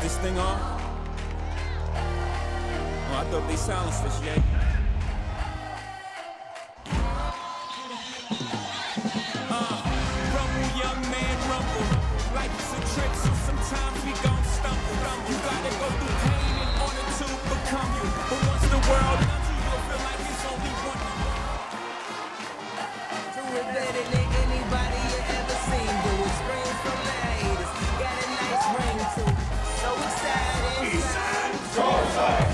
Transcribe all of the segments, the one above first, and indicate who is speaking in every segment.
Speaker 1: This thing on? Oh, I thought they silenced this yet. Rumble, young man, rumble. Life is a trip, so sometimes we gon' stumble. You gotta go through pain in order to become you. But once the world loves you, you'll feel like it's only one.
Speaker 2: Do it better than anybody you ever seen. Do it scream from the haters. Got a nice ring to it. So excited.
Speaker 3: Eastside, Northside.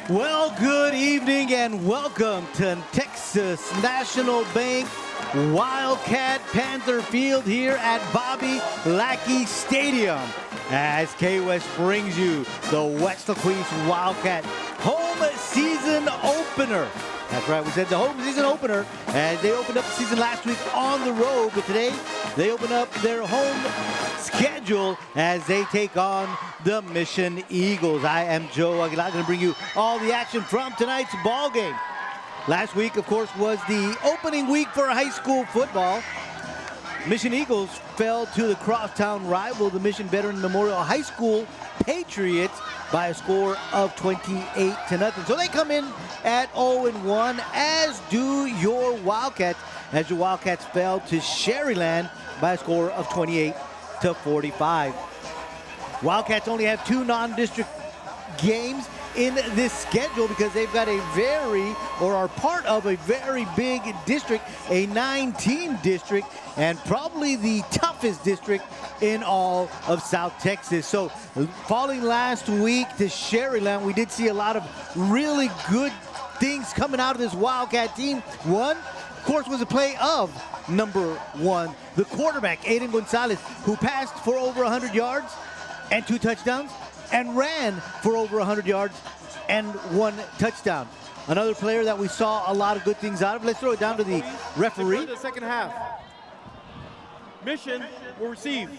Speaker 4: Well, good evening and welcome to Texas National Bank Wildcat Panther Field here at Bobby Lackey Stadium as KWES brings you the Weslaco Wildcat home season opener. That's right, we said the home season opener as they opened up the season last week on the road, but today they open up their home schedule as they take on the Mission Eagles. I am Joe Aguilar, going to bring you all the action from tonight's ball game. Last week, of course, was the opening week for high school football. Mission Eagles fell to the crosstown rival, the Mission Veteran Memorial High School Patriots, by a score of 28-0. So they come in at 0-1, as do your Wildcats, as your Wildcats fell to Sherryland by a score of 28-45. Wildcats only have 2 non-district games in this schedule because they've got are part of a very big district, a 9-team district, and probably the toughest district in all of South Texas. So falling last week to Sherryland, we did see a lot of really good things coming out of this Wildcat team. One, of course, was a play of number 1, the quarterback, Aiden Gonzalez, who passed for over 100 yards and 2 touchdowns, and ran for over 100 yards and 1 touchdown. Another player that we saw a lot of good things out of. Let's throw it down to the referee.
Speaker 5: The second half. Mission will receive.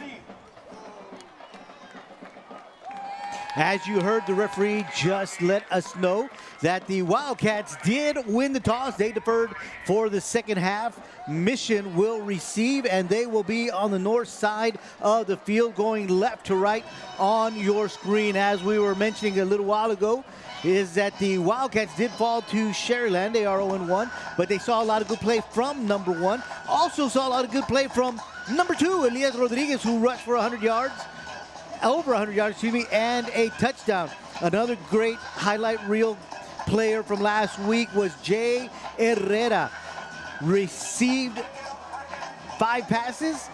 Speaker 4: As you heard, the referee just let us know that the Wildcats did win the toss. They deferred for the second half. Mission will receive, and they will be on the north side of the field, going left to right on your screen. As we were mentioning a little while ago, is that the Wildcats did fall to Sherryland. They are 0-1, but they saw a lot of good play from number 1. Also saw a lot of good play from number 2, Elias Rodriguez, who rushed for 100 yards. Over 100 yards, and a touchdown. Another great highlight reel player from last week was Jay Herrera. Received 5 passes,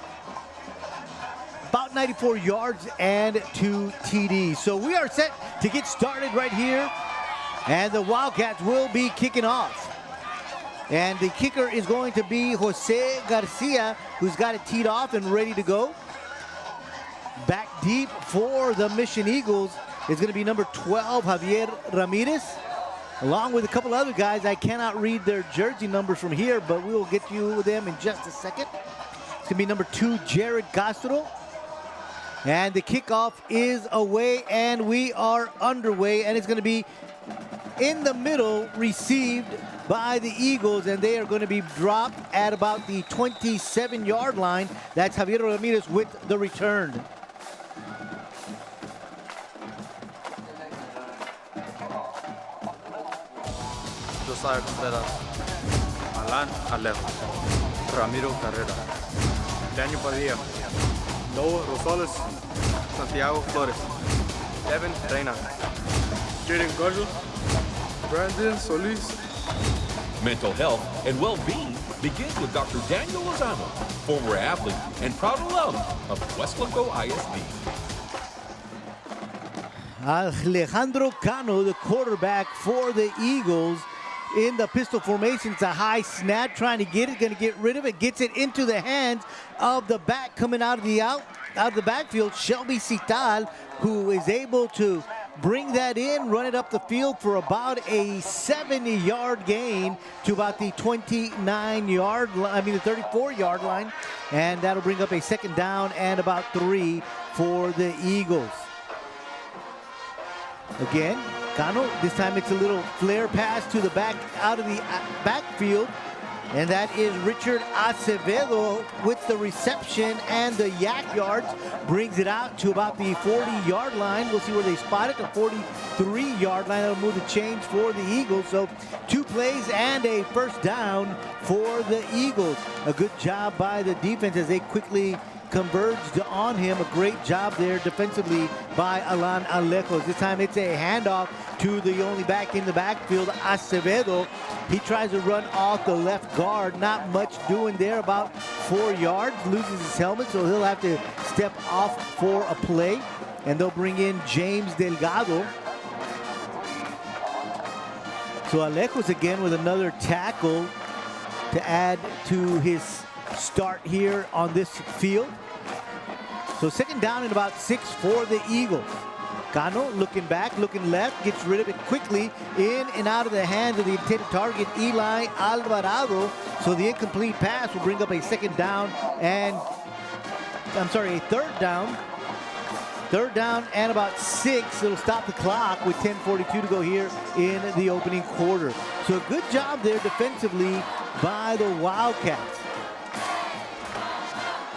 Speaker 4: about 94 yards, and 2 TDs. So we are set to get started right here, and the Wildcats will be kicking off. And the kicker is going to be Jose Garcia, who's got it teed off and ready to go. Back deep for the Mission Eagles is going to be number 12, Javier Ramirez, along with a couple other guys. I cannot read their jersey numbers from here, but we will get you them in just a second. It's going to be number 2, Jared Castro. And the kickoff is away, and we are underway, and it's going to be in the middle, received by the Eagles, and they are going to be dropped at about the 27-yard line. That's Javier Ramirez with the return.
Speaker 6: Josiah Contreras, Alan Alejo, Ramiro Carrera, Daniel Padilla, Noah Rosales, Santiago Flores, Devin Reina,
Speaker 5: Jaden Gudgel, Brandon Solis.
Speaker 3: Mental health and well-being begins with Dr. Daniel Lozano, former athlete and proud alum of Weslaco ISD.
Speaker 4: Alejandro Cano, the quarterback for the Eagles, in the pistol formation. It's a high snap, trying to get it, going to get rid of it, gets it into the hands of the back coming out of the backfield, Shelby Cital, who is able to bring that in, run it up the field for about a 70-yard gain to about the 34-yard line, and that'll bring up a second down and about 3 for the Eagles. Again, Cano, this time it's a little flare pass to the back, out of the backfield. And that is Richard Acevedo with the reception, and the yak yards brings it out to about the 40-yard line. We'll see where they spot it, the 43-yard line. That'll move the chains for the Eagles. So 2 plays and a first down for the Eagles. A good job by the defense as they quickly converged on him. A great job there defensively by Alan Alejos. This time it's a handoff to the only back in the backfield, Acevedo. He tries to run off the left guard. Not much doing there, about 4 yards. Loses his helmet, so he'll have to step off for a play. And they'll bring in James Delgado. So Alejos again with another tackle to add to his start here on this field. So second down and about 6 for the Eagles. Cano looking back, looking left, gets rid of it quickly, in and out of the hands of the intended target, Eli Alvarado. So the incomplete pass will bring up a second down and, a third down. Third down and about 6. It'll stop the clock with 10:42 to go here in the opening quarter. So a good job there defensively by the Wildcats,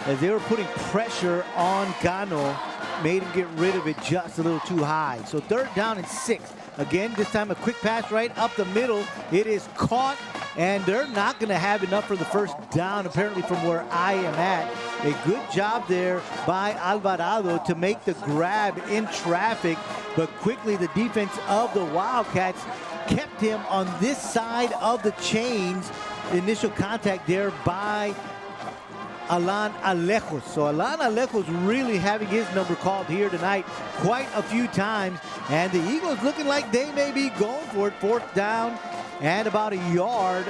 Speaker 4: as they were putting pressure on Cano, made him get rid of it just a little too high. So third down and 6. Again, this time a quick pass right up the middle. It is caught, and they're not going to have enough for the first down, apparently, from where I am at. A good job there by Alvarado to make the grab in traffic, but quickly the defense of the Wildcats kept him on this side of the chains. Initial contact there by Alan Alejos. So Alan Alejos really having his number called here tonight quite a few times. And the Eagles looking like they may be going for it. Fourth down and about a yard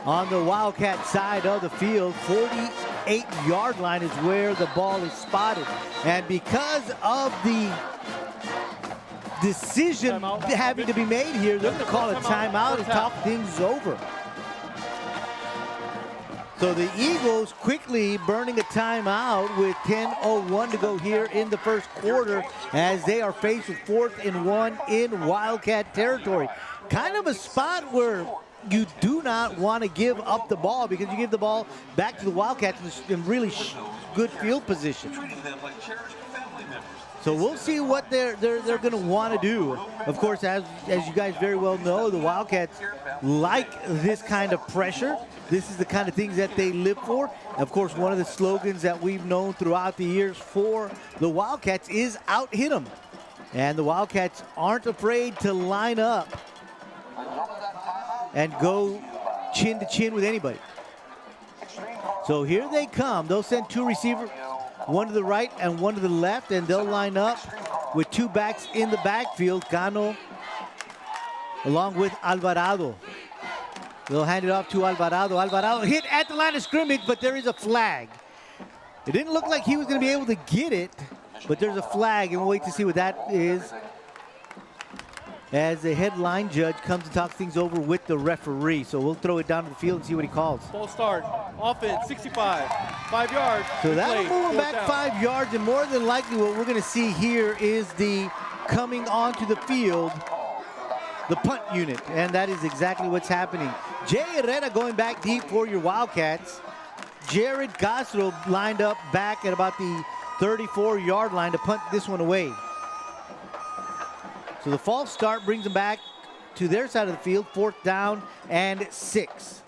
Speaker 4: on the Wildcat side of the field. 48-yard line is where the ball is spotted. And because of the decision having to be made here, they're going to call a timeout and talk things over. So the Eagles quickly burning a timeout with 10:01 to go here in the first quarter, as they are faced with 4th and 1 in Wildcat territory. Kind of a spot where you do not want to give up the ball, because you give the ball back to the Wildcats in really good field position. So we'll see what they're going to want to do. Of course, as you guys very well know, the Wildcats like this kind of pressure. This is the kind of things that they live for. Of course, one of the slogans that we've known throughout the years for the Wildcats is out hit 'em. And the Wildcats aren't afraid to line up and go chin to chin with anybody. So here they come. They'll send 2 receivers, one to the right and one to the left, and they'll line up with 2 backs in the backfield. Cano along with Alvarado. They'll hand it off to Alvarado. Alvarado hit at the line of scrimmage, but there is a flag. It didn't look like he was going to be able to get it, but there's a flag, and we'll wait to see what that is as the headline judge comes to talk things over with the referee. So we'll throw it down to the field and see what he calls.
Speaker 5: Full start. Offense, 65. 5 yards.
Speaker 4: So that'll
Speaker 5: Replay,
Speaker 4: move him
Speaker 5: fourth
Speaker 4: back
Speaker 5: down.
Speaker 4: 5 yards, and more than likely what we're going to see here is the coming onto the field, the punt unit, and that is exactly what's happening. Jay Herrera going back deep for your Wildcats. Jared Castro lined up back at about the 34-yard line to punt this one away. So the false start brings them back to their side of the field, 4th down and 6.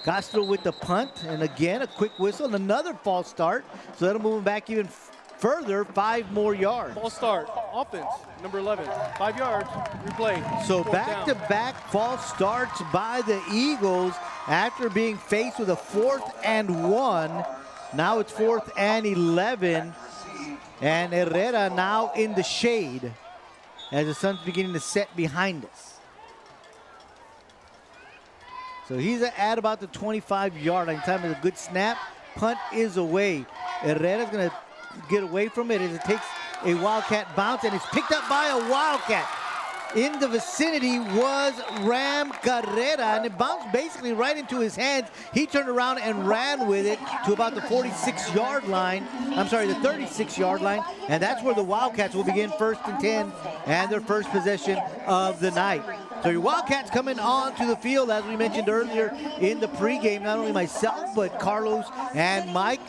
Speaker 4: Castro with the punt, and again a quick whistle and another false start. So that'll move them back even further, 5 more yards.
Speaker 5: False start. Offense, number 11. 5 yards. Replay.
Speaker 4: So
Speaker 5: Fourth
Speaker 4: back-to-back false starts by the Eagles after being faced with a 4th and 1. Now it's 4th and 11. And Herrera now in the shade as the sun's beginning to set behind us. So he's at about the 25-yard line. Time is a good snap. Punt is away. Herrera's going to get away from it as it takes a Wildcat bounce, and it's picked up by a Wildcat. In the vicinity was Ram Carrera, and it bounced basically right into his hands. He turned around and ran with it to about the 46-yard line. I'm sorry, the 36-yard line, and that's where the Wildcats will begin 1st and 10 and their first possession of the night. So your Wildcats coming onto the field, as we mentioned earlier in the pregame, not only myself, but Carlos and Mike.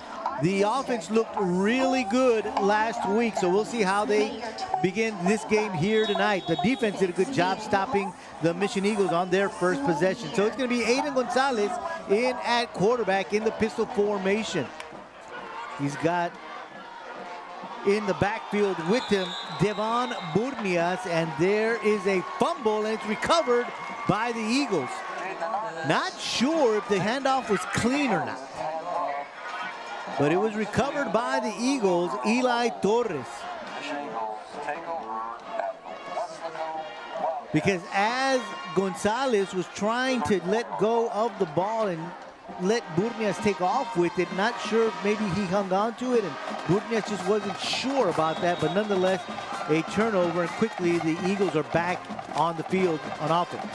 Speaker 4: The offense looked really good last week, so we'll see how they begin this game here tonight. The defense did a good job stopping the Mission Eagles on their first possession. So it's going to be Aiden Gonzalez in at quarterback in the pistol formation. He's got in the backfield with him Devon Burnias, and there is a fumble, and it's recovered by the Eagles. Not sure if the handoff was clean or not, but it was recovered by the Eagles, Eli Torres. Because as Gonzalez was trying to let go of the ball and let Burnias take off with it, not sure if maybe he hung on to it and Burnias just wasn't sure about that, but nonetheless a turnover, and quickly the Eagles are back on the field on offense.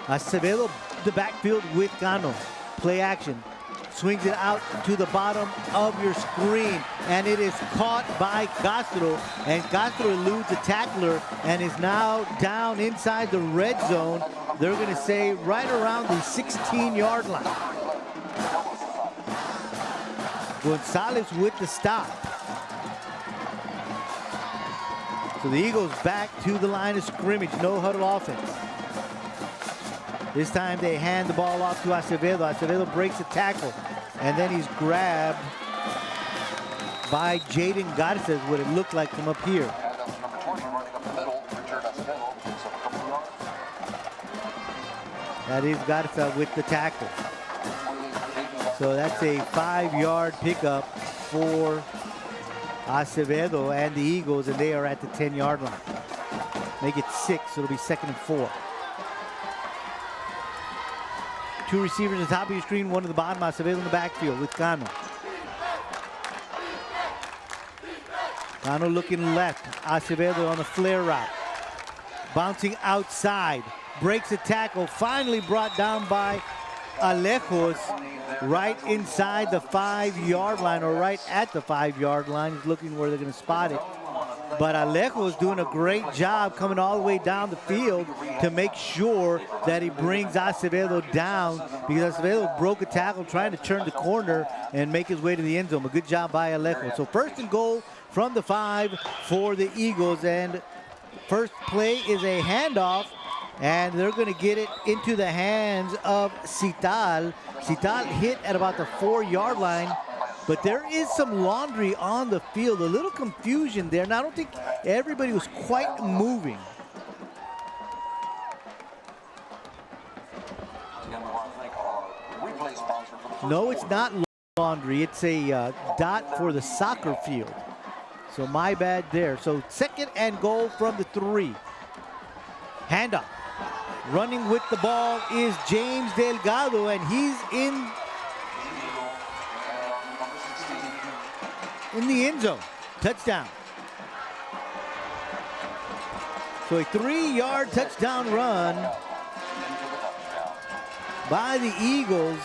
Speaker 4: Acevedo, the backfield with Cano. Play action. Swings it out to the bottom of your screen, and it is caught by Castro, and Castro eludes a tackler and is now down inside the red zone. They're going to say right around the 16-yard line. Gonzalez with the stop. So the Eagles back to the line of scrimmage, no huddle offense. This time they hand the ball off to Acevedo. Acevedo breaks a tackle, and then he's grabbed by Jaden Garza, what it looked like from up here. That is Garza with the tackle. So that's a 5-yard pickup for Acevedo and the Eagles, and they are at the 10-yard line. Make it 6, so it'll be 2nd and 4. Two receivers at the top of your screen, one at the bottom. Acevedo in the backfield with Cano. Cano looking left. Acevedo on the flare route. Bouncing outside. Breaks a tackle. Finally brought down by Alejos right inside the 5-yard line, or right at the 5-yard line. He's looking where they're going to spot it. But Alejo is doing a great job coming all the way down the field to make sure that he brings Acevedo down, because Acevedo broke a tackle trying to turn the corner and make his way to the end zone. A good job by Alejo. So 1st and goal from the 5 for the Eagles, and first play is a handoff, and they're going to get it into the hands of Cital. Cital hit at about the 4-yard line. But there is some laundry on the field, a little confusion there, and I don't think everybody was quite moving. No, it's not laundry. It's a dot for the soccer field. So my bad there. So 2nd and goal from the 3. Handoff. Running with the ball is James Delgado, and he's in the end zone. Touchdown. So a 3-yard touchdown run by the Eagles.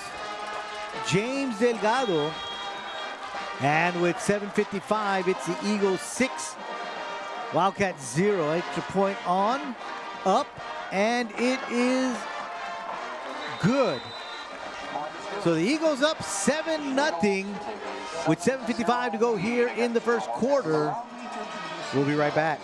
Speaker 4: James Delgado. And with 7:55, it's the Eagles 6, Wildcats 0. Extra point on, up, and it is good. So the Eagles up 7-0 with 7:55 to go here in the first quarter. We'll be right back.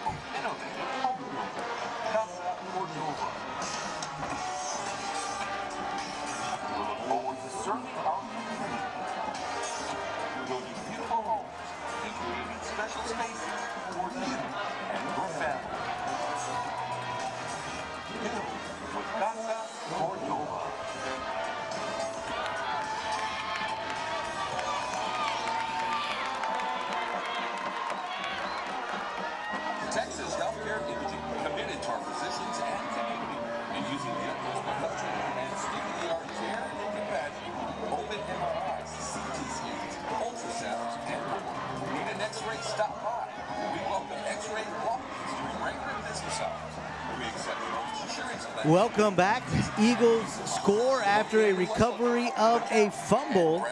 Speaker 4: Welcome back. Eagles score after a recovery of a fumble,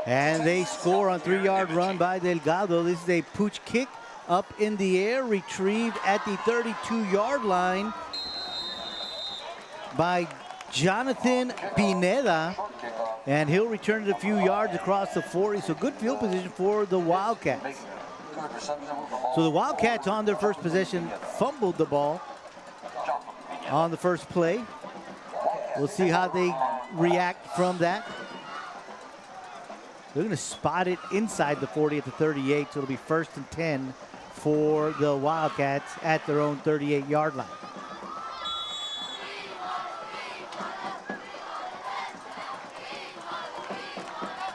Speaker 4: and they score on 3-yard run by Delgado. This is a pooch kick up in the air, retrieved at the 32-yard line by Jonathan Pineda, and he'll return it a few yards across the 40, so good field position for the Wildcats. So the Wildcats on their first possession fumbled the ball on the first play. We'll see how they react from that. They're going to spot it inside the 40 at the 38, so it'll be 1st and 10 for the Wildcats at their own 38-yard line.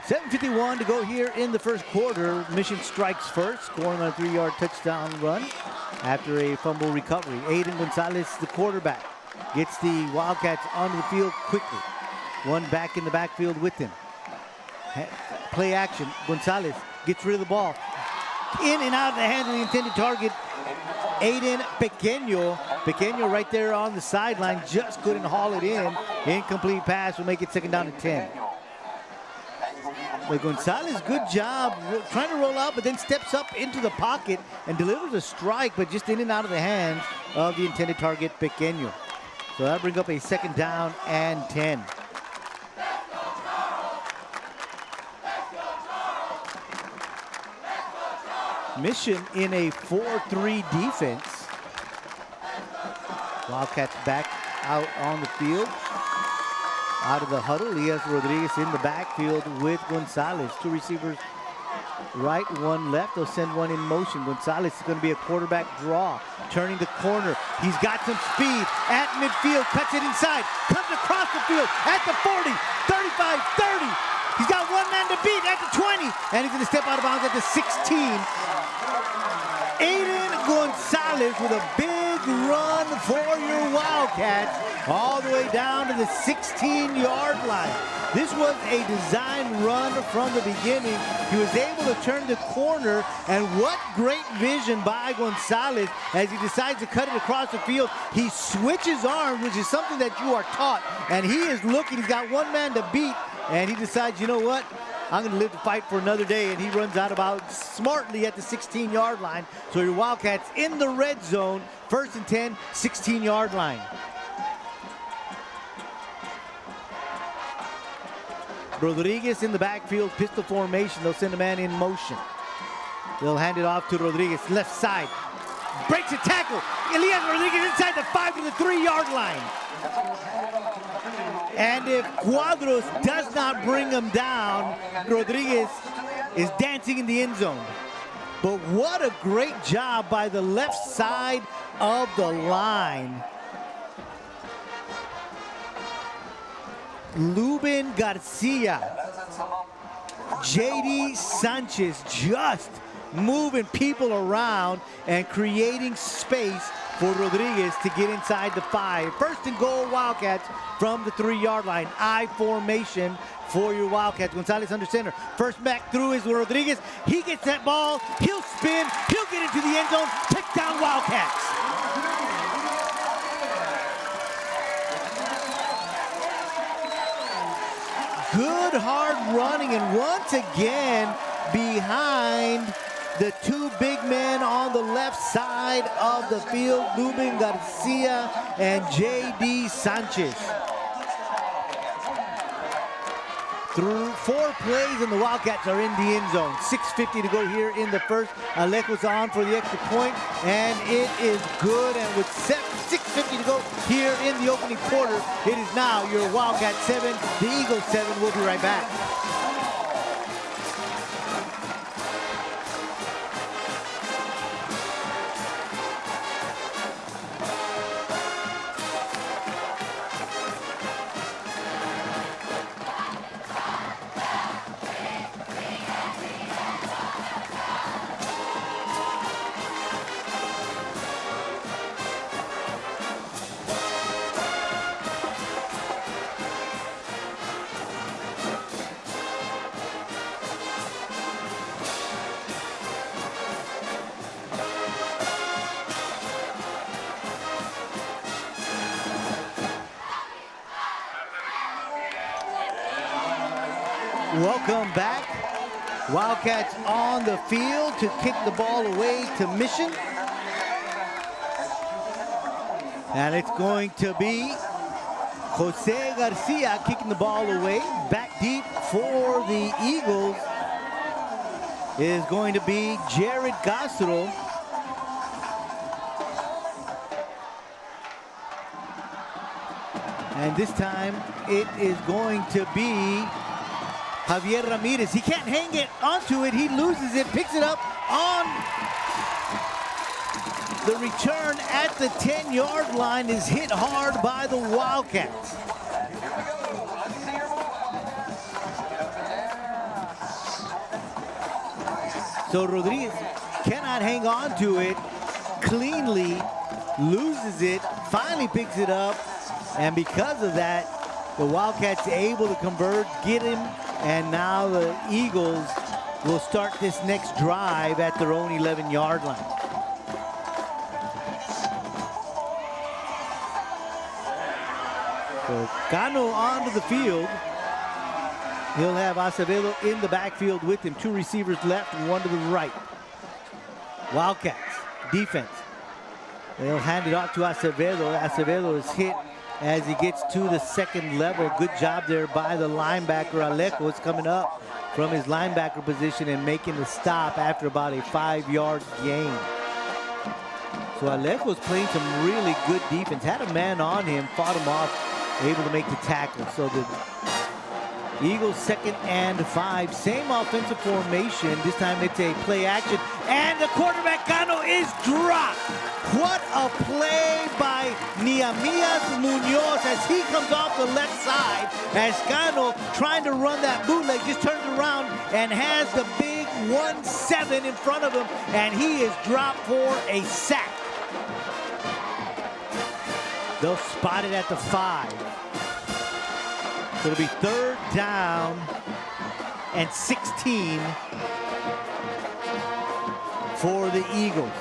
Speaker 4: .7:51 to go here in the first quarter. Mission strikes first, scoring on a 3-yard touchdown run after a fumble recovery. Aiden Gonzalez, the quarterback, gets the Wildcats onto the field quickly. One back in the backfield with him. Play action. Gonzalez gets rid of the ball. In and out of the hands of the intended target, Aiden Pequeño. Pequeño right there on the sideline, just couldn't haul it in. Incomplete pass will make it 2nd down and 10. But Gonzalez, good job trying to roll out, but then steps up into the pocket and delivers a strike, but just in and out of the hands of the intended target, Pequeño. So that brings up a 2nd down and 10. Mission in a 4-3 defense. Wildcats back out on the field. Out of the huddle, Elias Rodriguez in the backfield with Gonzalez. 2 receivers right, 1 left. They'll send one in motion. Gonzalez is going to be a quarterback draw. Turning the corner. He's got some speed at midfield. Cuts it inside. Comes across the field at the 40, 35, 30. He's got one man to beat at the 20. And he's going to step out of bounds at the 16. Aiden Gonzalez with a big run for your Wildcats all the way down to the 16-yard line. This was a design run from the beginning. He was able to turn the corner, and what great vision by Gonzalez as he decides to cut it across the field. He switches arms, which is something that you are taught, and he is looking. He's got one man to beat, and he decides, you know what? I'm going to live to fight for another day, and he runs out about smartly at the 16-yard line. So your Wildcats in the red zone, 1st and 10, 16-yard line. Rodriguez in the backfield, pistol formation. They'll send a man in motion. They'll hand it off to Rodriguez, left side. Breaks a tackle. Elias Rodriguez inside the 5 to the 3-yard line. And if Cuadros does not bring him down, Rodriguez is dancing in the end zone. But what a great job by the left side of the line. Lubin Garcia, JD Sanchez just moving people around and creating space for Rodriguez to get inside the 5. 1st and goal, Wildcats from the 3-yard line. I formation for your Wildcats. Gonzalez under center. First back through is Rodriguez. He gets that ball. He'll spin. He'll get into the end zone. Touchdown, Wildcats. Good hard running, and once again behind the 2 big men on the left side of the field, Lubin Garcia and J.D. Sanchez. Through 4 plays, and the Wildcats are in the end zone. 6:50 to go here in the first. Alejo's on for the extra point, and it is good. And with 6:50 to go here in the opening quarter, it is now your Wildcat 7, the Eagles 7. We'll be right back. Welcome back. Wildcats on the field to kick the ball away to Mission. And it's going to be Jose Garcia kicking the ball away. Back deep for the Eagles is going to be Jared Castro. And this time it is going to be Javier Ramirez. He can't hang it onto it. He loses it, picks it up on the return at the 10-yard line, is hit hard by the Wildcats. So Rodriguez cannot hang on to it cleanly, loses it, finally picks it up, and because of that, the Wildcats are able to convert, get him, and now the Eagles will start this next drive at their own 11-yard line. So Cano onto the field. He'll have Acevedo in the backfield with him. 2 receivers left, 1 to the right. Wildcats, defense. They'll hand it off to Acevedo. Acevedo is hit as he gets to the second level. Good job there by the linebacker. Alejo is coming up from his linebacker position and making the stop after about a 5-yard gain. So Alejo's playing some really good defense. Had a man on him, fought him off, able to make the tackle. So the Eagles 2nd and 5. Same offensive formation. This time it's a play action. And the quarterback Cano is dropped. What a play by Nehemias Munoz as he comes off the left side. As Cano, trying to run that bootleg, just turns around and has the big 1-7 in front of him. And he is dropped for a sack. They'll spot it at the 5. So it'll be 3rd down and 16 for the Eagles.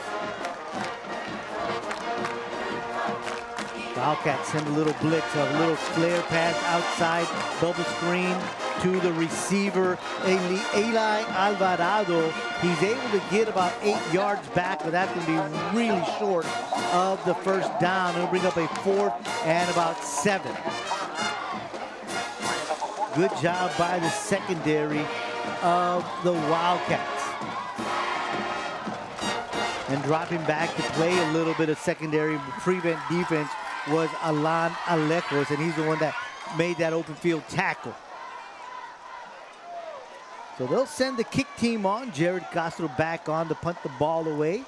Speaker 4: Wildcats send a little blitz, a little flare pass outside, bubble screen to the receiver, Eli Alvarado. He's able to get about 8 yards back, but that's going to be really short of the first down. It'll bring up a 4th and about 7. Good job by the secondary of the Wildcats. And dropping back to play a little bit of secondary prevent defense was Alan Alejos, and he's the one that made that open field tackle. So they'll send the kick team on. Jared Castro back on to punt the ball away.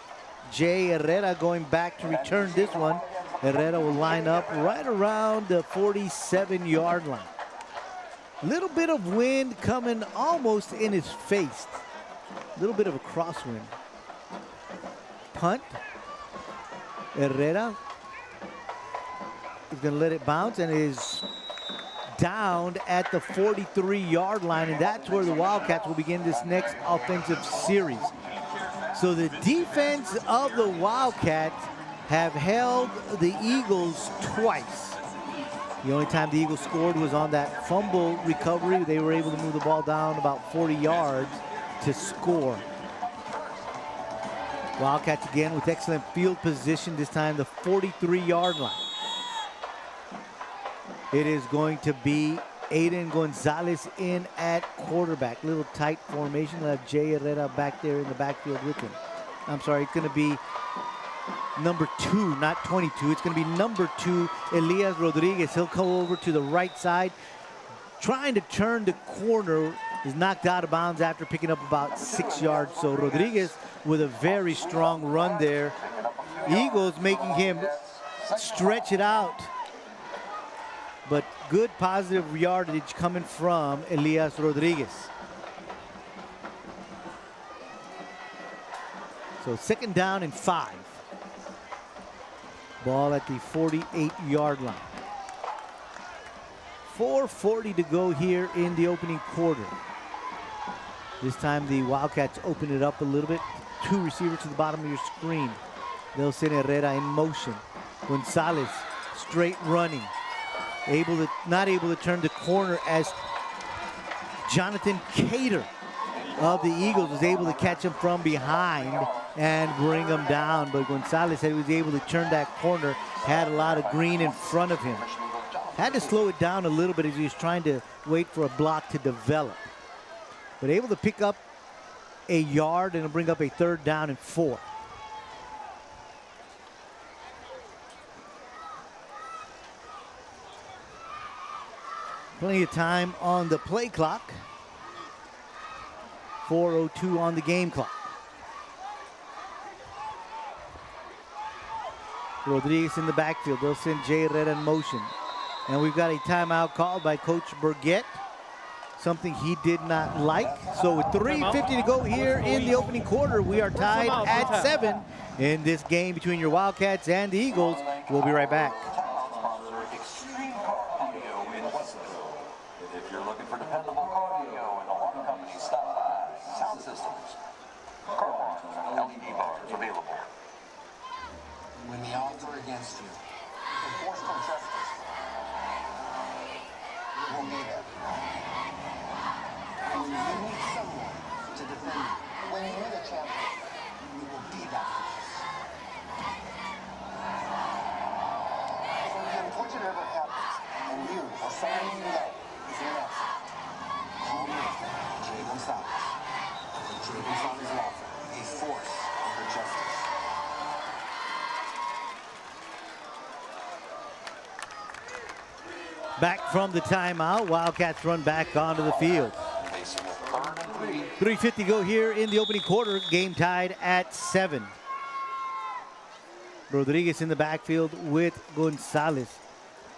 Speaker 4: Jay Herrera going back to return this one. Herrera will line up right around the 47-yard line. Little bit of wind coming almost in his face. A little bit of a crosswind. Punt. Herrera is going to let it bounce and is downed at the 43-yard line, and that's where the Wildcats will begin this next offensive series. So the defense of the Wildcats have held the Eagles twice. The only time the Eagles scored was on that fumble recovery. They were able to move the ball down about 40 yards to score. Wildcats again with excellent field position, this time the 43-yard line. It is going to be Aiden Gonzalez in at quarterback. Little tight formation. We'll have Jay Herrera back there in the backfield with him. I'm sorry, it's going to be number 2, not 22. It's going to be number 2, Elias Rodriguez. He'll go over to the right side, trying to turn the corner. Is knocked out of bounds after picking up about 6 yards. So Rodriguez with a very strong run there. Eagles making him stretch it out. But good positive yardage coming from Elias Rodriguez. So 2nd down and 5. Ball at the 48-yard line. 4:40 to go here in the opening quarter. This time the Wildcats open it up a little bit. 2 receivers to the bottom of your screen. They'll send Herrera in motion. Gonzalez straight running. Not able to turn the corner as Jonathan Cater of the Eagles was able to catch him from behind and bring him down. But Gonzalez said he was able to turn that corner, had a lot of green in front of him. Had to slow it down a little bit as he was trying to wait for a block to develop. But able to pick up a yard and bring up a 3rd down and 4. Plenty of time on the play clock. 4:02 on the game clock. Rodriguez in the backfield. They'll send Jay Herrera in motion. And we've got a timeout called by Coach Burgett. Something he did not like. So with 3:50 to go here in the opening quarter, we are tied at 7 in this game between your Wildcats and the Eagles. We'll be right back.
Speaker 7: Extreme cardio in Weslaco. If you're looking for dependable cardio and alarm company, stop by Sound Systems. Car alarms and LED bars available.
Speaker 8: When the odds are against you, enforce from justice. You will need it. When you need someone to defend you, when you need a champion, you will be that voice. If the unfortunate ever happens, and you or someone you love is in an accident, call me, Jay Gonzalez. The Jay Gonzalez Law Firm, a force for justice.
Speaker 4: Back from the timeout, Wildcats run back onto the field. 3:50 go here in the opening quarter, game tied at 7. Rodriguez in the backfield with Gonzalez.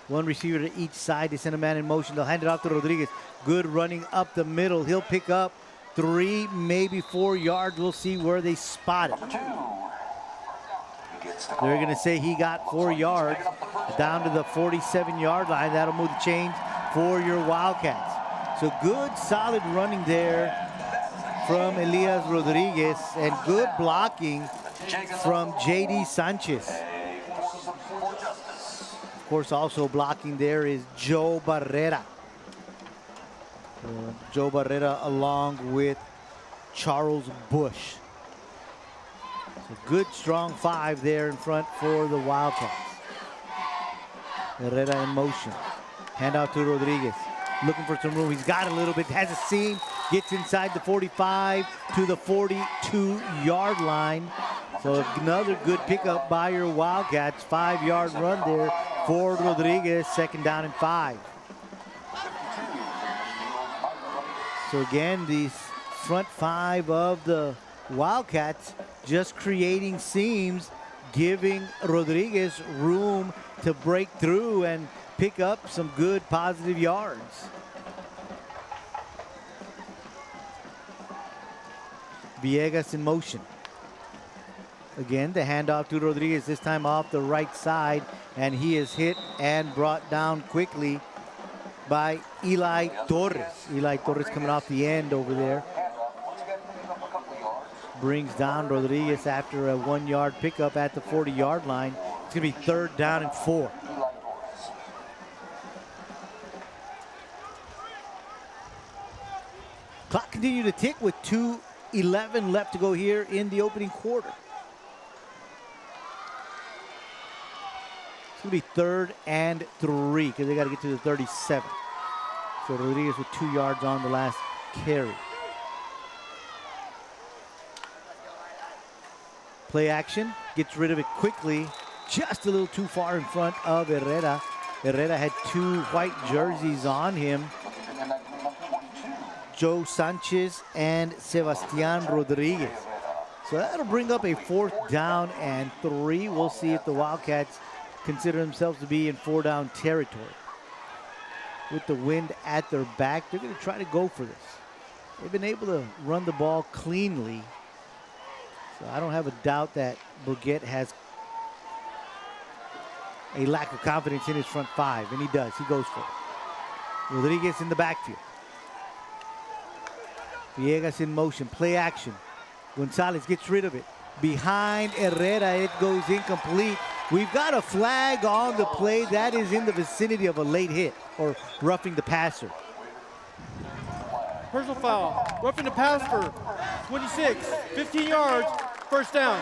Speaker 4: One receiver to each side. They send a man in motion. They'll hand it off to Rodriguez. Good running up the middle. He'll pick up 3, maybe 4 yards. We'll see where they spot it. They're going to say he got 4 yards down to the 47-yard line. That'll move the chains for your Wildcats. So good, solid running there from Elias Rodriguez and good blocking from J.D. Sanchez. Of course, also blocking there is Joe Barrera. Joe Barrera along with Charles Bush. So good, strong 5 there in front for the Wildcats. Herrera in motion. Handout to Rodriguez. Looking for some room. He's got a little bit, has a seam. Gets inside the 45 to the 42-yard line. So another good pickup by your Wildcats. 5-yard run there for Rodriguez. 2nd down and 5. So again, these front 5 of the Wildcats just creating seams, giving Rodriguez room to break through and pick up some good positive yards. Villegas in motion. Again, the handoff to Rodriguez, this time off the right side, and he is hit and brought down quickly by Eli Torres. Eli Torres coming off the end over there. Brings down Rodriguez after a 1-yard pickup at the 40-yard line. It's going to be 3rd down and 4. Clock continued to tick with 2:11 left to go here in the opening quarter. It's going to be 3rd and 3 because they got to get to the 37. So Rodriguez with 2 yards on the last carry. Play action, gets rid of it quickly, just a little too far in front of Herrera. Herrera had 2 white jerseys on him. Joe Sanchez and Sebastian Rodriguez. So that'll bring up a 4th down and 3. We'll see if the Wildcats consider themselves to be in 4-down territory. With the wind at their back, they're going to try to go for this. They've been able to run the ball cleanly. So I don't have a doubt that Burgett has a lack of confidence in his front 5, and he does. He goes for it. Rodriguez in the backfield. Villegas in motion, play action. Gonzalez gets rid of it. Behind Herrera, it goes incomplete. We've got a flag on the play. That is in the vicinity of a late hit or roughing the passer.
Speaker 5: Personal foul. Roughing the pass for 26. 15 yards. 1st down.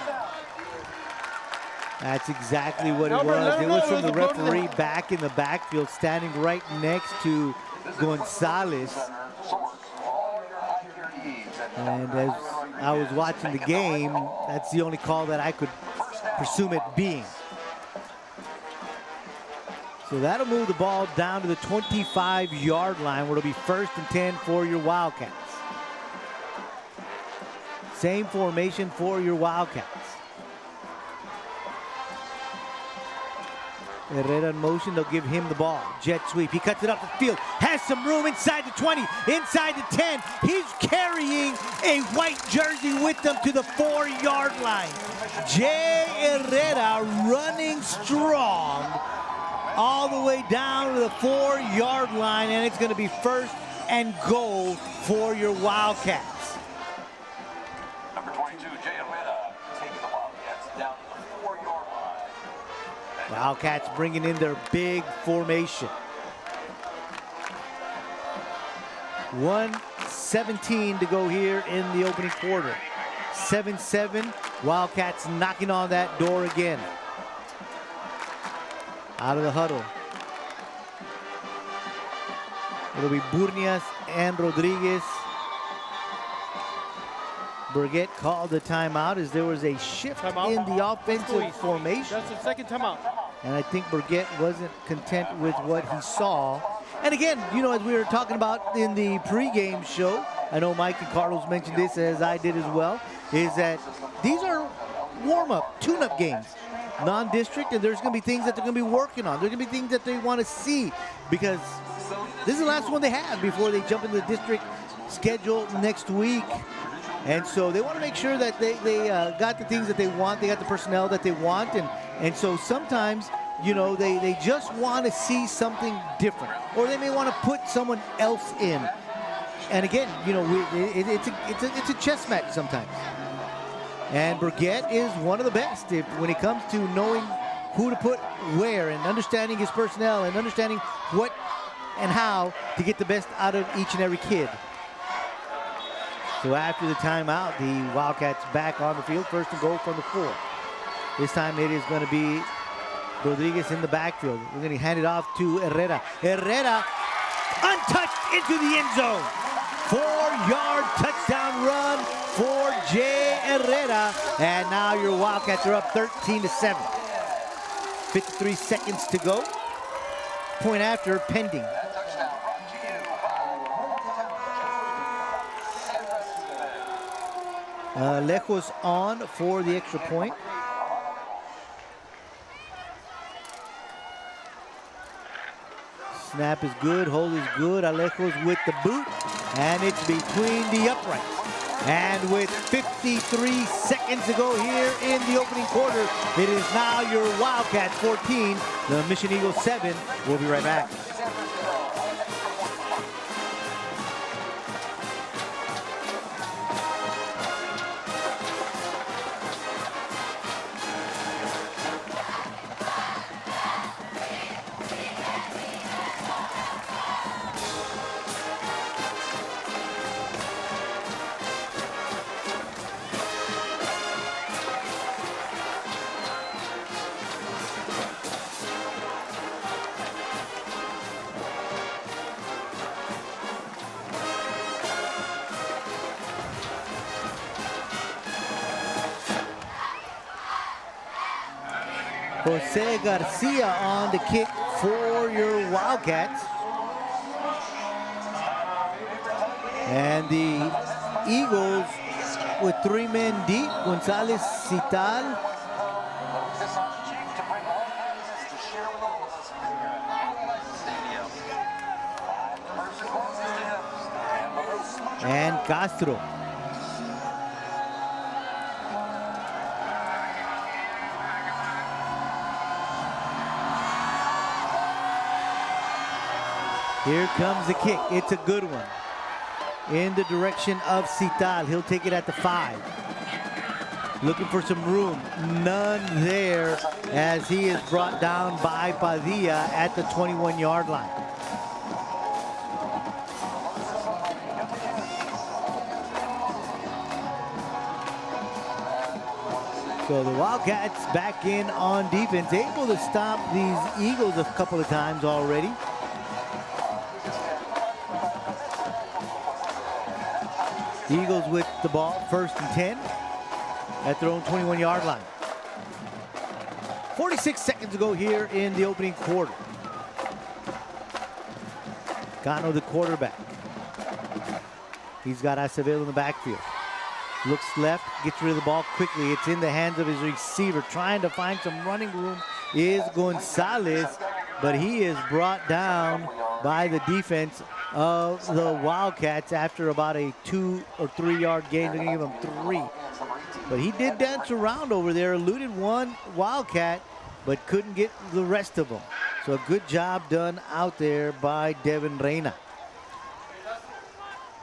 Speaker 4: That's exactly what it
Speaker 5: Number,
Speaker 4: was.
Speaker 5: let
Speaker 4: It
Speaker 5: him
Speaker 4: was
Speaker 5: know,
Speaker 4: from the
Speaker 5: let's go to
Speaker 4: referee back in the backfield, standing right next to Gonzalez. And as I was watching the game, that's the only call that I could presume it being. So that'll move the ball down to the 25-yard line, where it'll be 1st and 10 for your Wildcats. Same formation for your Wildcats. Herrera in motion, they'll give him the ball. Jet sweep, he cuts it up the field, has some room inside the 20, inside the 10. He's carrying a white jersey with him to the 4-yard line. Jay Herrera running strong all the way down to the 4-yard line, and it's going to be 1st and goal for your Wildcats.
Speaker 7: Number 22, Jay Herrera, taking the Wildcats down to the 4-yard line.
Speaker 4: Wildcats bringing in their big formation. 1:17 to go here in the opening quarter. 7-7, Wildcats knocking on that door again. Out of the huddle. It'll be Burnias and Rodriguez. Burgett called the timeout as there was a shift
Speaker 5: Timeout.
Speaker 4: in the offensive formation.
Speaker 5: That's the second timeout.
Speaker 4: And I think Burgett wasn't content with what he saw. And again, you know, as we were talking about in the pregame show, I know Mike and Carlos mentioned this as I did as well, is that these are warm-up, tune-up games. Non-district, and there's going to be things that they're going to be working on. There's going to be things that they want to see, because this is the last one they have before they jump into the district schedule next week. And so they want to make sure that they got the things that they want, they got the personnel that they want, and so sometimes, you know, they just want to see something different, or they may want to put someone else in. And again, you know, it's a chess match sometimes. And Burgett is one of the best when it comes to knowing who to put where, and understanding his personnel, and understanding what and how to get the best out of each and every kid. So after the timeout, the Wildcats back on the field, 1st and goal from the 4. This time it is going to be Rodriguez in the backfield. We're going to hand it off to Herrera. Herrera, untouched into the end zone. 4-yard touchdown run for Jay Herrera. And now your Wildcats are up 13-7. 53 seconds to go. Point after pending. Lejos on for the extra point. Snap is good, hold is good. Alejos with the boot, and it's between the uprights. And with 53 seconds to go here in the opening quarter, it is now your Wildcats 14, the Mission Eagles 7. We'll be right back. Jose Garcia on the kick for your Wildcats. And the Eagles with 3 men deep, Gonzalez, Cital. And Castro. Here comes the kick. It's a good one. In the direction of Cital. He'll take it at the 5. Looking for some room. None there as he is brought down by Padilla at the 21-yard line. So the Wildcats back in on defense, able to stop these Eagles a couple of times already. Eagles with the ball, 1st and 10 at their own 21-yard line. 46 seconds to go here in the opening quarter. Gano, the quarterback. He's got Acevedo in the backfield. Looks left, gets rid of the ball quickly. It's in the hands of his receiver. Trying to find some running room is Gonzalez, but he is brought down by the defense of the Wildcats after about a 2 or 3 yard gain. They're gonna give him 3. But he did dance around over there, eluded one Wildcat, but couldn't get the rest of them. So a good job done out there by Devin Reyna.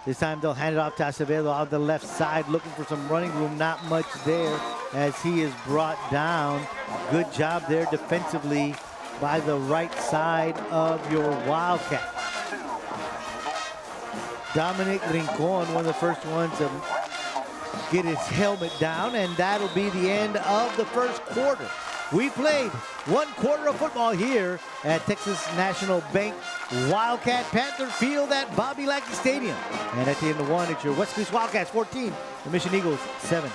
Speaker 4: This time they'll hand it off to Acevedo on the left side, looking for some running room. Not much there as he is brought down. Good job there defensively by the right side of your Wildcat. Dominic Rincon, one of the first ones to get his helmet down, and that'll be the end of the first quarter. We played 1 quarter of football here at Texas National Bank Wildcat Panther Field at Bobby Lackey Stadium. And at the end of 1, it's your West Coast Wildcats 14, the Mission Eagles 7.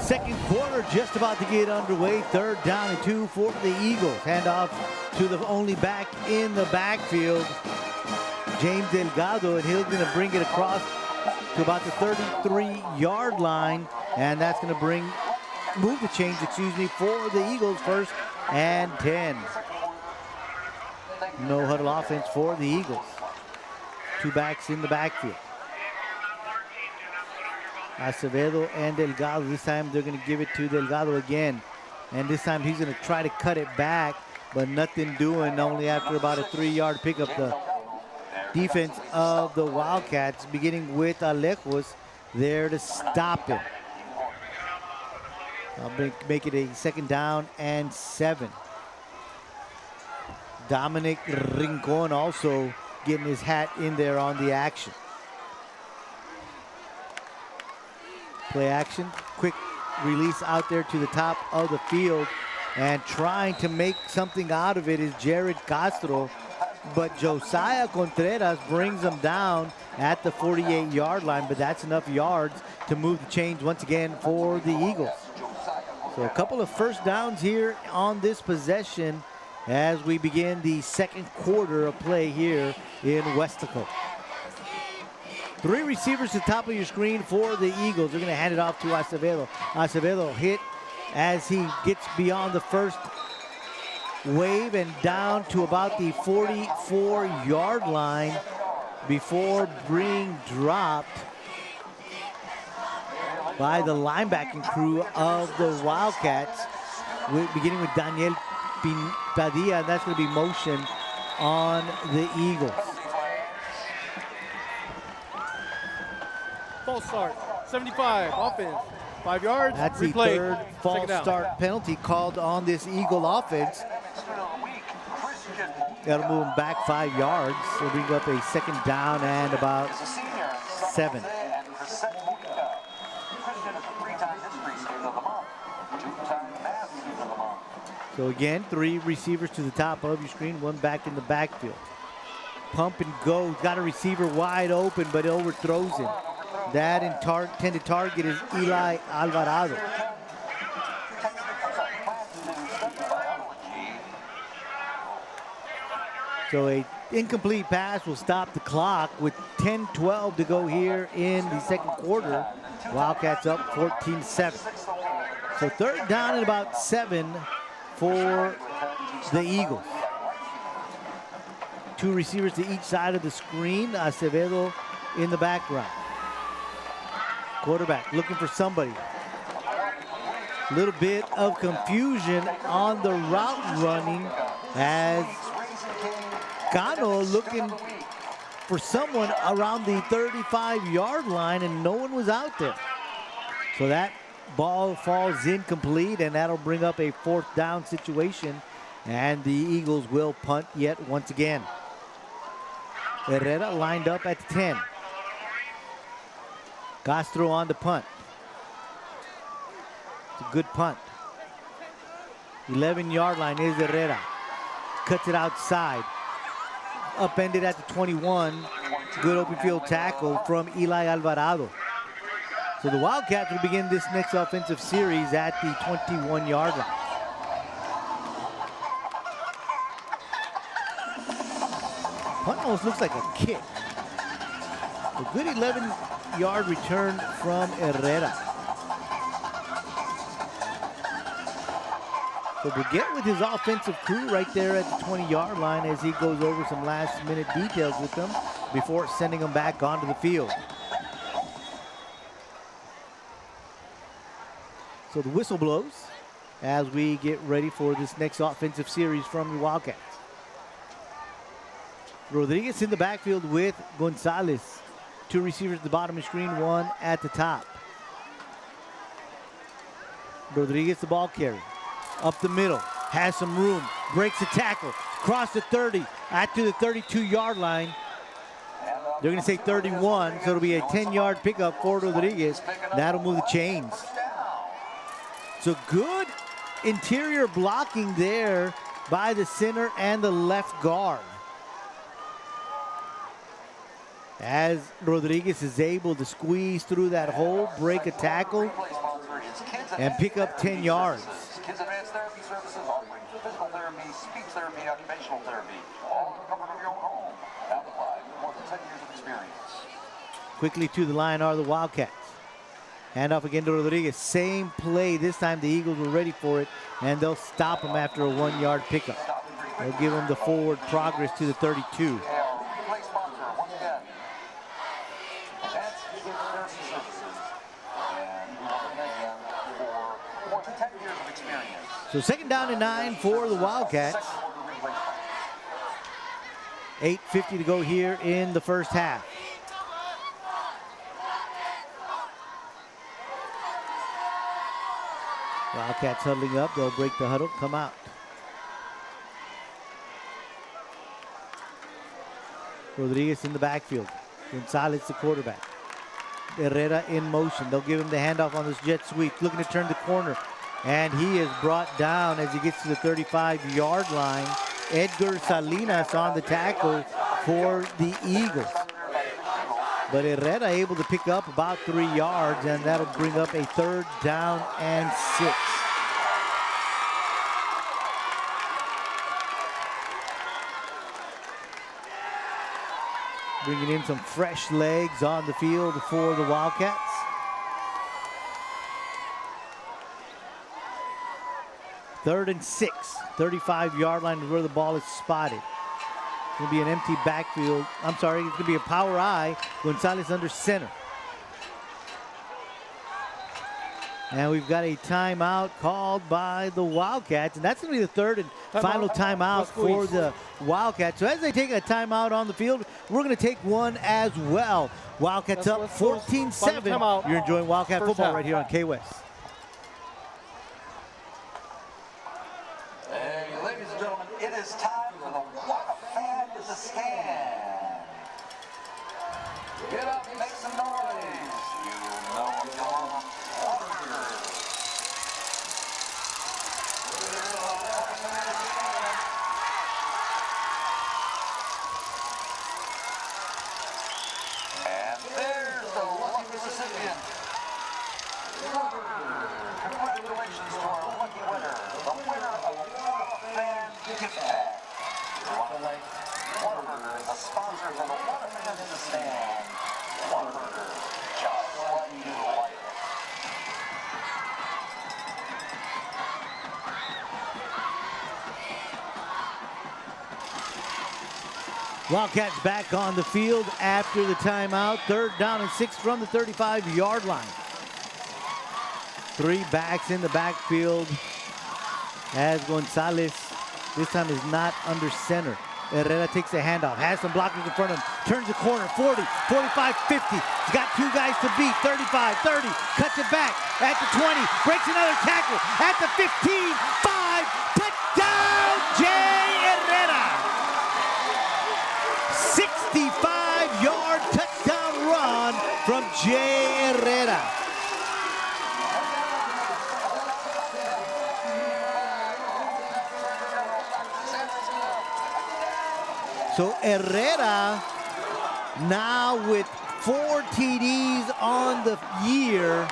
Speaker 4: Second quarter just about to get underway. 3rd down and 2 for the Eagles. Hand off to the only back in the backfield, James Delgado, and he's going to bring it across to about the 33-yard line, and that's going to move the change, for the Eagles. 1st and 10. No huddle offense for the Eagles. 2 backs in the backfield. Acevedo and Delgado. This time they're going to give it to Delgado again. And this time he's going to try to cut it back, but nothing doing. Only after about a 3-yard pickup. The defense of the Wildcats, beginning with Alejos, there to stop him. I'll make it a 2nd down and 7. Dominic Rincon also getting his hat in there on the action. Play action, quick release out there to the top of the field, and trying to make something out of it is Jared Castro, but Josiah Contreras brings him down at the 48-yard line, but that's enough yards to move the chains once again for the Eagles. So a couple of first downs here on this possession as we begin the 2nd quarter of play here in Weslaco. 3 receivers to the top of your screen for the Eagles. They're going to hand it off to Acevedo. Acevedo hit as he gets beyond the first wave and down to about the 44-yard line before being dropped by the linebacking crew of the Wildcats, beginning with Daniel Padilla. That's going to be motion on the Eagles.
Speaker 5: False start, 75, offense, 5 yards.
Speaker 4: That's
Speaker 5: replay.
Speaker 4: the 3rd false start penalty called on this Eagle offense. Got to move him back 5 yards. So bring up a 2nd down and about 7. So again, 3 receivers to the top of your screen, 1 back in the backfield. Pump and go. Got a receiver wide open, but overthrows him. That intended target is Eli Alvarado. So a incomplete pass will stop the clock with 10-12 to go here in the second quarter. Wildcats up 14-7. So third down and about 7 for the Eagles. Two receivers to each side of the screen. Acevedo in the background. Quarterback looking for somebody. Little bit of confusion on the route running as Cano looking for someone around the 35-yard line, and no one was out there. So that ball falls incomplete, and that'll bring up a fourth down situation, and the Eagles will punt yet once again. Herrera lined up at the 10. Castro on the punt. It's a good punt. 11-yard line is Herrera. Cuts it outside. Upended at the 21. Good open field tackle from Eli Alvarado. So the Wildcats will begin this next offensive series at the 21-yard line. Punt almost looks like a kick. A good 11-yard return from Herrera. So Brigette with his offensive crew right there at the 20-yard line as he goes over some last-minute details with them before sending them back onto the field. So the whistle blows as we get ready for this next offensive series from the Wildcats. Rodriguez in the backfield with Gonzalez. Two receivers at the bottom of the screen, one at the top. Rodriguez the ball carrier. Up the middle, has some room, breaks the tackle, across the 30, out to the 32-yard line. They're gonna say 31, so it'll be a 10-yard pickup for Rodriguez. That'll move the chains. So good interior blocking there by the center and the left guard, as Rodriguez is able to squeeze through that hole, break a tackle, and pick up 10 yards.
Speaker 7: Kids Advanced Therapy Services offering physical therapy, speech therapy, occupational therapy, all in the comfort of your own home. Applied with more than 10 years of experience.
Speaker 4: Quickly to the line are the Wildcats. Hand off again to Rodriguez. Same play. This time the Eagles were ready for it, and they'll stop him after a 1-yard pickup. They'll give him the forward progress to the 32.
Speaker 7: Replay sponsor, once again, Advanced Therapy Services. And we want to thank them for more than 10 years of experience.
Speaker 4: So second down and 9 for the Wildcats. 8:50 to go here in the first half. Wildcats huddling up. They'll break the huddle, come out. Rodriguez in the backfield. Gonzalez the quarterback. Herrera in motion. They'll give him the handoff on this jet sweep. Looking to turn the corner. And he is brought down as he gets to the 35-yard line. Edgar Salinas on the tackle for the Eagles. But Herrera able to pick up about 3 yards, and that'll bring up a third down and 6. Bringing in some fresh legs on the field for the Wildcats. Third and 6, 35-yard line is where the ball is spotted. It's going to be an empty backfield. I'm sorry, it's going to be a power I. Gonzalez under center. And we've got a timeout called by the Wildcats, and that's going to be the third and final timeout for the Wildcats. So as they take a timeout on the field, we're going to take one as well. Wildcats up 14-7. You're enjoying Wildcat football right here on KWES.
Speaker 7: Hey, ladies and gentlemen, it is time for the What a Fan is a Scan. Get up, make some noise. You know what you want. And there's the lucky recipient. Congratulations to our lucky winner, the winner of a Fan gift bag. We want to thank sponsors and a lot of fans in the stand. Whataburger, just like you like it.
Speaker 4: Wildcats back on the field after the timeout. 3rd down and 6 from the 35-yard line. 3 backs in the backfield as Gonzalez this time is not under center. Herrera takes the handoff, has some blockers in front of him, turns the corner, 40, 45, 50. He's got 2 guys to beat, 35, 30, cuts it back at the 20, breaks another tackle at the 15, 5, touchdown, Jay Herrera. 65-yard touchdown run from Jay Herrera. So Herrera now with 4 TDs on the year.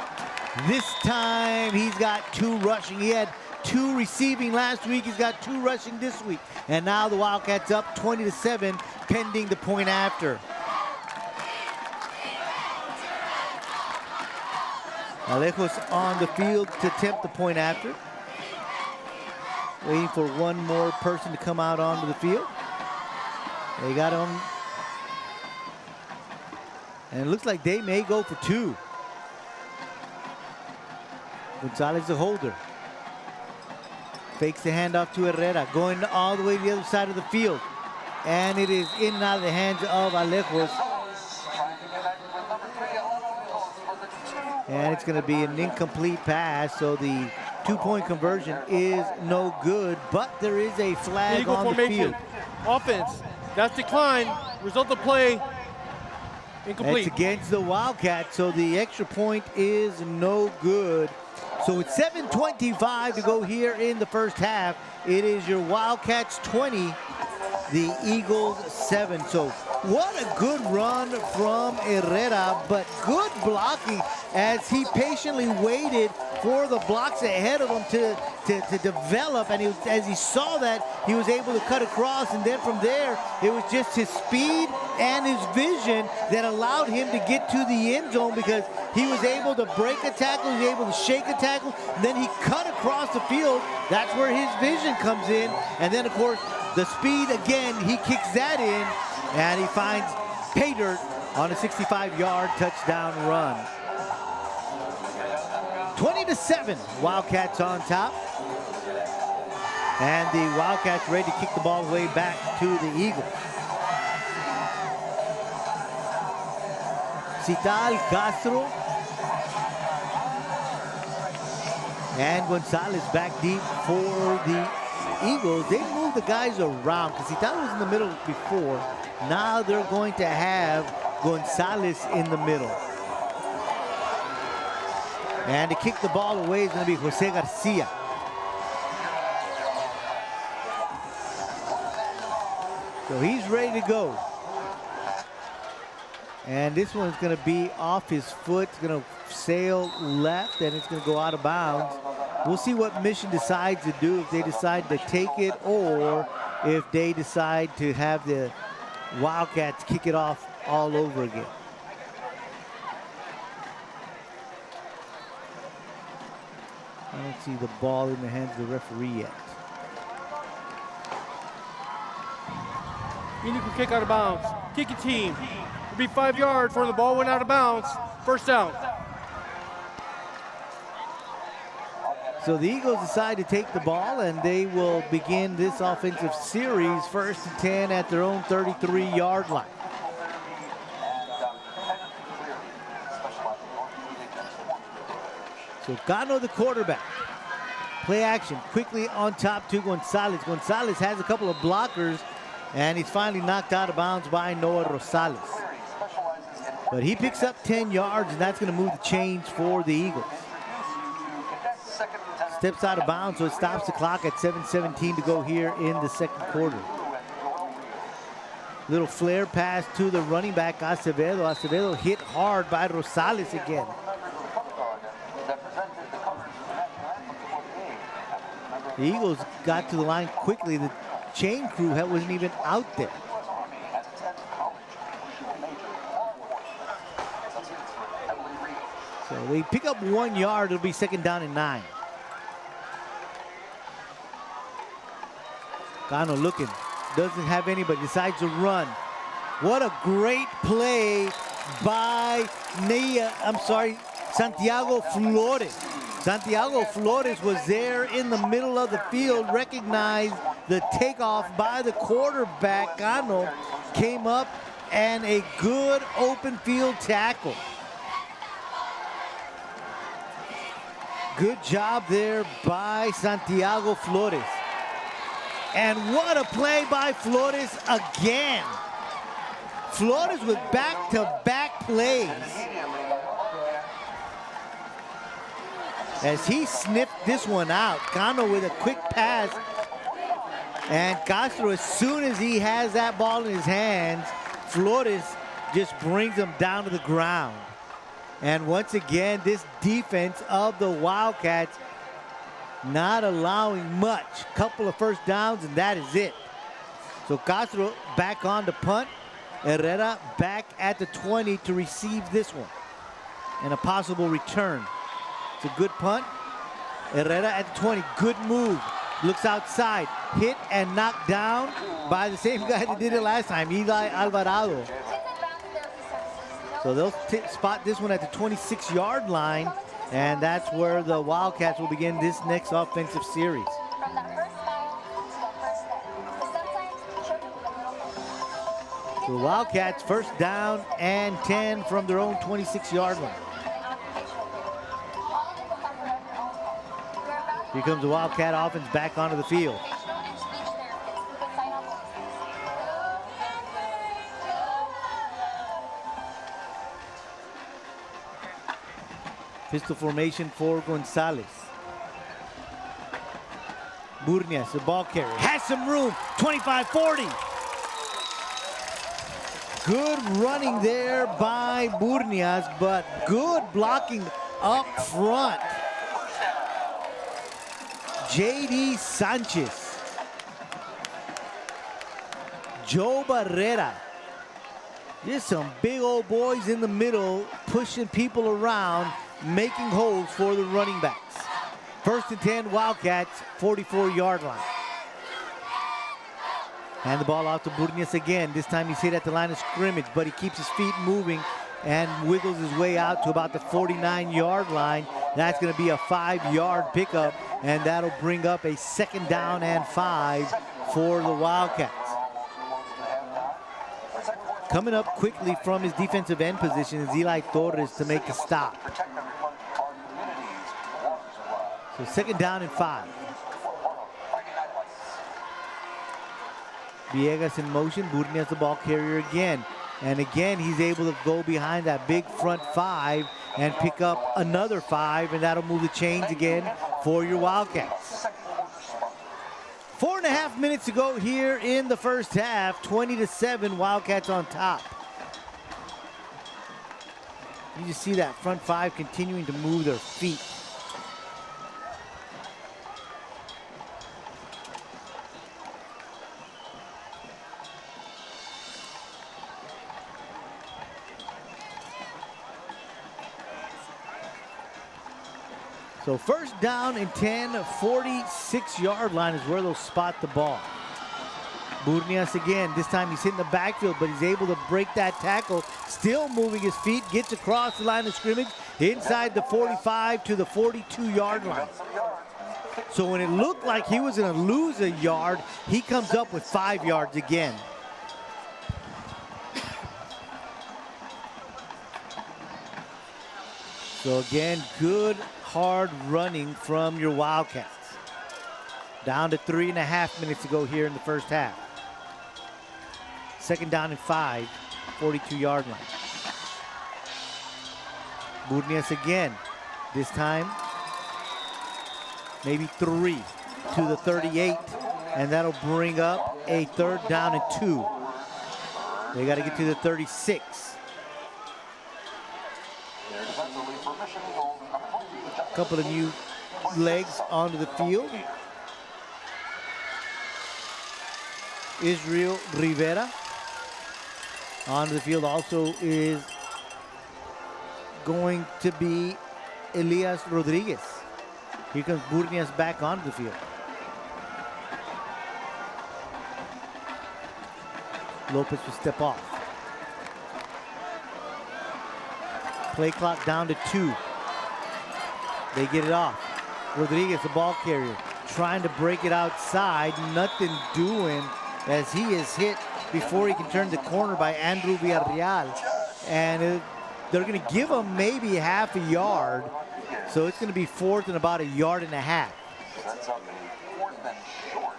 Speaker 4: This time he's got 2 rushing. He had 2 receiving last week. He's got 2 rushing this week. And now the Wildcats up 20-7 pending the point after. Alejos on the field to attempt the point after. Waiting for one more person to come out onto the field. They got him. And it looks like they may go for 2. Gonzalez the holder. Fakes the handoff to Herrera, going all the way to the other side of the field. And it is in and out of the hands of Alejos. And it's going to be an incomplete pass, so the 2-point conversion is no good, but there is a flag
Speaker 5: Eagle
Speaker 4: on
Speaker 5: formation.
Speaker 4: the field.
Speaker 5: Offense. That's decline. Result of play. Incomplete.
Speaker 4: It's against the Wildcats, so the extra point is no good. So it's 7:25 to go here in the first half. It is your Wildcats 20, the Eagles 7. So what a good run from Herrera, but good blocking as he patiently waited for the blocks ahead of him to develop. And as he saw that, he was able to cut across. And then from there, it was just his speed and his vision that allowed him to get to the end zone, because he was able to break a tackle, he was able to shake a tackle, and then he cut across the field. That's where his vision comes in. And then, of course, the speed, again, he kicks that in, and he finds pay dirt on a 65-yard touchdown run. 20-7, Wildcats on top. And the Wildcats ready to kick the ball way back to the Eagles. Cital, Castro, and Gonzalez back deep for the Eagles. They moved the guys around because Cital was in the middle before. Now they're going to have Gonzalez in the middle. And to kick the ball away is going to be Jose Garcia. So he's ready to go. And this one's going to be off his foot. It's going to sail left, and it's going to go out of bounds. We'll see what Mission decides to do, if they decide to take it or if they decide to have the Wildcats kick it off all over again. I don't see the ball in the hands of the referee yet.
Speaker 5: Illegal kick out of bounds. Kicking team. It'll be 5 yards before the ball went out of bounds. First down.
Speaker 4: So the Eagles decide to take the ball, and they will begin this offensive series 1st and 10 at their own 33-yard line. So Cano, the quarterback. Play action quickly on top to Gonzalez. Gonzalez has a couple of blockers, and he's finally knocked out of bounds by Noah Rosales. But he picks up 10 yards, and that's going to move the chains for the Eagles. Steps out of bounds, so it stops the clock at 7:17 to go here in the second quarter. Little flare pass to the running back, Acevedo. Acevedo hit hard by Rosales again. The Eagles got to the line quickly. The chain crew wasn't even out there. they pick up 1 yard. It'll be 2nd down and 9. Cano looking, doesn't have anybody, decides to run. What a great play by Santiago Flores. Santiago Flores was there in the middle of the field, recognized the takeoff by the quarterback. Cano came up and a good open field tackle. Good job there by Santiago Flores. And what a play by Flores again. Flores with back-to-back plays. As he sniffed this one out, Cano with a quick pass. And Castro, as soon as he has that ball in his hands, Flores just brings him down to the ground. And once again, this defense of the Wildcats not allowing much. Couple of first downs, and that is it. So Castro back on to punt. Herrera back at the 20 to receive this one. And a possible return. It's a good punt. Herrera at the 20, good move. Looks outside, hit and knocked down by the same guy that did it last time, Eli Alvarado. So they'll spot this one at the 26-yard line, and that's where the Wildcats will begin this next offensive series. So the Wildcats 1st down and 10 from their own 26-yard line. Here comes the Wildcat offense back onto the field. Pistol formation for Gonzalez. Burnias, the ball carrier, has some room, 25-40. Good running there by Burnias, but good blocking up front. J.D. Sanchez. Joe Barrera. Just some big old boys in the middle, pushing people around, making holes for the running backs. 1st and 10, Wildcats, 44-yard line. Hand the ball off to Burnias again. This time he's hit at the line of scrimmage, but he keeps his feet moving and wiggles his way out to about the 49-yard line. That's going to be a 5-yard pickup, and that'll bring up a 2nd down and 5 for the Wildcats. Coming up quickly from his defensive end position is Eli Torres to make the stop. So 2nd down and 5. Villegas in motion, Burnias the ball carrier again. And again, he's able to go behind that big front 5 and pick up another 5, and that'll move the chains again for your Wildcats. 4.5 minutes to go here in the 1st half, 20-7, Wildcats on top. You just see that front 5 continuing to move their feet. So 1st down and 10, 46-yard line is where they'll spot the ball. Burnias again, this time he's hitting the backfield, but he's able to break that tackle, still moving his feet, gets across the line of scrimmage, inside the 45 to the 42-yard line. So when it looked like he was gonna lose a yard, he comes up with 5 yards again. So again, good hard running from your Wildcats. Down to 3.5 minutes to go here in the 1st half. 2nd down and 5, 42-yard line. Burnias again. This time, maybe 3 to the 38, and that'll bring up a 3rd down and 2. They got to get to the 36. Couple of new legs onto the field. Israel Rivera onto the field also is going to be Elias Rodriguez. Here comes Burnias back onto the field. Lopez will step off. Play clock down to 2. They get it off. Rodriguez, the ball carrier, trying to break it outside. Nothing doing as he is hit before he can turn the corner by Andrew Villarreal. And they're going to give him maybe half a yard. So it's going to be 4th and about 1.5 yards.
Speaker 7: That's up a 4th and short.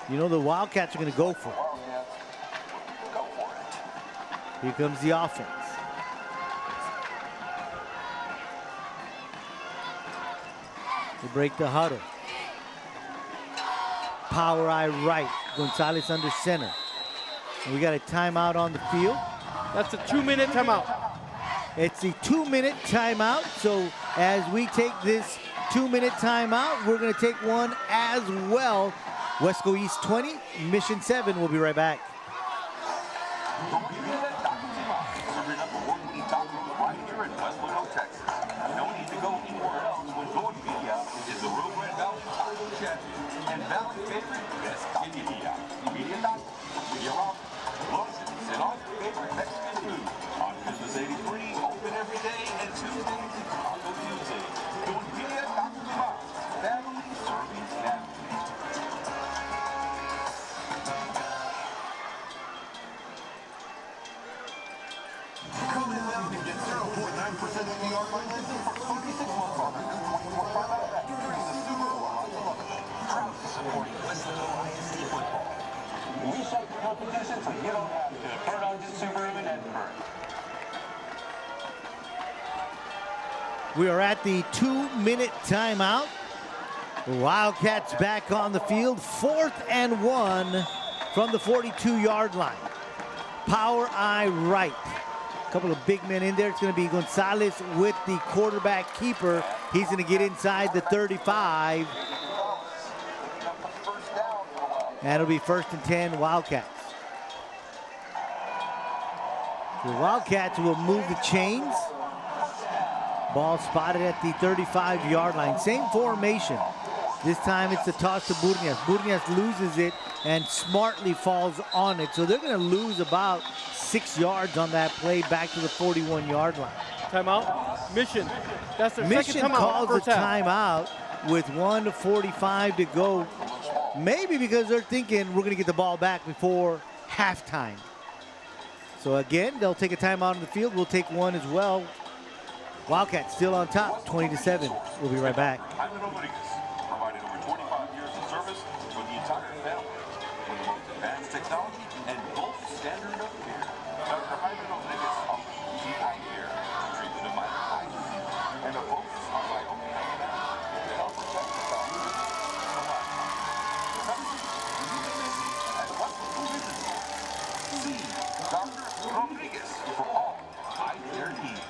Speaker 4: You know the Wildcats are going to go for it.
Speaker 7: Go for it.
Speaker 4: Here comes the offense. They break the huddle. Power eye right. Gonzalez under center. And we got a timeout on the field.
Speaker 5: That's a 2-minute timeout.
Speaker 4: It's a 2-minute timeout. So as we take this 2-minute timeout, we're going to take one as well. Wesco East 20, Mission 7. We'll be right back.
Speaker 7: Right here in Weslaco, Texas. No need to go anywhere else when Tortilla is the Rio Grande Valley taco champion and Valley favorite best taqueria. Immediate tacos, media rock, lotions, and all your favorite Mexican food. On Business 83, open every day, and Tuesdays is Taco Tuesday. Tortilla Taco Box, family serving family. Supporting Weslaco ISD football. We shape the competition so you don't have to. Turn on this Subaru in Edinburgh.
Speaker 4: We are at the 2-minute timeout. The Wildcats back on the field. 4th and 1 from the 42-yard line. Power eye right. A couple of big men in there. It's going to be Gonzalez with the quarterback keeper. He's going to get inside the 35. And it'll be 1st and 10 Wildcats. The Wildcats will move the chains. Ball spotted at the 35-yard line. Same formation. This time it's a toss to Burnias. Burnias loses it and smartly falls on it. So they're going to lose about 6 yards on that play back to the 41-yard line.
Speaker 5: Timeout. Mission. That's their
Speaker 4: Mission
Speaker 5: second timeout.
Speaker 4: calls a
Speaker 5: First half.
Speaker 4: timeout with 1:45 to go. Maybe because they're thinking we're going to get the ball back before halftime. So again, they'll take a timeout on the field. We'll take one as well. Wildcats still on top, 20-7. We'll be right back.
Speaker 7: Provided over 25 years of service for the entire family with the most advanced technology and gold standard of care. Dr. Jaime Rodriguez offers easy eye care, treatment of minor eye disease, and a focus on myopia to help protect the family from life. And what's the reason? See Dr. Rodriguez for all eye care needs.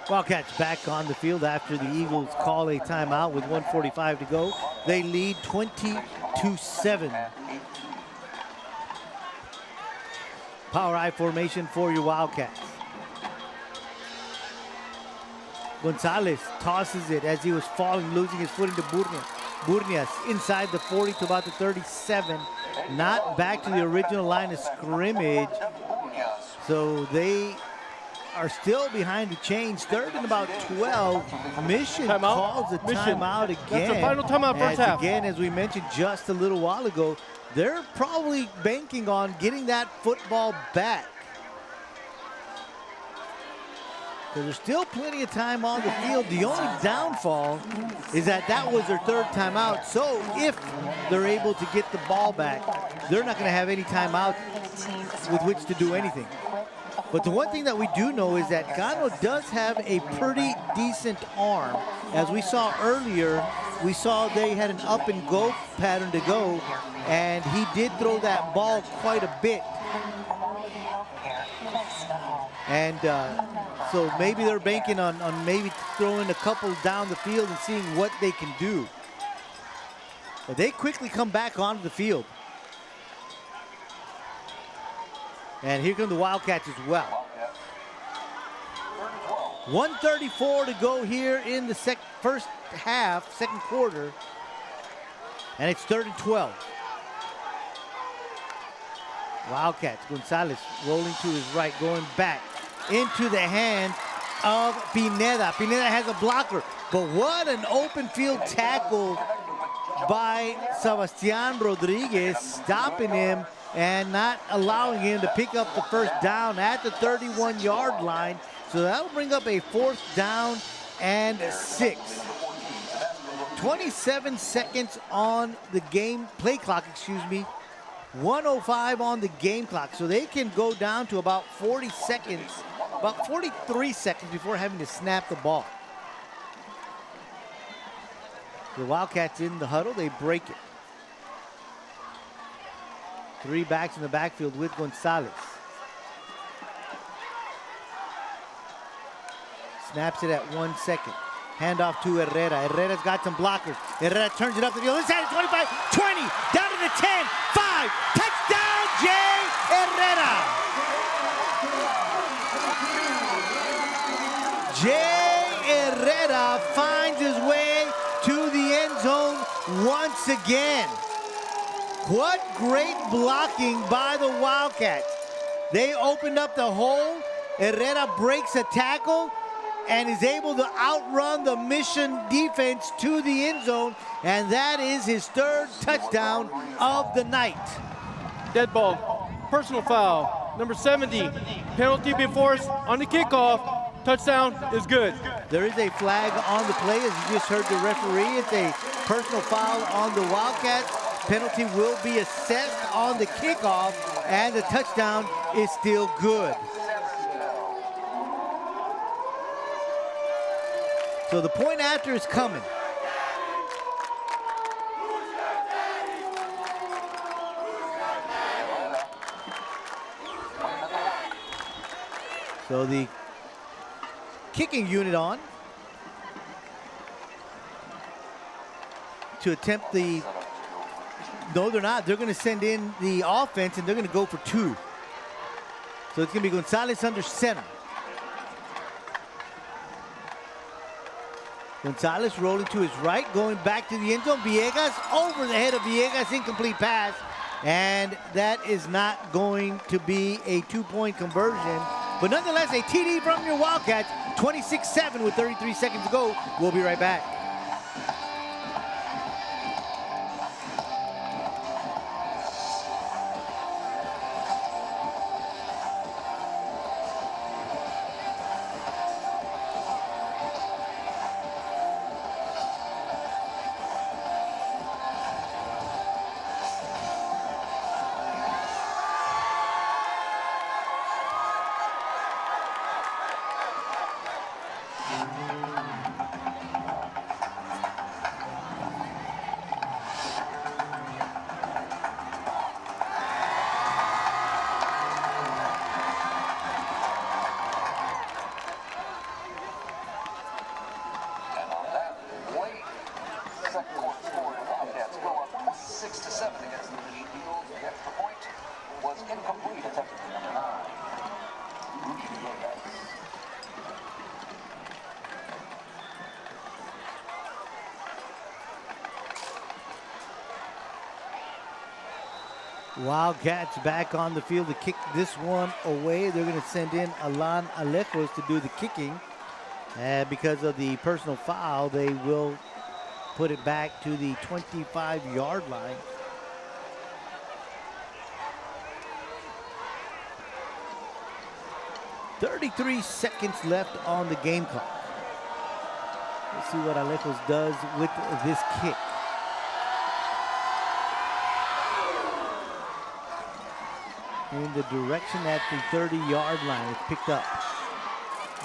Speaker 4: Wildcats back on the field after the Eagles call a timeout with 1:45 to go. They lead 20-7. Power eye formation for your Wildcats. Gonzalez tosses it as he was falling, losing his footing to Burnias. Burnias inside the 40 to about the 37. Not back to the original line of scrimmage. So they are still behind the chains. 3rd and about 12. Mission
Speaker 5: Timeout.
Speaker 4: calls a
Speaker 5: Mission.
Speaker 4: timeout again.
Speaker 5: That's the final timeout first half.
Speaker 4: Again, as we mentioned just a little while ago, they're probably banking on getting that football back. So there's still plenty of time on the field. The only downfall is that that was their 3rd timeout. So if they're able to get the ball back, they're not going to have any timeout with which to do anything. But the one thing that we do know is that Cano does have a pretty decent arm. As we saw earlier, we saw they had an up and go pattern to go, and he did throw that ball quite a bit. And so maybe they're banking on maybe throwing a couple down the field and seeing what they can do. But they quickly come back onto the field. And here come the Wildcats as well. 1:34 to go here in the first half, second quarter. And it's 3rd and 12. Wildcats, Gonzalez rolling to his right, going back into the hand of Pineda. Pineda has a blocker, but what an open field tackle by Sebastian Rodriguez, stopping him and not allowing him to pick up the first down at the 31-yard line. So that'll bring up a 4th down and 6. 27 seconds on the play clock, 1:05 on the game clock. So they can go down to about 40 seconds, about 43 seconds before having to snap the ball. The Wildcats in the huddle, they break it. 3 backs in the backfield with Gonzalez. Snaps it at 1 second. Handoff to Herrera. Herrera's got some blockers. Herrera turns it up to the other side. 25, 20, down to the 10, 5. Touchdown, Jay Herrera. Jay Herrera finds his way to the end zone once again. What great blocking by the Wildcats. They opened up the hole. Herrera breaks a tackle and is able to outrun the mission defense to the end zone, and that is his 3rd touchdown of the night.
Speaker 5: Dead ball, personal foul, number 70, penalty before us on the kickoff, touchdown is good.
Speaker 4: There is a flag on the play, as you just heard the referee. It's a personal foul on the Wildcats. Penalty will be assessed on the kickoff, and the touchdown is still good. So the point after is coming. So the kicking unit on to attempt the, no they're not, they're gonna send in the offense and they're gonna go for 2. So it's gonna be Gonzalez under center. Gonzalez rolling to his right, going back to the end zone. Villegas over the head of Villegas, incomplete pass. And that is not going to be a 2-point conversion. But nonetheless, a TD from your Wildcats, 26-7 with 33 seconds to go. We'll be right back. Wildcats back on the field to kick this one away. They're going to send in Alan Alejos to do the kicking. Because of the personal foul, they will put it back to the 25-yard line. .33 seconds left on the game clock. Let's see what Alejos does with this kick. In the direction at the 30-yard line. It's picked up.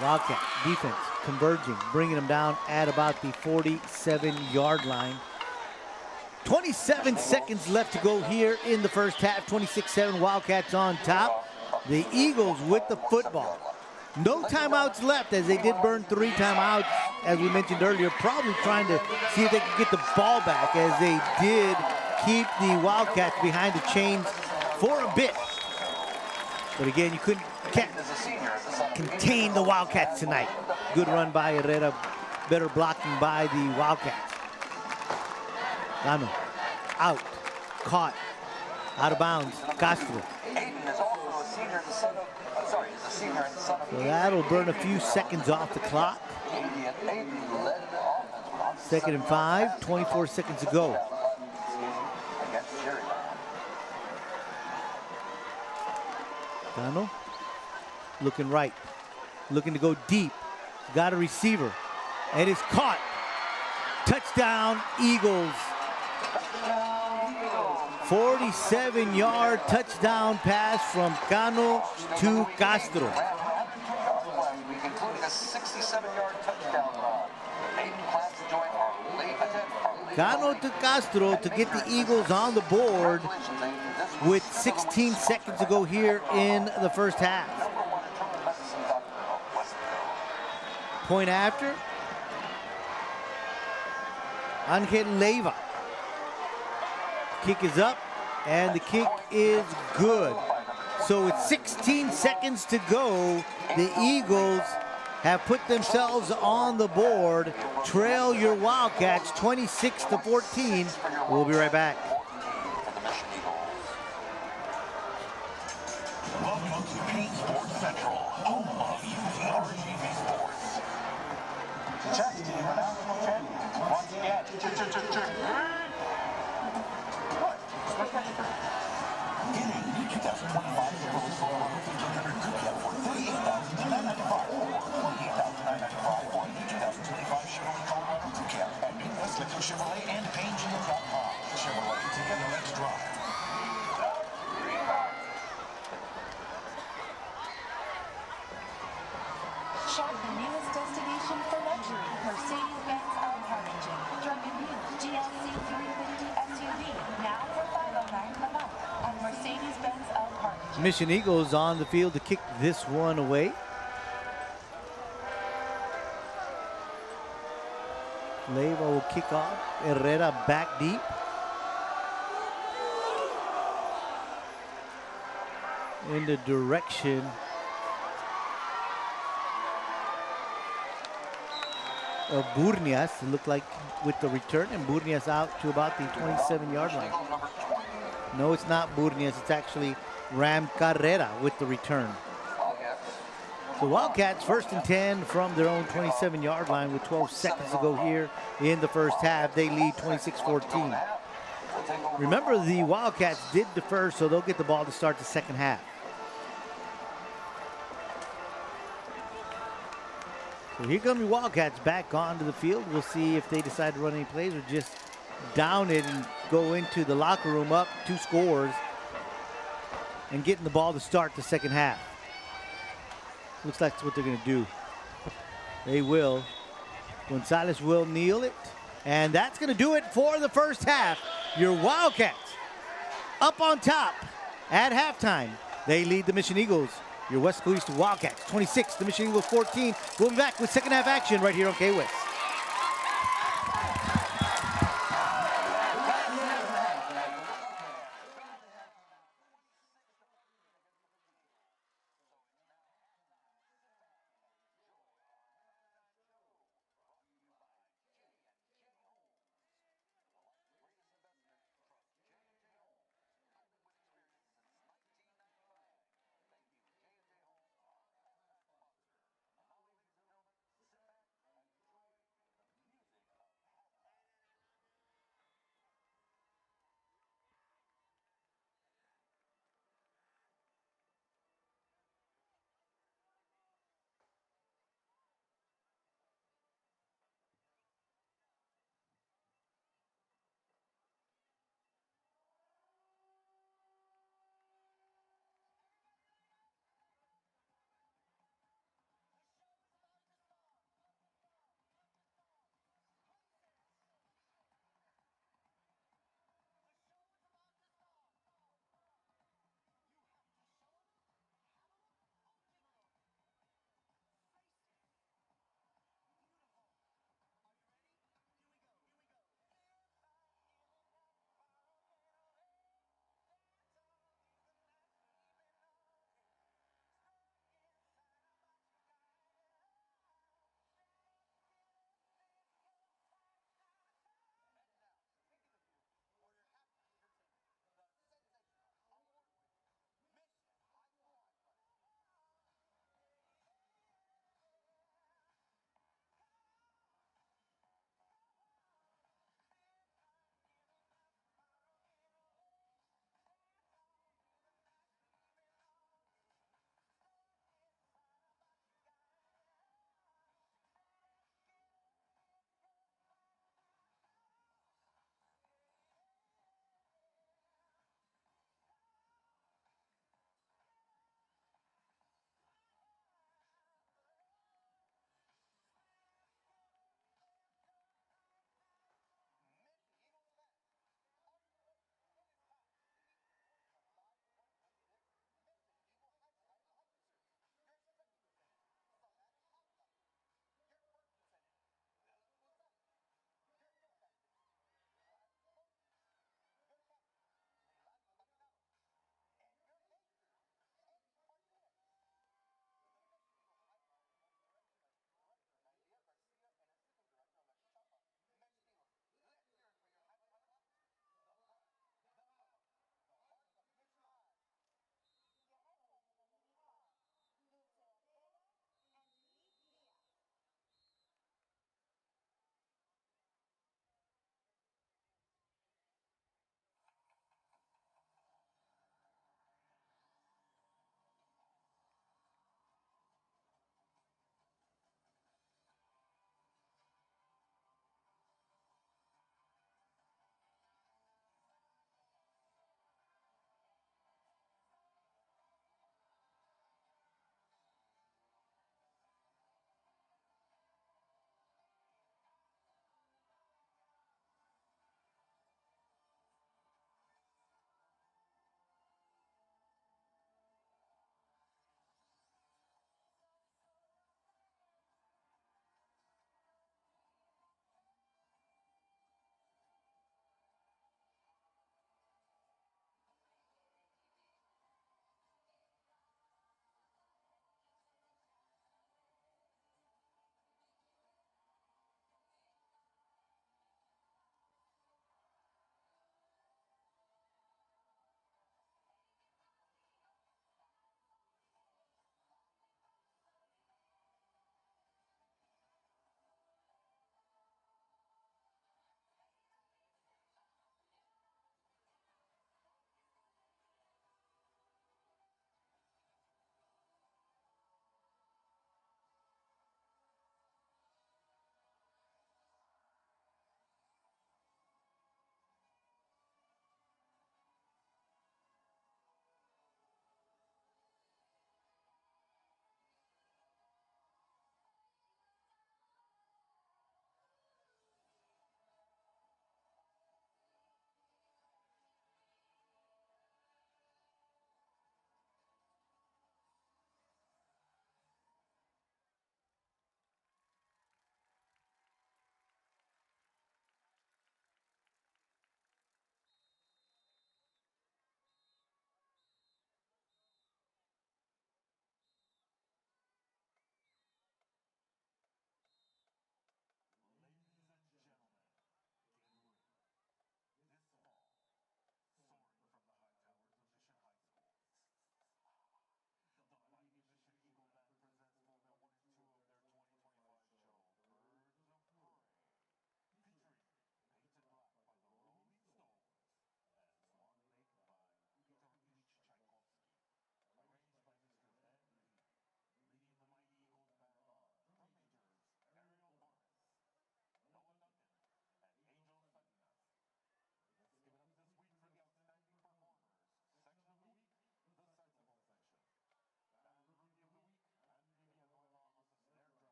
Speaker 4: Wildcat defense converging, bringing them down at about the 47-yard line. 27 seconds left to go here in the first half. 26-7, Wildcats on top. The Eagles with the football. No timeouts left, as they did burn 3 timeouts, as we mentioned earlier, probably trying to see if they could get the ball back, as they did keep the Wildcats behind the chains for a bit. But again, can't contain the Wildcats tonight. Good run by Herrera, better blocking by the Wildcats. Gano, out, caught, out of bounds, Castro.
Speaker 7: Aiden is also a senior in the son of, is a senior and the son of
Speaker 4: So that'll burn a few seconds off the clock.
Speaker 7: Aiden led the offense.
Speaker 4: 2nd and 5, 24 seconds to go. Gano, looking right, looking to go deep. Got a receiver, and it's caught. Touchdown, Eagles. 47-yard touchdown pass from Cano to Castro.
Speaker 7: Including a 67-yard touchdown run. Aiden plans to join our late attempt.
Speaker 4: Cano to Castro to get the Eagles on the board with 16 seconds to go here in the first half. Point after. Angel Leiva. Kick is up, and the kick is good. So with 16 seconds to go, the Eagles have put themselves on the board. Trail your Wildcats 26-14. We'll be right back.
Speaker 9: Welcome to K Sports Central, home of UTRGV Sports.
Speaker 8: Check, we're now champions. Once again,
Speaker 9: Getting new 2025 Chevrolet Silverado 1500 Crew Cab for $38,995 or $28,995 for a new 2025 Chevrolet Colorado Crew Cab at new Weslaco Chevrolet and PainGM.com. Chevrolet, together let's drive.
Speaker 10: Shop the newest destination for luxury. Mercedes-Benz of Harlingen. Drive a new GLC 350 SUV now for $509 a month on Mercedes-Benz of Harlingen.
Speaker 4: Mission Eagles on the field to kick this one away. Leiva will kick off. Herrera back deep. In the direction of Burnias. It looked like with the return, and Burnias out to about the 27-yard line. No, it's not Burnias. It's actually Ram Carrera with the return. The Wildcats 1st and 10 from their own 27-yard line with 12 seconds to go here in the first half. They lead 26-14. Remember, the Wildcats did defer, so they'll get the ball to start the second half. So here come the Wildcats back onto the field. We'll see if they decide to run any plays or just down it and go into the locker room up 2 scores and getting the ball to start the second half. Looks like that's what they're going to do. They will. Gonzalez will kneel it. And that's going to do it for the first half. Your Wildcats up on top at halftime. They lead the Mission Eagles. Your Weslaco East Wildcats 26, the Mission Eagles 14. We'll be back with second half action right here on KWES.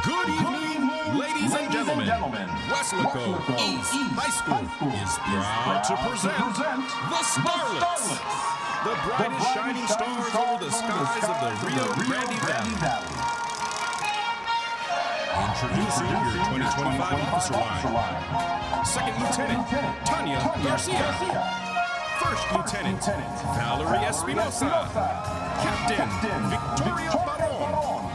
Speaker 3: Good evening, ladies and gentlemen. Weslaco East High School is proud to present the Starlets, the brightest shining stars over the skies of the Rio Grande Valley. Introducing your 2025 officer line. Second Lieutenant Tanya Garcia. First Lieutenant Valerie Espinosa. Captain Victoria Baron.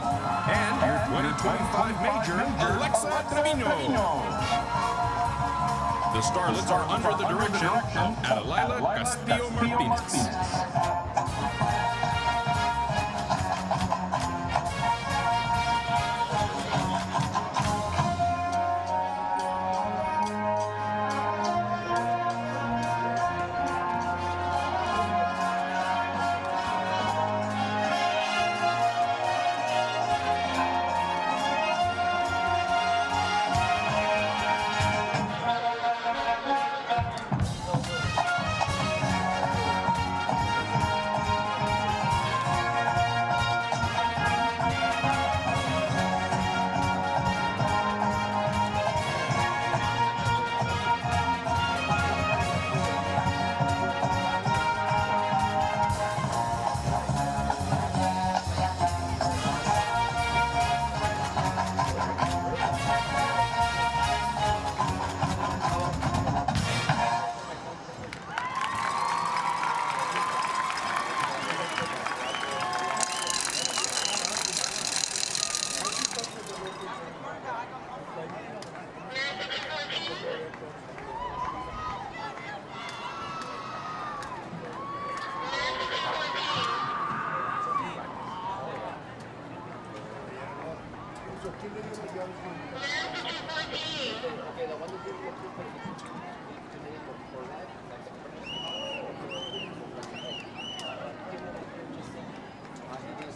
Speaker 3: And your 2025 Major Alexa Trevino. The Starlets are under the direction of Adelaila Castillo Martinez.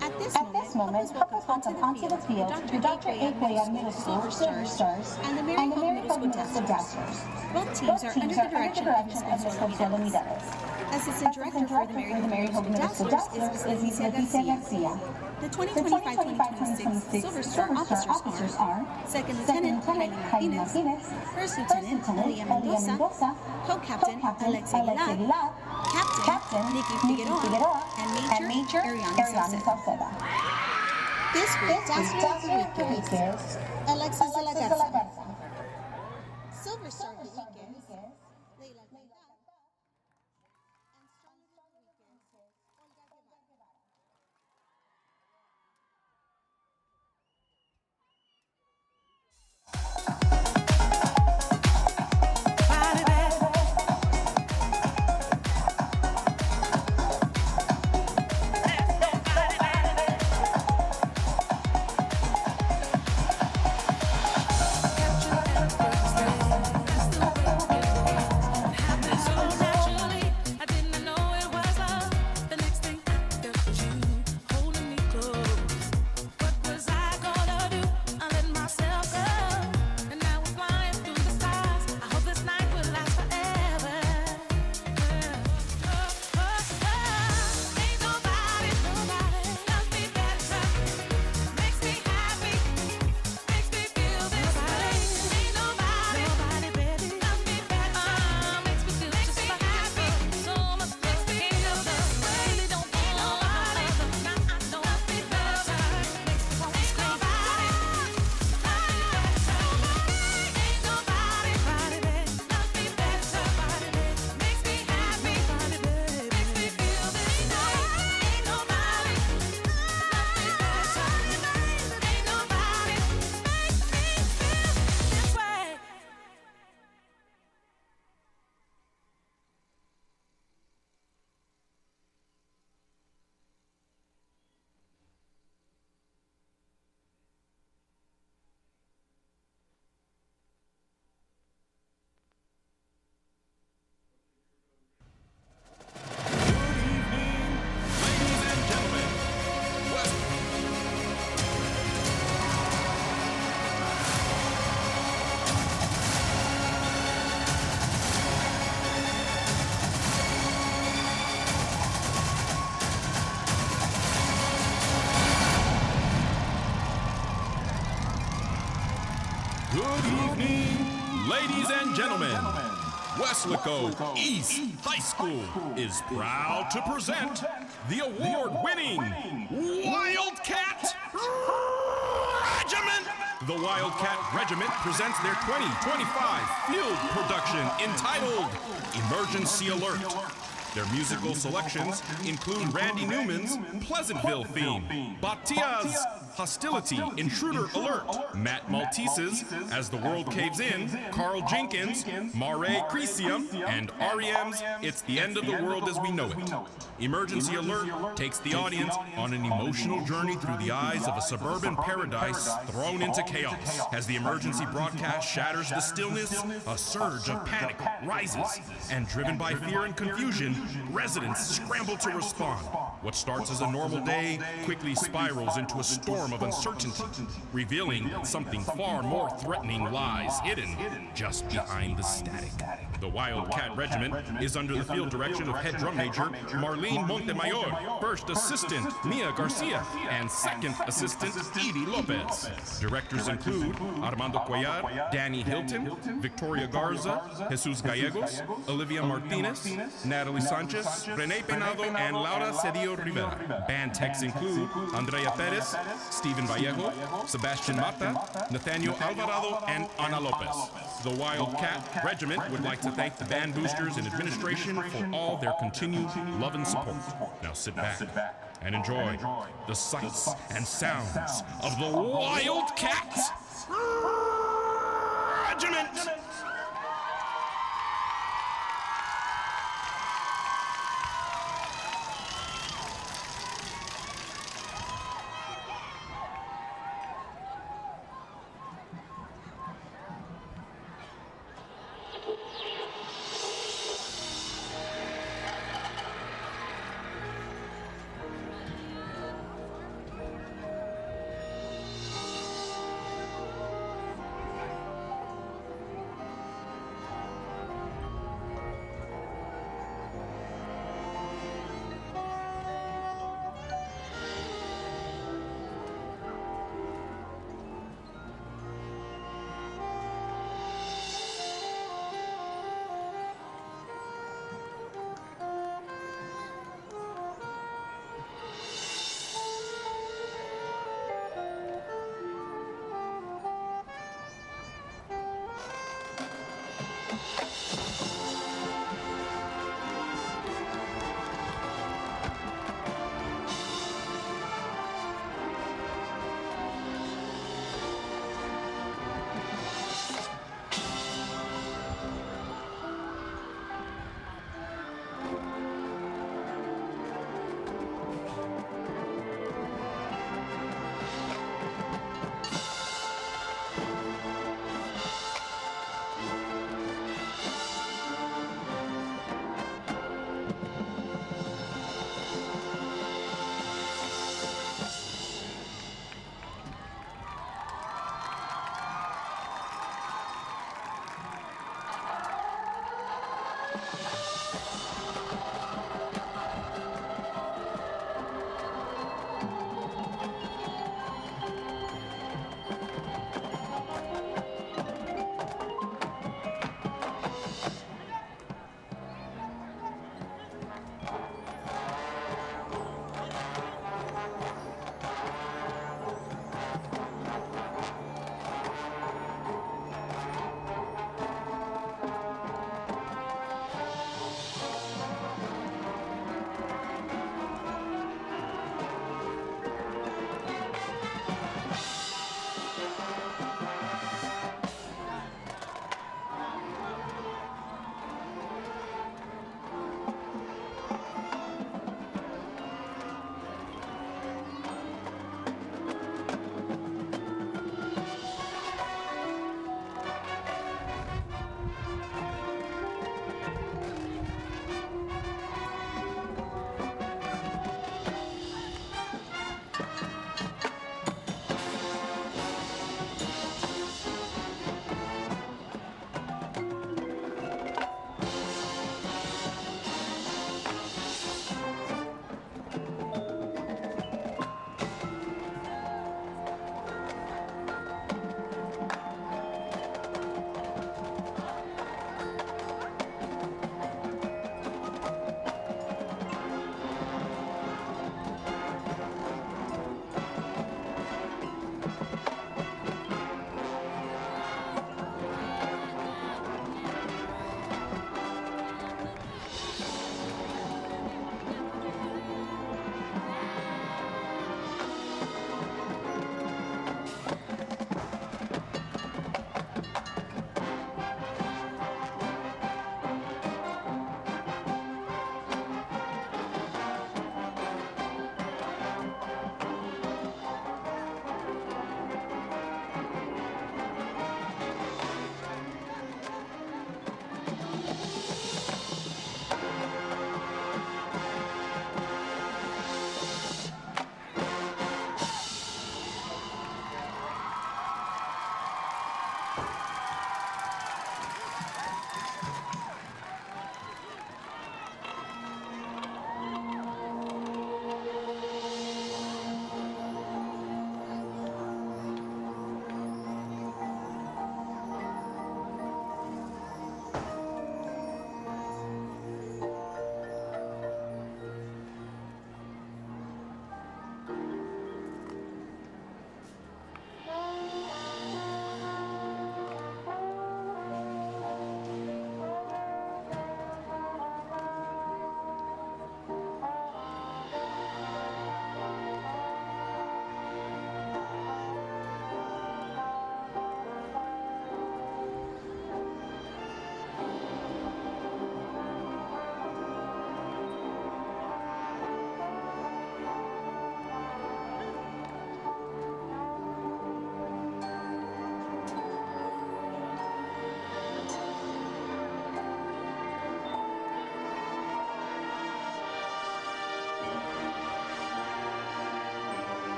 Speaker 10: At this moment, couples welcome onto the field the Dr. A. Cuellar Middle School Silver Stars and the Mary Hope Middle School Dazzlers. Both teams are under the direction of Ms. Consuelo Mireles. Assistant Director for the Mary Hope Middle School Dazzlers is Ms. Leticia Garcia. The 2025-2026 Silver Star officers are Second Lieutenant Jaime Martinez, First Lieutenant Elia Mendoza, Co-Captain Alexei Aguilar, Captain Nikki Figueroa, and Major Ariana Salceda. This week, Dazzler of the Week is Alexis de la Garza. Silver Star of the Week is Leila Guevara. And Starlet of the Week is Olga Guevara.
Speaker 1: Capture
Speaker 3: Good evening, ladies and gentlemen. Weslaco East High School is proud to present the award-winning Wildcat Regiment. The Wildcat Regiment presents their 2025 field production entitled Emergency Alert. Their musical selections include Randy Newman's Pleasantville theme, Batia's Hostility, Intruder Alert, Matt Maltese's As the World Caves In, Carl Jenkins, Mare Crisium, and REM's It's the End of the World as We Know It. Emergency Alert takes the audience on an emotional journey through the eyes of a suburban paradise thrown into chaos. As the emergency broadcast shatters the stillness, a surge of panic rises, and driven by fear and confusion, residents scramble to respond. What starts as a normal day quickly spirals into a storm of uncertainty, revealing that something far more threatening lies hidden just behind the static. The Wildcat Regiment is under the field direction of Head Drum Major Marlene Montemayor, First Assistant Mia Garcia, and Second Assistant Edie Lopez. Directors include Armando Cuellar, Danny Hilton, Victoria Garza, Jesus Gallegos, Olivia Martinez, Natalie Sanchez, Rene Penado, and Laura Cedillo Rivera. Band techs include Andrea Perez, Steven Vallejo, Sebastian Mata, Nathaniel Alvarado, and Ana Lopez. The Wildcat Regiment would like to thank the band boosters and administration for all their continued love and support. Now sit back and enjoy the sights and sounds of the Wildcat Regiment.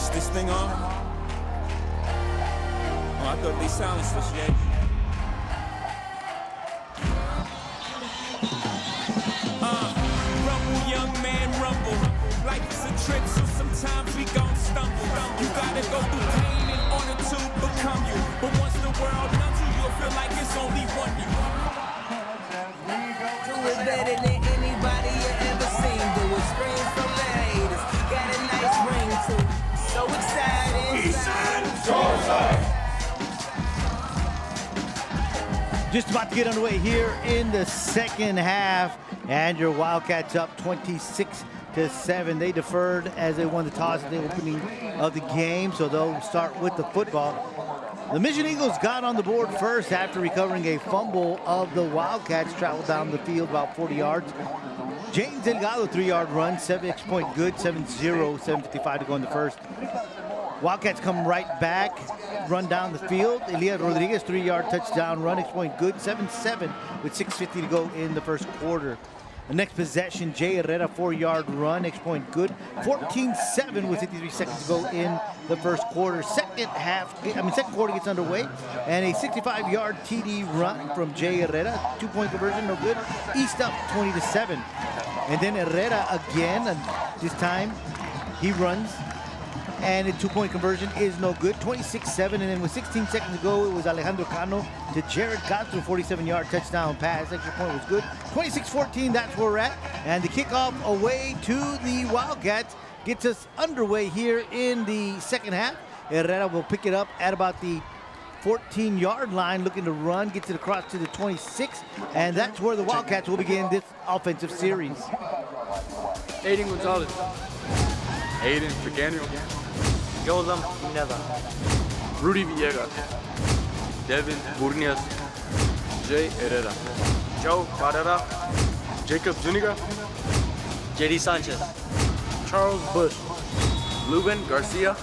Speaker 1: Is this thing on? Oh, I thought they silenced us yet. Rumble, young man, rumble. Life is a trip, so sometimes we gon' stumble. You gotta go through pain in order to become you. But once the world loves you, you'll feel like it's only one you.
Speaker 2: Do it better than anybody you ever seen. Do it, scream from the haters. Got a nice ring too. So excited.
Speaker 4: Just about to get underway here in the second half, and your Wildcats up 26-7. They deferred as they won the toss at the opening of the game, so they'll start with the football. The Mission Eagles got on the board first after recovering a fumble of the Wildcats. Traveled down the field about 40 yards. James Delgado, 3-yard run, 7-point good, 7-0, 7:55 to go in the first. Wildcats come right back, run down the field. Elias Rodriguez, 3-yard touchdown run, X-point good, 7-7 with 6:50 to go in the first quarter. The next possession, Jay Herrera, 4-yard run, X-point good, 14-7 with 53 seconds to go in the first quarter. Second quarter gets underway, and a 65-yard TD run from Jay Herrera, 2-point conversion, no good. East up 20-7, and then Herrera again, and this time he runs, and a 2-point conversion is no good, 26-7, and then with 16 seconds to go, it was Alejandro Cano to Jared Castro, 47-yard touchdown pass. Extra point was good, 26-14, that's where we're at, and the kickoff away to the Wildcats gets us underway here in the second half. Herrera will pick it up at about the 14-yard line, looking to run, gets it across to the 26, and that's where the Wildcats will begin this offensive series.
Speaker 6: Aiden Gonzalez. Aiden Pequeño. Josam Pineda. Rudy Villegas. Devin Burnias. Jay Herrera. Joe Carrera. Jacob Zuniga. JD Sanchez. Charles Bush. Luben Garcia.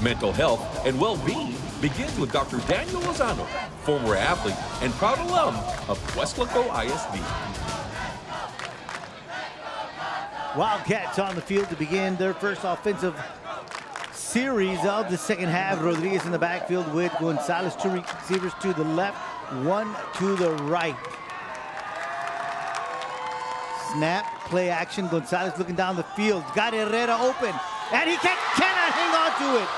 Speaker 11: Mental health and well-being begins with Dr. Daniel Lozano, former athlete and proud alum of Weslaco ISD.
Speaker 4: Wildcats on the field to begin their first offensive series of the second half. Rodriguez in the backfield with Gonzalez, 2 receivers to the left, 1 to the right. Snap, play action. Gonzalez looking down the field. Got Herrera open, and he cannot hang on to it.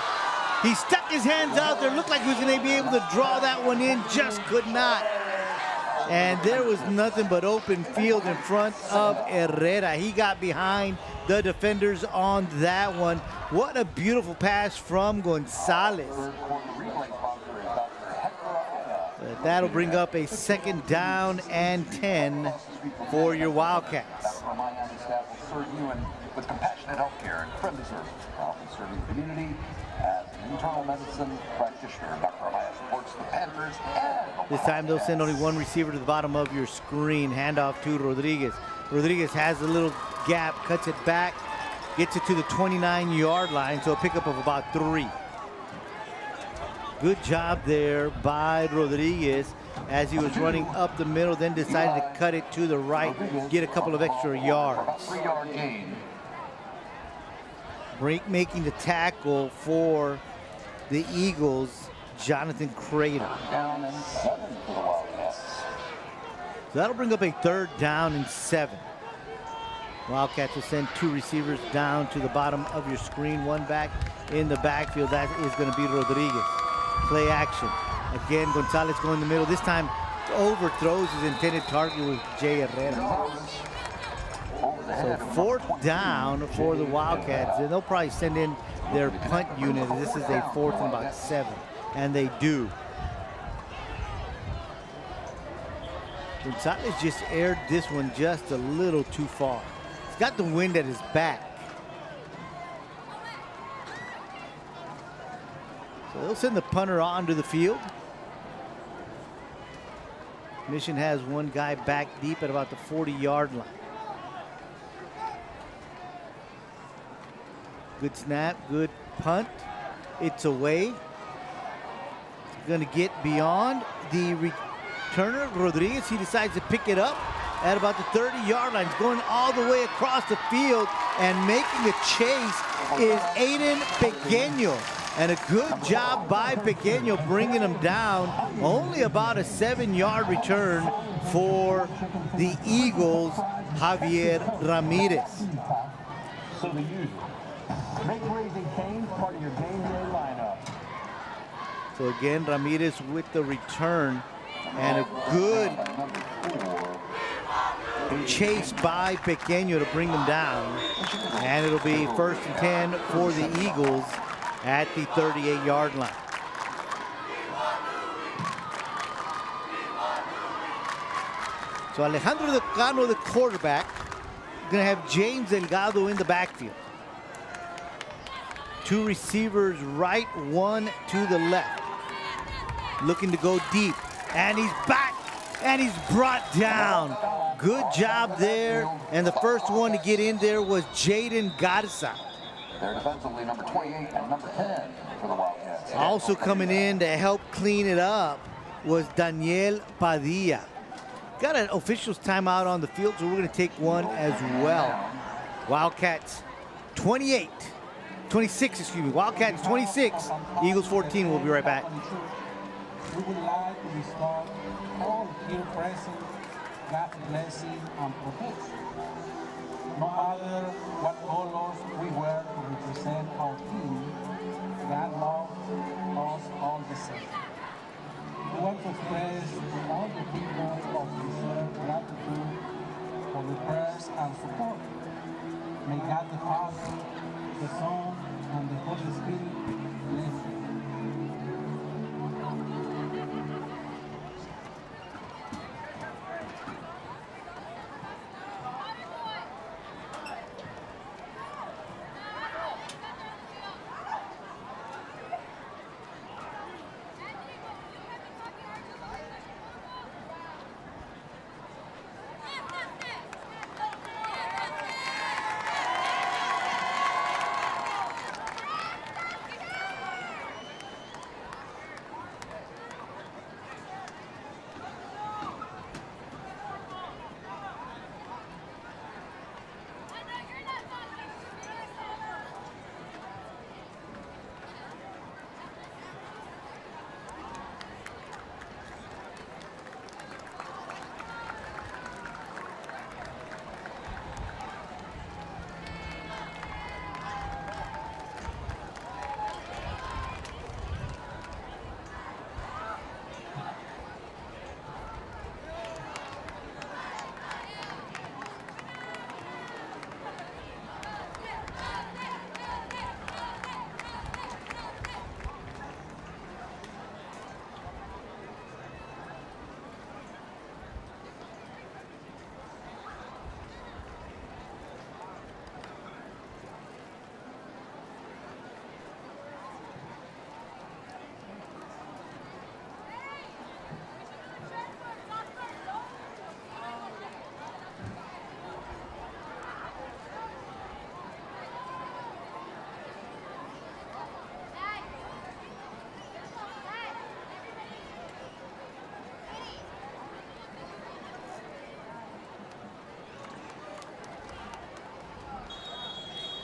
Speaker 4: He stuck his hands out there. Looked like he was going to be able to draw that one in, just could not. And there was nothing but open field in front of Herrera. He got behind the defenders on that one. What a beautiful pass from Gonzalez. But that'll bring up a 2nd down and 10 for your Wildcats.
Speaker 7: Miami staff will serve you with compassionate health care and friendly service, proudly serving the community as an internal medicine practitioner. Dr. Amaya supports the Panthers and
Speaker 4: This time they'll send only 1 receiver to the bottom of your screen. Handoff to Rodriguez. Rodriguez has a little gap, cuts it back, gets it to the 29-yard line, so a pickup of about 3. Good job there by Rodriguez as he was running up the middle, then decided to cut it to the right, get a couple of extra yards.
Speaker 7: 3-yard gain.
Speaker 4: Making the tackle for the Eagles, Jonathan Crater.
Speaker 7: Down and 7 for the Wildcats.
Speaker 4: So that'll bring up a 3rd down and 7. Wildcats will send 2 receivers down to the bottom of your screen, 1 back in the backfield. That is going to be Rodriguez. Play action. Again, Gonzalez going in the middle. This time overthrows his intended target with Jay Herrera. So 4th down for the Wildcats, and they'll probably send in their punt unit. This is a 4th and about 7, and they do. Gonzalez just aired this one just a little too far. He's got the wind at his back. So they'll send the punter onto the field. Mission has 1 guy back deep at about the 40-yard line. Good snap, good punt. It's away. It's going to get beyond the returner, Rodriguez. He decides to pick it up. at about the 30-yard line. He's going all the way across the field, and making a chase is Aiden Pequeño. And a good job by Pequeño bringing him down. Only about a 7-yard return for the Eagles, Javier Ramirez.
Speaker 8: So the usual. Make Raising Cane's part of your game day lineup.
Speaker 4: So again, Ramirez with the return, and a good chase by Pequeño to bring him down. And it'll be 1st and 10 for the Eagles at the 38-yard line. So Alejandro Decano, the quarterback, gonna have James Delgado in the backfield. 2 receivers right, 1 to the left. Looking to go deep, and he's back, and he's brought down. Good job there, and the first one to get in there was Jaden Garza.
Speaker 7: They're defensively number 28 and number 10 for the Wildcats.
Speaker 4: Also coming in to help clean it up was Daniel Padilla. Got an official's timeout on the field, so we're going to take one as well. Wildcats 26, excuse me. Wildcats 26, Eagles 14. We'll be right back.
Speaker 8: We would like to restore all here present God's blessing and protection. No matter what colors we wear to represent our team, God loves us all the same. We want to express to all the people of sincere gratitude for the prayers and support. May God the Father, the Son, and the Holy Spirit bless you.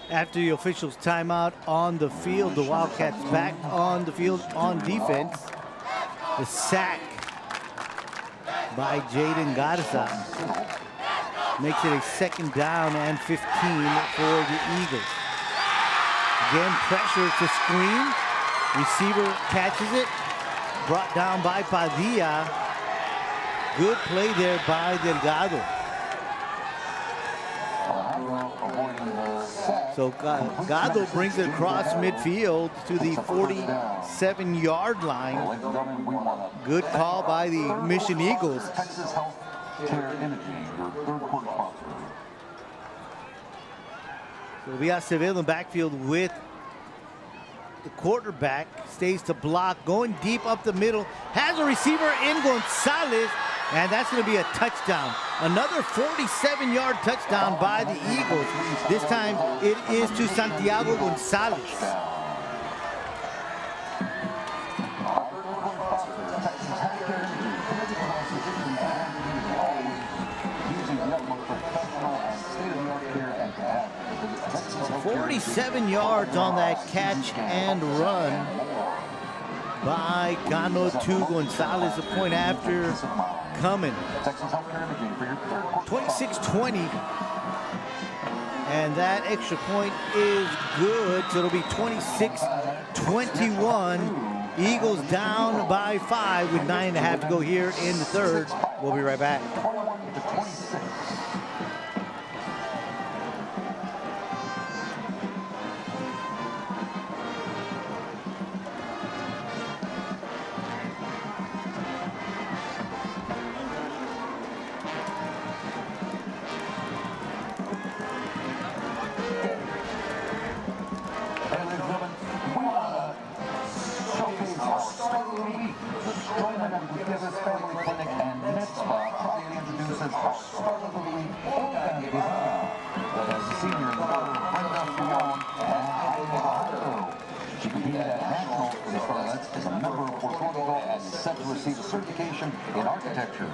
Speaker 4: After the officials' timeout on the field, the Wildcats back on the field on defense. The sack by Jaden Garza makes it a 2nd down and 15 for the Eagles. Again, pressure to screen. Receiver catches it. Brought down by Padilla. Good play there by Delgado. So Delgado brings it across midfield to the 47-yard line. Good call by the Mission Eagles.
Speaker 7: Texas Health Care Imaging, your 3rd quarter sponsor.
Speaker 4: So we got Seville in the backfield with the quarterback. Stays to block, going deep up the middle. Has a receiver in Gonzalez, and that's going to be a touchdown. Another 47-yard touchdown by the Eagles. This time it is to Santiago Gonzalez. 27 yards on that catch and run by Gano to Gonzalez, the point after coming. 26-20. And that extra point is good, so it'll be 26-21. Eagles down by 5 with 9.5 to go here in the third. We'll be right back.
Speaker 7: Set to receive a certification in architecture.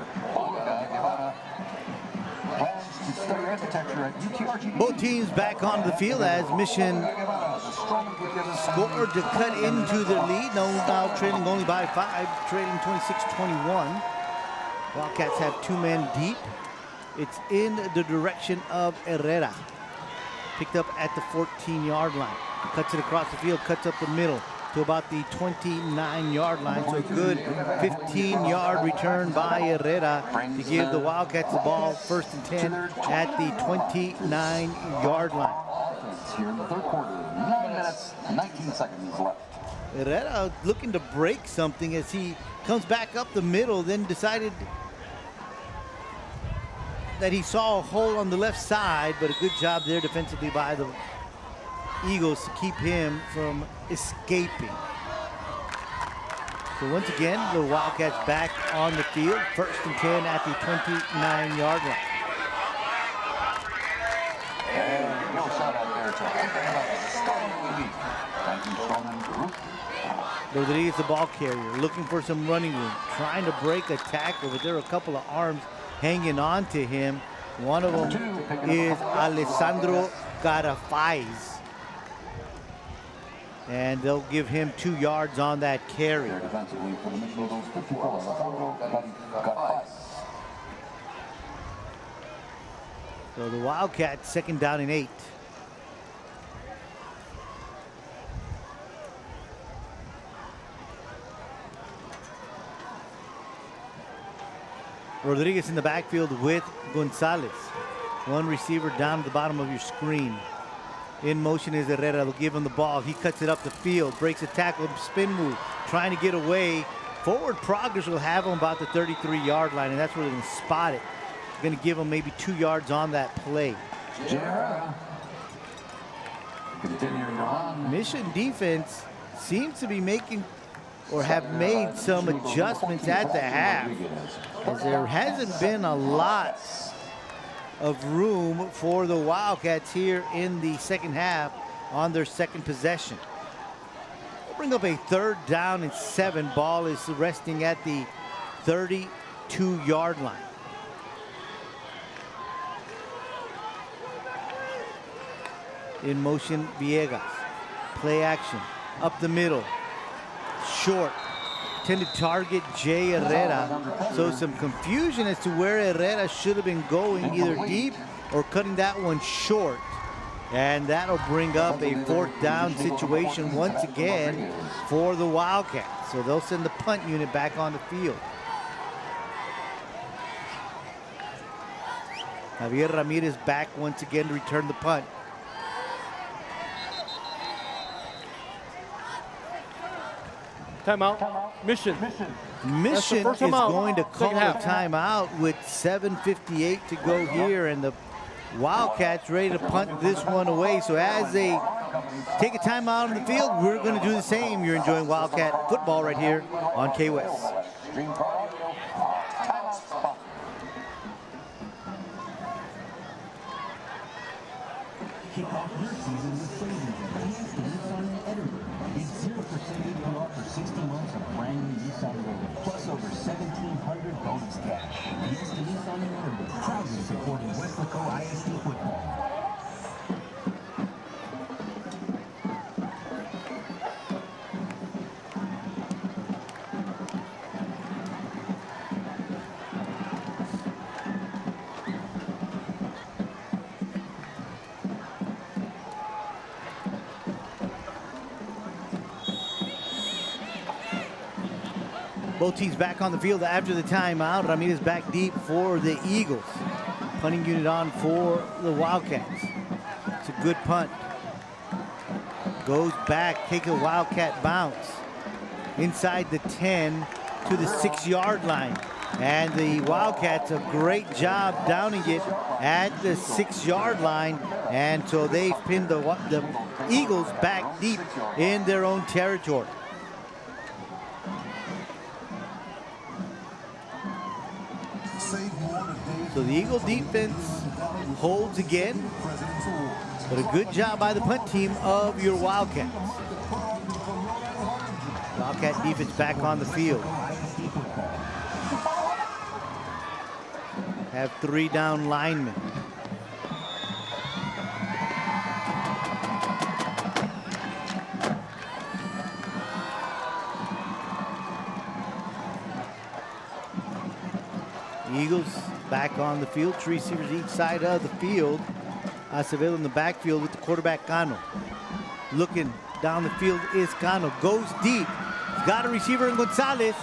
Speaker 7: Plans to study architecture at UTRGV.
Speaker 4: Both teams back onto the field as Mission scored to cut into the lead. Now trailing only by 5, trailing 26-21. Wildcats have 2 men deep. It's in the direction of Herrera. Picked up at the 14-yard line. Cuts it across the field, cuts up the middle to about the 29-yard line. So a good 15-yard return by Herrera to give the Wildcats the ball 1st and 10 at the 29-yard line.
Speaker 7: Here in the third quarter, 9 minutes, 19 seconds left.
Speaker 4: Herrera looking to break something as he comes back up the middle, then decided that he saw a hole on the left side, but a good job there defensively by the Eagles to keep him from escaping. So once again, the Wildcats back on the field, 1st and 10 at the 29-yard line.
Speaker 7: And no shot out there to
Speaker 4: Rodriguez, the ball carrier, looking for some running room, trying to break a tackle, but there are a couple of arms hanging on to him. One of them is Alessandro Garafais. And they'll give him 2 yards on that carry. So the Wildcats 2nd down and 8. Rodriguez in the backfield with Gonzalez. One receiver down at the bottom of your screen. In motion is Herrera. They'll give him the ball. He cuts it up the field, breaks a tackle, spin move, trying to get away. Forward progress will have him about the 33-yard line, and that's where they're going to spot it. They're going to give him maybe 2 yards on that play. Mission defense seems to be making or have made some adjustments at the half, as there hasn't been a lot of room for the Wildcats here in the second half on their second possession. We'll bring up a 3rd down and 7. Ball is resting at the 32-yard line. In motion, Villegas. Play action, up the middle, short. Intended target Jay Herrera. So some confusion as to where Herrera should have been going, either deep or cutting that one short. And that'll bring up a 4th down situation once again for the Wildcats. So they'll send the punt unit back on the field. Javier Ramirez back once again to return the punt.
Speaker 5: Timeout. Mission
Speaker 4: Mission is going to call a timeout with 7:58 to go here, and the Wildcats ready to punt this one away. So as they take a timeout on the field, we're going to do the same. You're enjoying Wildcat football right here on KWES.
Speaker 9: Kick off your season with savings and enhance the Nissan in Edinburgh. It's 0% APR for 60 months of brand new Nissan Rover, plus over 1,700 bonus cash. Yes to Nissan in Edinburgh, proudly supporting Weslaco ISD football.
Speaker 4: Both teams back on the field after the timeout. Ramirez back deep for the Eagles. Punting unit on for the Wildcats. It's a good punt. Goes back, takes a Wildcat bounce. Inside the 10 to the 6-yard line. And the Wildcats, a great job downing it at the 6-yard line. And so they've pinned the Eagles back deep in their own territory. So the Eagle defense holds again, but a good job by the punt team of your Wildcats. Wildcat defense back on the field. Have 3 down linemen. Eagles back on the field. 3 receivers each side of the field. Acevedo in the backfield with the quarterback Cano. Looking down the field is Cano. Goes deep. He's got a receiver in Gonzalez.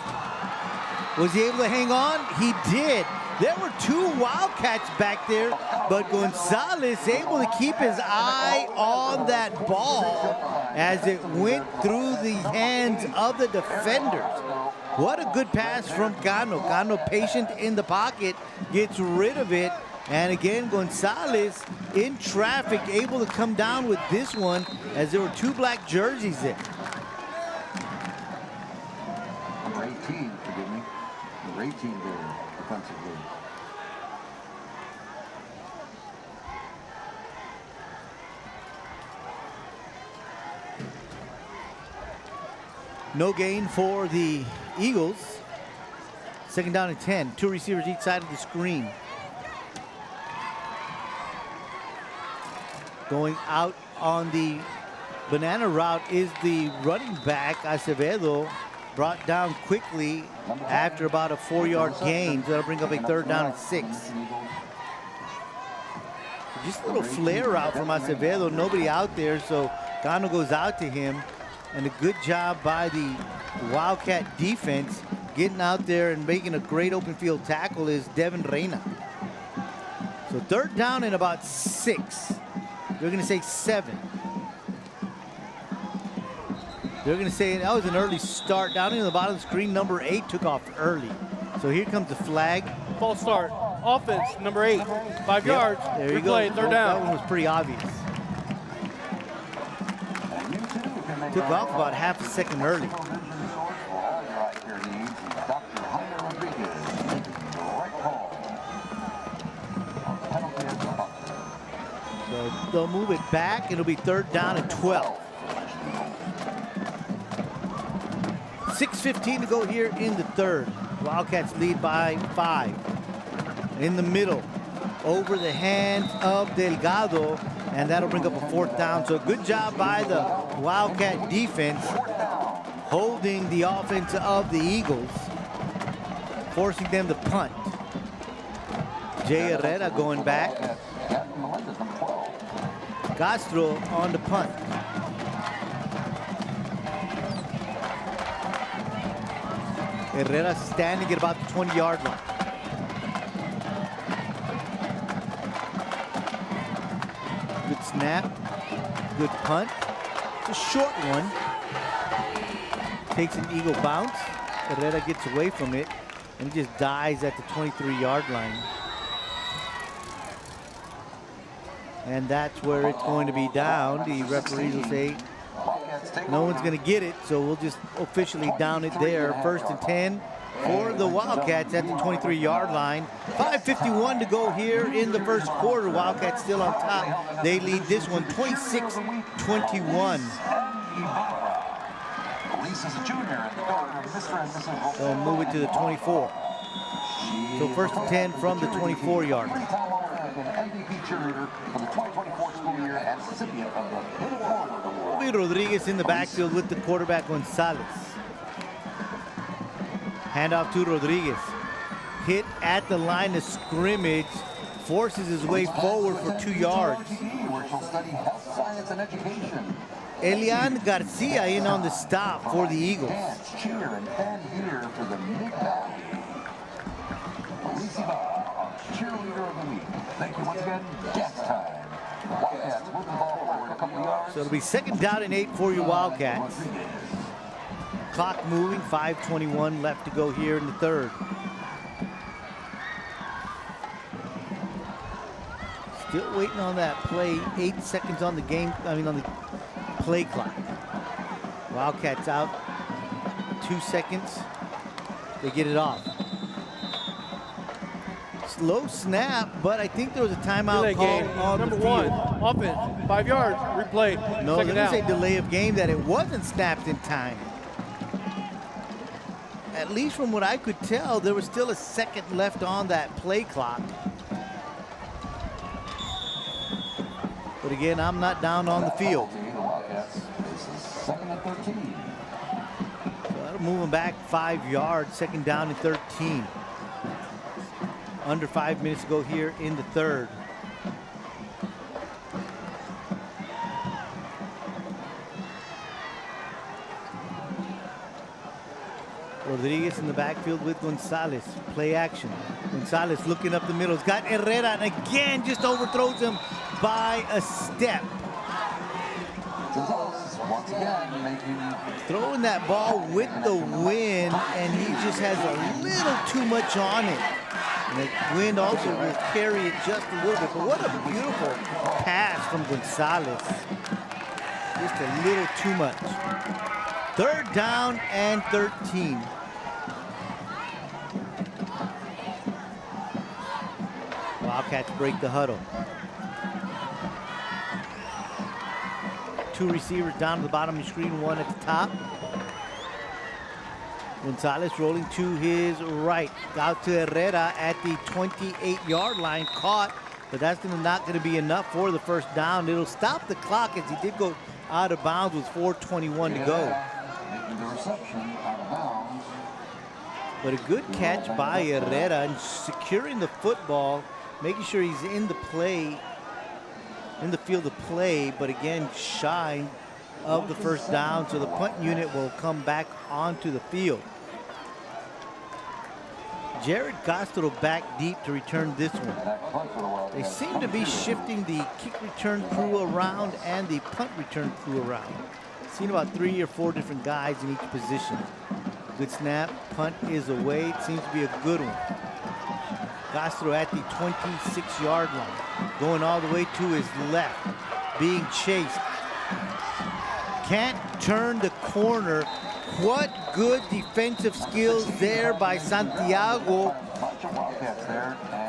Speaker 4: Was he able to hang on? He did. There were 2 Wildcats back there, but Gonzalez able to keep his eye on that ball as it went through the hands of the defenders. What a good pass from Cano. Cano patient in the pocket, gets rid of it. And again, Gonzalez in traffic, able to come down with this one as there were 2 black jerseys there.
Speaker 8: Number 18, forgive me. Number 18 there, defensively.
Speaker 4: No gain for the Eagles. 2nd down and 10. 2 receivers each side of the screen. Going out on the banana route is the running back, Acevedo, brought down quickly after about a 4-yard gain. So that'll bring up a 3rd down and 6. Just a little flare out from Acevedo. Nobody out there, so Cano goes out to him. And a good job by the Wildcat defense getting out there and making a great open field tackle is Devin Reyna. So 3rd down and about 6. They're going to say 7. They're going to say that was an early start. Down in the bottom of the screen, number 8 took off early. So here comes the flag.
Speaker 5: False start. Offense, number 8. 5 yards.
Speaker 4: There you go.
Speaker 5: Play, 3rd down.
Speaker 4: That one was pretty obvious. Took off about half a second early. So they'll move it back. It'll be 3rd down and 12. 6:15 to go here in the 3rd. Wildcats lead by 5. In the middle, over the hands of Delgado, and that'll bring up a 4th down. So good job by the Wildcat defense holding the offense of the Eagles, forcing them to punt. Jay Herrera going back. Castro on the punt. Herrera standing at about the 20-yard line. Good snap, good punt. It's a short one. Takes an Eagle bounce. Herrera gets away from it and just dies at the 23-yard line. And that's where it's going to be down. The referees will say no one's going to get it, so we'll just officially down it there. 1st and 10 for the Wildcats at the 23-yard line. 5:51 to go here in the 1st quarter. Wildcats still on top. They lead this one 26-21. They'll move it to the 24. So 1st and 10 from the 24-yard line. Rodriguez in the backfield with the quarterback Gonzalez. Handoff to Rodriguez. Hit at the line of scrimmage. Forces his way forward for 2 yards.
Speaker 8: Where she'll study health, science, and education.
Speaker 4: Elian Garcia in on the stop for the Eagles.
Speaker 9: Fans cheer and fan here for the Mid-Valley. Alicia, cheerleader of the week. Thank you once again. Gas time. Wildcats moving the ball forward a couple of yards.
Speaker 4: So it'll be 2nd down and 8 for your Wildcats. Clock moving, 5:21 left to go here in the 3rd. Still waiting on that play. 8 seconds on the game. On the play clock. Wildcats out. 2 seconds. They get it off. Slow snap, but I think there was a timeout
Speaker 5: Delay
Speaker 4: call
Speaker 5: game.
Speaker 4: on
Speaker 5: Number
Speaker 4: the field.
Speaker 5: 1, offense, 5 yards, replay.
Speaker 4: No,
Speaker 5: Second
Speaker 4: let me say
Speaker 5: down.
Speaker 4: delay of game, that it wasn't snapped in time. At least from what I could tell, there was still a second left on that play clock. But again, I'm not down on the field.
Speaker 9: The Wildcats. This is 2nd and 13.
Speaker 4: So that'll move them back 5 yards, 2nd down and 13. Under 5 minutes to go here in the 3rd. Rodriguez in the backfield with Gonzalez. Play action. Gonzalez looking up the middle. He's got Herrera, and again just overthrows him by a step.
Speaker 9: Gonzalez once again making
Speaker 4: Throwing that ball with the wind, and he just has a little too much on it. And the wind also will carry it just a little bit. But what a beautiful pass from Gonzalez. Just a little too much. 3rd down and 13. Wildcats break the huddle. 2 receivers down to the bottom of the screen, 1 at the top. Gonzalez rolling to his right. Out to Herrera at the 28-yard line. Caught, but that's not going to be enough for the 1st down. It'll stop the clock as he did go out of bounds with 4:21 to go.
Speaker 9: making the reception out of bounds.
Speaker 4: But a good catch by Herrera and securing the football, making sure he's in the play, in the field of play, but again, shy of the 1st down, so the punt unit will come back onto the field. Jared Castro back deep to return this one. They seem to be shifting the kick return crew around and the punt return crew around. Seen about 3 or 4 different guys in each position. Good snap, punt is away. It seems to be a good one. Castro at the 26-yard line, going all the way to his left, being chased. Can't turn the corner. What good defensive skills there by Santiago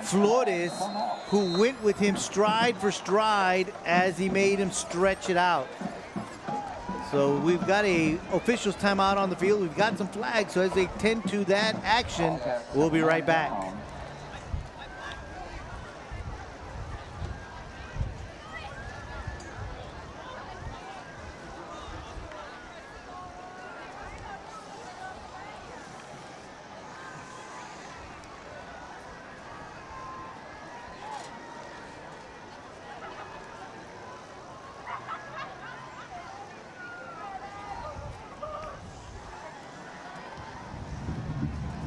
Speaker 4: Flores, who went with him stride for stride as he made him stretch it out. So we've got a officials timeout on the field. We've got some flags, so as they tend to that action, we'll be right back.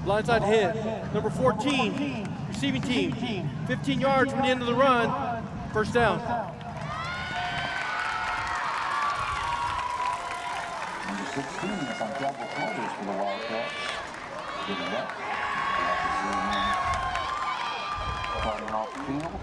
Speaker 5: Blindside hit. Number 14, receiving team. 15 yards from the end of the run. 1st down.
Speaker 9: Number 16, Santiago Flores for the Wildcats. Giving up. Starting off the field.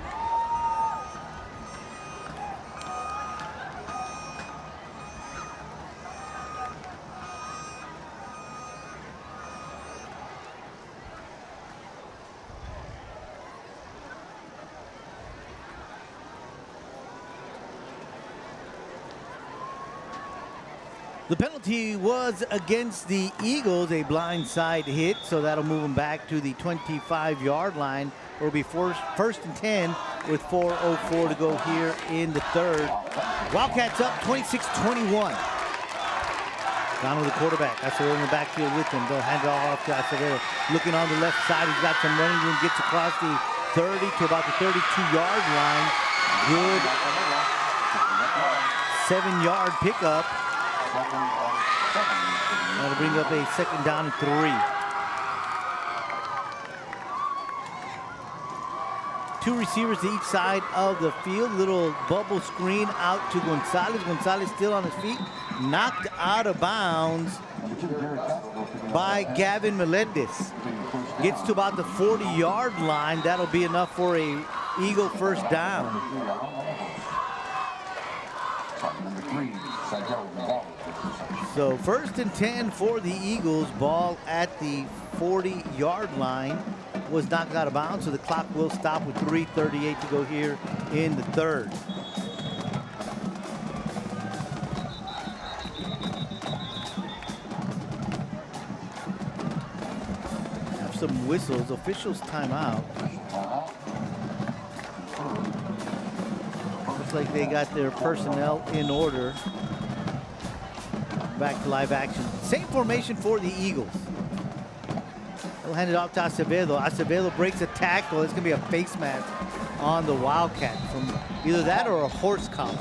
Speaker 4: The penalty was against the Eagles, a blindside hit, so that'll move them back to the 25-yard line. It'll be 1st and 10 with 4:04 to go here in the 3rd. Wildcats up 26-21. Donald, the quarterback, Acevedo in the backfield with him. They'll hand it all off to Acevedo. Looking on the left side, he's got some running room, gets across the 30 to about the 32-yard line. Good 7-yard pickup. That'll bring up a 2nd down and 3. 2 receivers to each side of the field. Little bubble screen out to Gonzalez. Gonzalez still on his feet. Knocked out of bounds by Gavin Melendez. Gets to about the 40-yard line. That'll be enough for a Eagle first down. So 1st and 10 for the Eagles. Ball at the 40-yard line. Was knocked out of bounds, so the clock will stop with 3:38 to go here in the 3rd. Have some whistles. Officials timeout. Looks like they got their personnel in order. Back to live action. Same formation for the Eagles. They'll hand it off to Acevedo. Acevedo breaks a tackle. It's going to be a face mask on the Wildcat from either that or a horse collar.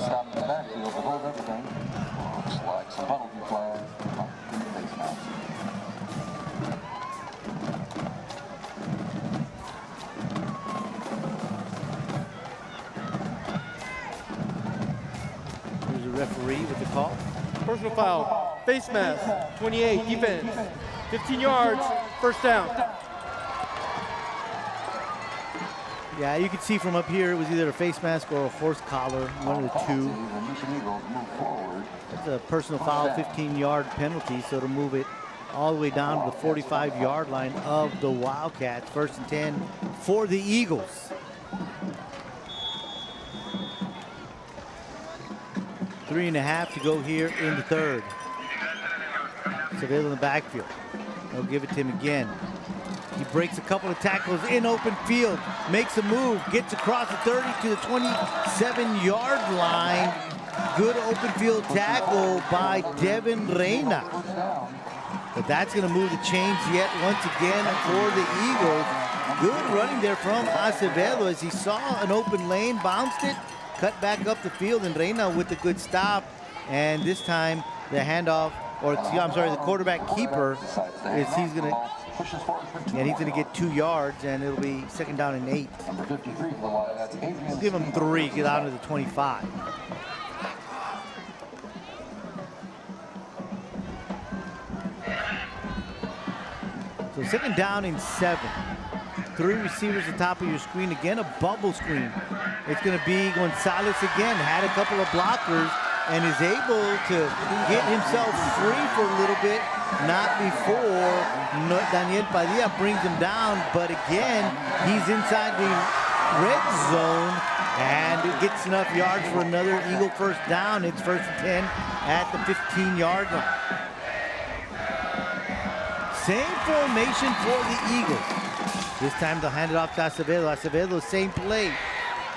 Speaker 4: There's a referee with the call.
Speaker 5: Personal foul, face mask, 28, defense, 15 yards, first down.
Speaker 4: Yeah, you can see from up here it was either a face mask or a horse collar, one of the two. It's a personal foul, 15-yard penalty, so to move it all the way down to the 45-yard line of the Wildcats. 1st and 10 for the Eagles. 3.5 to go here in the 3rd. Seville in the backfield. They'll give it to him again. He breaks a couple of tackles in open field, makes a move, gets across the 30 to the 27-yard line. Good open field tackle by Devin Reyna. But that's going to move the chains yet once again for the Eagles. Good running there from Acevedo as he saw an open lane, bounced it, cut back up the field, and Reyna with a good stop. And this time the handoff, or I'm sorry, the quarterback keeper is he's going to get 2 yards, and it'll be 2nd down and 8. We'll give him 3, get out to the 25. So 2nd down and 7. 3 receivers at the top of your screen. Again, a bubble screen. It's going to be Gonzalez again. Had a couple of blockers and is able to get himself free for a little bit. Not before Daniel Padilla brings him down. But again, he's inside the red zone and it gets enough yards for another Eagle first down. It's 1st and 10 at the 15-yard line. Same formation for the Eagles. This time they'll hand it off to Acevedo. Acevedo, same play.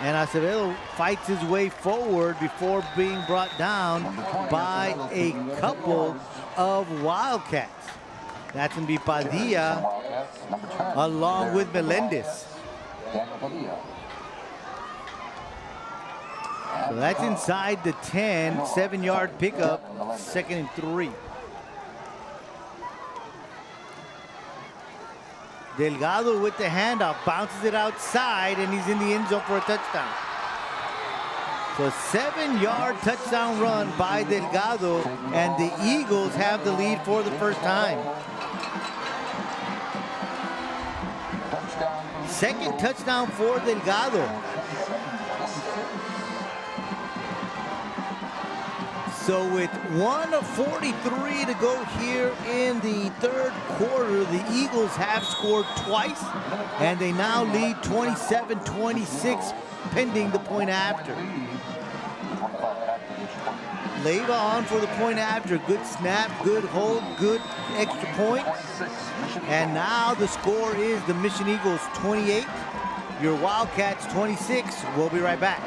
Speaker 4: And Acevedo fights his way forward before being brought down by a couple of Wildcats. That's going to be Padilla along with Melendez. So that's inside the 10, 7-yard pickup, 2nd and 3. Delgado with the handoff, bounces it outside, and he's in the end zone for a touchdown. So 7-yard touchdown run by Delgado, and the Eagles have the lead for the first time. 2nd touchdown for Delgado. So with 1:43 to go here in the 3rd quarter, the Eagles have scored twice, and they now lead 27-26 pending the point after. Leiva on for the point after. Good snap, good hold, good extra point. And now the score is the Mission Eagles 28, your Wildcats 26. We'll be right back.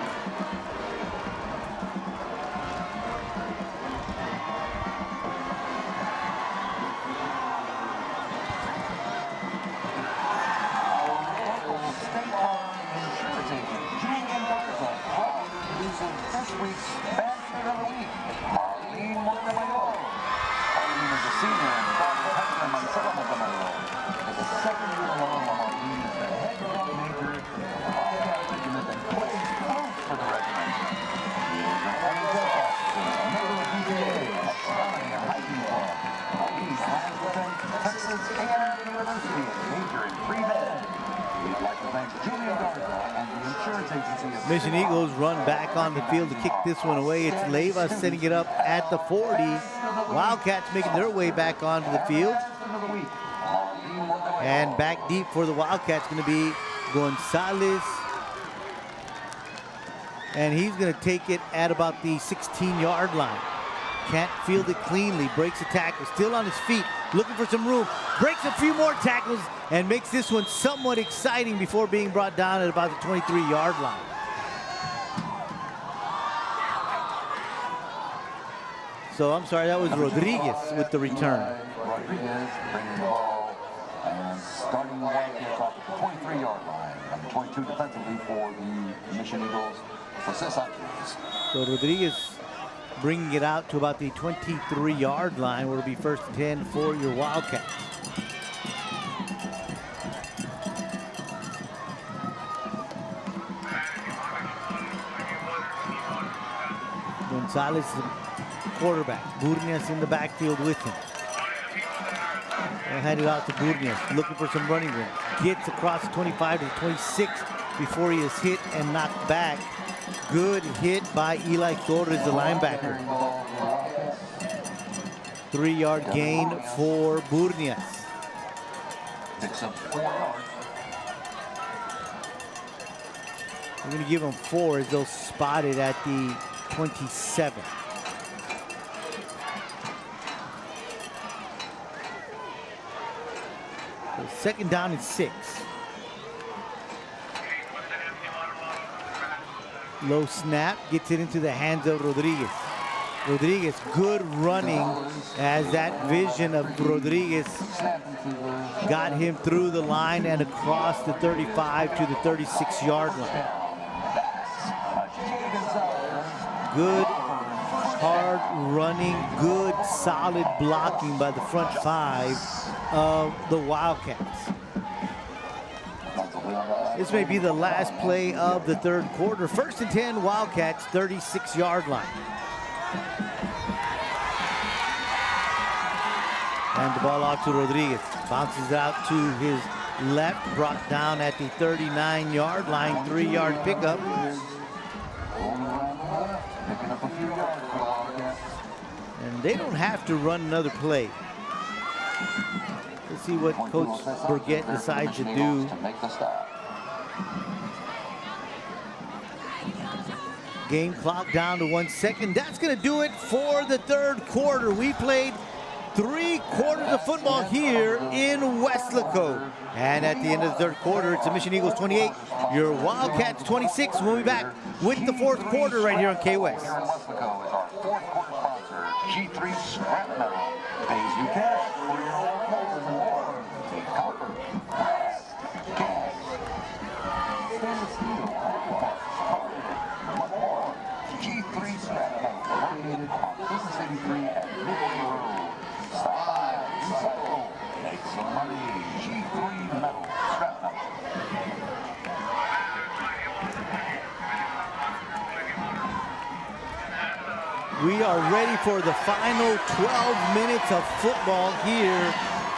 Speaker 8: This week's Bad Trade of the Week.
Speaker 7: senior and former Hector Mancilla Montgomery is the second year along he's the head coach major of the Wildcat regiment and plays both for the regiment. He is an NFL officer, a member of DBA, a flying and hiking club. He's has attended Texas A&M University and major in pre-med. We'd like to thank Julian Garza and the insurance agency of
Speaker 4: Mission Eagles run back on the field to kick this one away. It's Leyva setting it up at the 40. Wildcats making their way back onto the field. And back deep for the Wildcats going to be Gonzalez. And he's going to take it at about the 16-yard line. Can't field it cleanly, breaks a tackle, still on his feet, looking for some room, breaks a few more tackles, and makes this one somewhat exciting before being brought down at about the 23-yard line. So I'm sorry, that was Rodriguez with the return.
Speaker 7: Rodriguez bringing the ball and starting the Wildcats off at the 23-yard line. Number 22 defensively for the Mission Eagles, Jose Sanchez.
Speaker 4: So Rodriguez bringing it out to about the 23-yard line, where it'll be 1st and 10 for your Wildcats. Gonzalez, the quarterback. Burnias in the backfield with him. They'll hand it out to Burnias, looking for some running room. Gets across the 25 to the 26 before he is hit and knocked back. Good hit by Eli Torres, the linebacker. 3-yard gain for Burnias.
Speaker 7: Picks up 4 yards.
Speaker 4: I'm going to give him 4 as they'll spot it at the 27. So 2nd down and 6. Low snap, gets it into the hands of Rodriguez. Rodriguez, good running as that vision of Rodriguez got him through the line and across the 35 to the 36-yard line. Good, hard running, good, solid blocking by the front 5 of the Wildcats. This may be the last play of the 3rd quarter. 1st and 10, Wildcats, 36-yard line. And the ball out to Rodriguez. Bounces out to his left, brought down at the 39-yard line, 3-yard pickup. And they don't have to run another play. Let's see what Coach Burgett decides to do. Game clock down to 1 second. That's going to do it for the 3rd quarter. We played 3 quarters of football here in Weslaco. And at the end of the 3rd quarter, it's the Mission Eagles 28, your Wildcats 26. We'll be back with the 4th quarter right here on KWES.
Speaker 7: Here in Weslaco is our 4th quarter sponsor, G3 Scrap Metal. Pays you cash for your old clothes and more. Take copper, glass, gas, stainless steel, much more. G3 Scrap Metal, located on Business 83 at Midway Road. Stop by, recycle, make some money. G3 Metal, Scrap Metal.
Speaker 4: We are ready for the final 12 minutes of football here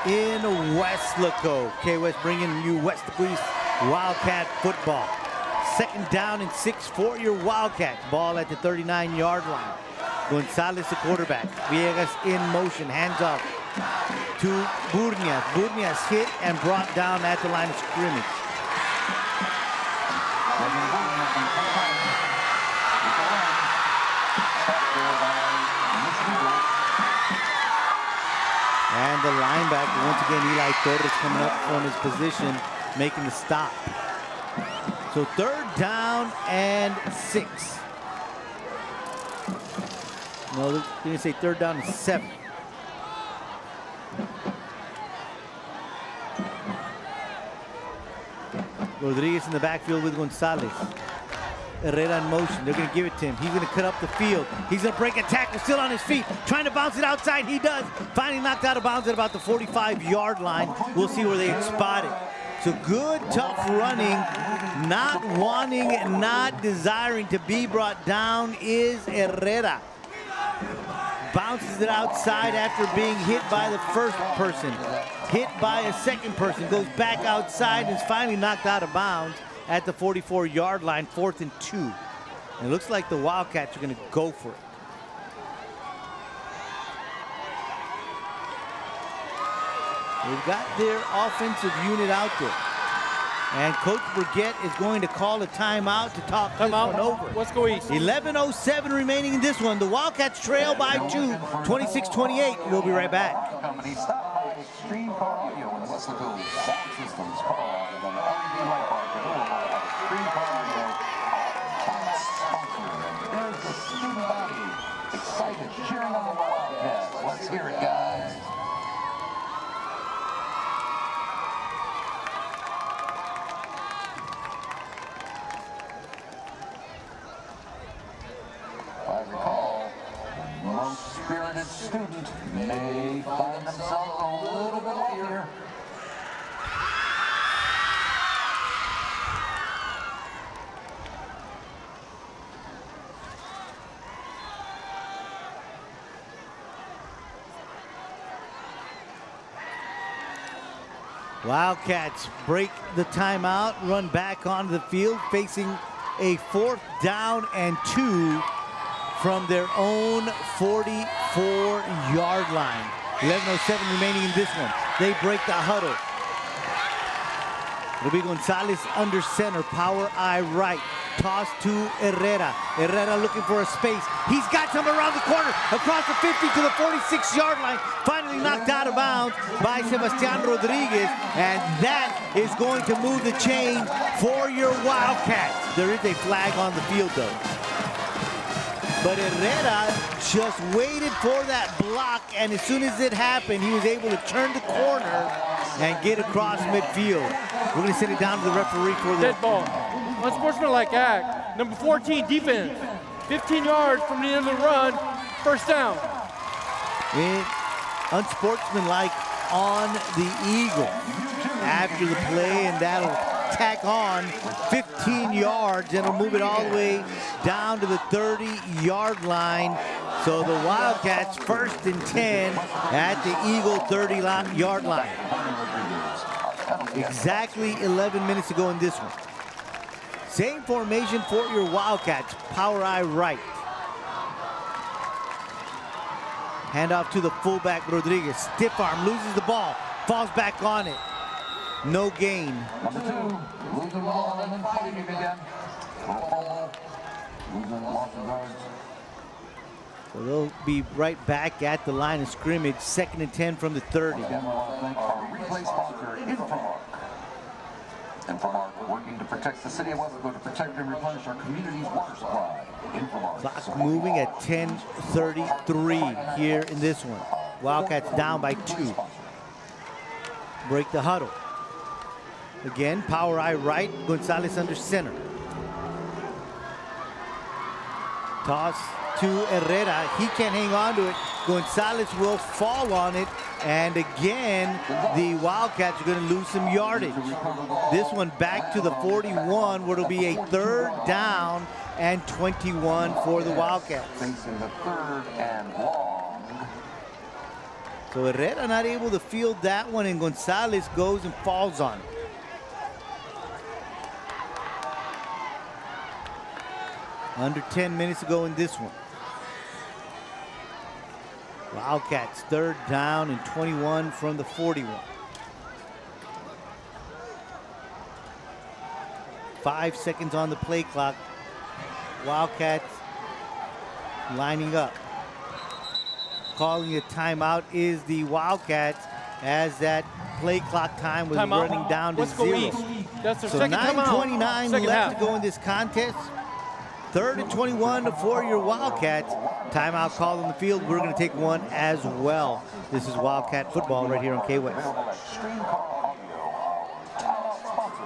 Speaker 4: in Weslaco. KWES bringing you Weslaco East Wildcat football. 2nd down and 6 for your Wildcats. Ball at the 39-yard line. Gonzalez, the quarterback. Villegas in motion, hands off to Burnias. Burnias hit and brought down at the line of scrimmage. And the linebacker, once again, Eli Torres coming up from his position, making the stop. So 3rd down and 6. No, they're going to say 3rd down and 7. Rodriguez in the backfield with Gonzalez. Herrera in motion. They're going to give it to him. He's going to cut up the field. He's going to break a tackle, still on his feet, trying to bounce it outside. He does. Finally knocked out of bounds at about the 45-yard line. We'll see where they spot it. So good, tough running, not wanting, not desiring to be brought down is Herrera. Bounces it outside after being hit by the first person. Hit by a second person, goes back outside and is finally knocked out of bounds at the 44-yard line, 4th and 2. And it looks like the Wildcats are going to go for it. They've got their offensive unit out there. And Coach Burgett is going to call a timeout to talk this one over.
Speaker 5: Let's go East.
Speaker 4: 11:07 remaining in this one. The Wildcats trail by 2, 26-28. We'll be right back.
Speaker 9: Company stopped by Extreme Car Audio and Weslaco Sound Systems. Car and an LED light bar to have Extreme Car Audio. Top sponsor. There's the student body. Excited, cheering on the Wildcats. Let's hear it, guys. I recall, most spirited student may find themselves a little bit later.
Speaker 4: Wildcats break the timeout, run back onto the field, facing a 4th down and 2 from their own 44-yard line. 11:07 remaining in this one. They break the huddle. It'll be Gonzalez under center, power eye right. Toss to Herrera. Herrera looking for a space. He's got some around the corner, across the 50 to the 46-yard line. Finally knocked out of bounds by Sebastian Rodriguez. And that is going to move the chain for your Wildcats. There is a flag on the field, though. But Herrera just waited for that block, and as soon as it happened, he was able to turn the corner and get across midfield. We're going to send it down to the referee for the
Speaker 5: Dead ball. Unsportsmanlike act. Number 14, defense. 15 yards from the end of the run. First down.
Speaker 4: Unsportsmanlike on the Eagle after the play, and that'll tack on 15 yards, and it'll move it all the way down to the 30-yard line. So the Wildcats 1st and 10 at the Eagle 30-yard line. Exactly 11 minutes to go in this one. Same formation for your Wildcats, power eye right. Handoff to the fullback, Rodriguez. Stiff arm, loses the ball, falls back on it. No gain.
Speaker 9: Number 2, losing the ball and then fighting it again. Losing lots of yards.
Speaker 4: So they'll be right back at the line of scrimmage, 2nd and 10 from the 30.
Speaker 9: Again, we want to thank our replay sponsor, Infomark. Infomark, working to protect the city of Weslaco, to protect and replenish our community's water supply. Infomark.
Speaker 4: Clock moving at 10:33 here in this one. Wildcats down by 2. Break the huddle. Again, power eye right, Gonzalez under center. Toss to Herrera. He can't hang on to it. Gonzalez will fall on it. And again, the Wildcats are going to lose some yardage. This one back to the 41, where it'll be a 3rd down and 21 for the Wildcats.
Speaker 9: Facing the 3rd and long.
Speaker 4: So Herrera not able to field that one, and Gonzalez goes and falls on it. Under 10 minutes to go in this one. Wildcats 3rd down and 21 from the 41. 5 seconds on the play clock. Wildcats lining up. Calling a timeout is the Wildcats, as that play clock time was running down to 0.
Speaker 5: That's their
Speaker 4: So
Speaker 5: second timeout.
Speaker 4: 9:29
Speaker 5: Second
Speaker 4: left
Speaker 5: half.
Speaker 4: to go in this contest. 3rd and 21 for your Wildcats. Timeout called on the field. We're going to take one as well. This is Wildcat football right here on KWES.
Speaker 9: Extreme Car Audio, our top sponsor.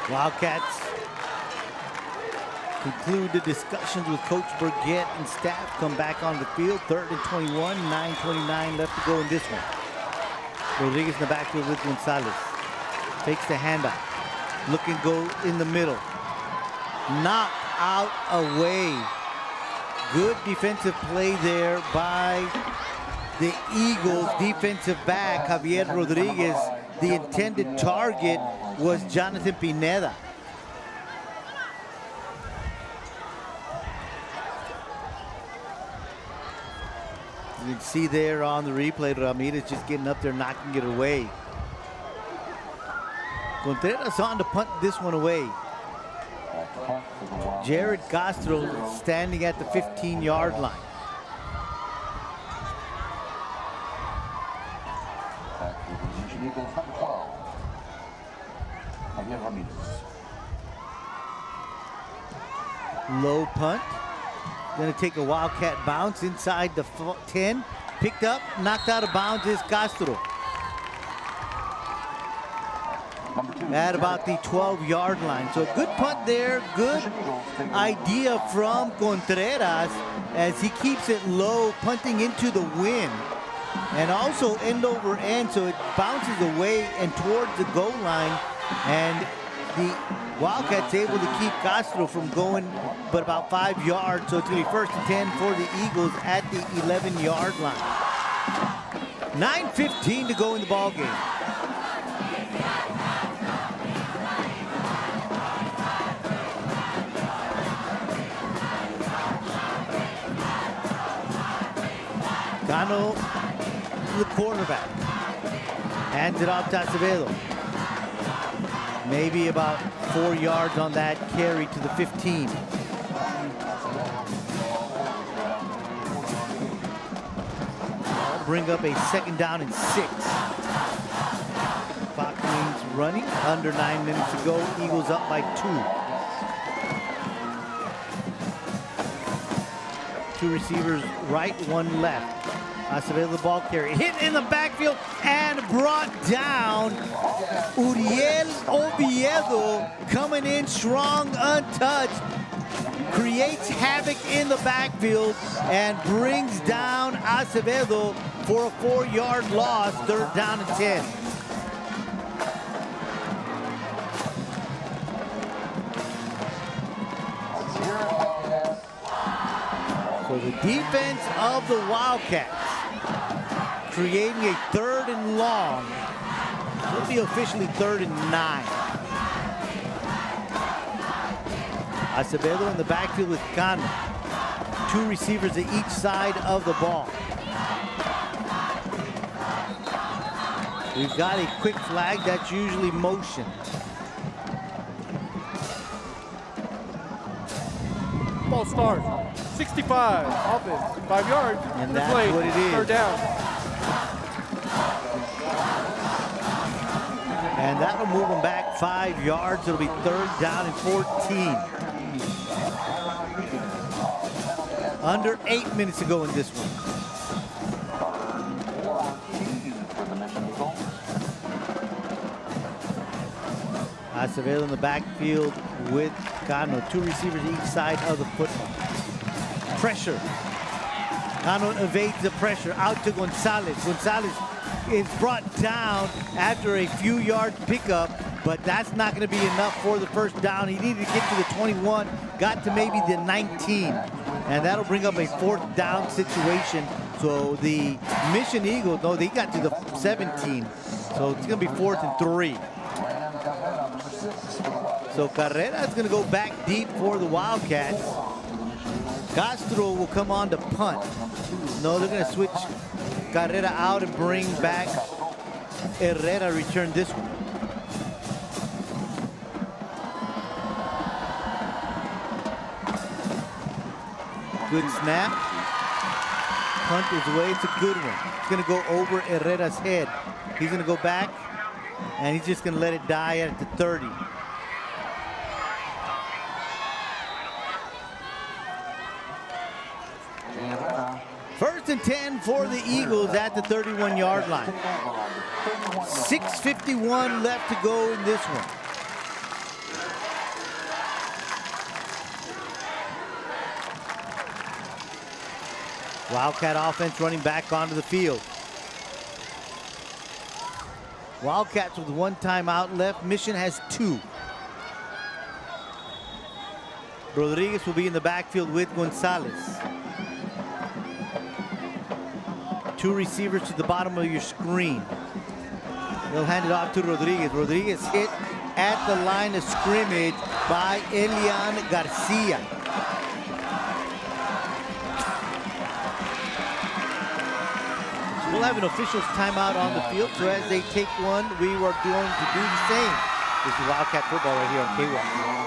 Speaker 4: Wildcats conclude the discussions with Coach Burgett and staff. Come back on the field. 3rd and 21, 9:29 left to go in this one. Rodriguez in the backfield with Gonzalez. Takes the handoff. Looking go in the middle. Knocked out away. Good defensive play there by the Eagles defensive back, Javier Rodriguez. The intended target was Jonathan Pineda. You can see there on the replay, Ramirez just getting up there, knocking it away. Contreras on to punt this one away. Jared Castro standing at the 15-yard line. Low punt. Gonna take a Wildcat bounce inside the 10. Picked up, knocked out of bounds is Castro. At about the 12-yard line. So good punt there, good idea from Contreras as he keeps it low, punting into the wind. And also end over end, so it bounces away and towards the goal line. And the Wildcats able to keep Castro from going but about 5 yards. So it's gonna be 1st and 10 for the Eagles at the 11-yard line. 9:15 to go in the ball game. Cano, the quarterback, hands it off to Acevedo. Maybe about 4 yards on that carry to the 15. That'll bring up a 2nd down and 6. Clock means running, under 9 minutes to go. Eagles up by 2. 2 receivers right, 1 left. Acevedo the ball carry, hit in the backfield and brought down. Uriel Oviedo coming in strong, untouched, creates havoc in the backfield and brings down Acevedo for a 4-yard loss, 3rd down and 10. So the defense of the Wildcats creating a 3rd and long. It'll be officially 3rd and 9. Acevedo in the backfield with Cano. 2 receivers at each side of the ball. We've got a quick flag, that's usually motion.
Speaker 5: Ball start. 65, offense, 5 yards.
Speaker 4: And that's what it is.
Speaker 5: 3rd down.
Speaker 4: And that'll move them back 5 yards. It'll be 3rd down and 14. Under 8 minutes to go in this one. Acevedo in the backfield with Cano. 2 receivers each side of the football. Pressure. Cano evades the pressure. Out to Gonzalez. Gonzalez is brought down after a few yard pickup, but that's not going to be enough for the 1st down. He needed to get to the 21, got to maybe the 19, and that'll bring up a 4th down situation. So the Mission Eagles, no, they got to the 17, so it's going to be 4th and 3. So Carrera is going to go back deep for the Wildcats. Castro will come on to punt. No, they're going to switch Carrera out and bring back Herrera, return this one. Good snap. Punt is away, it's a good one. It's going to go over Herrera's head. He's going to go back, and he's just going to let it die at the 30. First and 10 for the Eagles at the 31-yard line. 6:51 left to go in this one. Wildcat offense running back onto the field. Wildcats with 1 timeout left. Mission has 2. Rodriguez will be in the backfield with Gonzalez. 2 receivers to the bottom of your screen. They'll hand it off to Rodriguez. Rodriguez hit at the line of scrimmage by Elian Garcia. We'll have an official's timeout on the field, so as they take one, we are going to do the same. This is Wildcat football right here on KWES.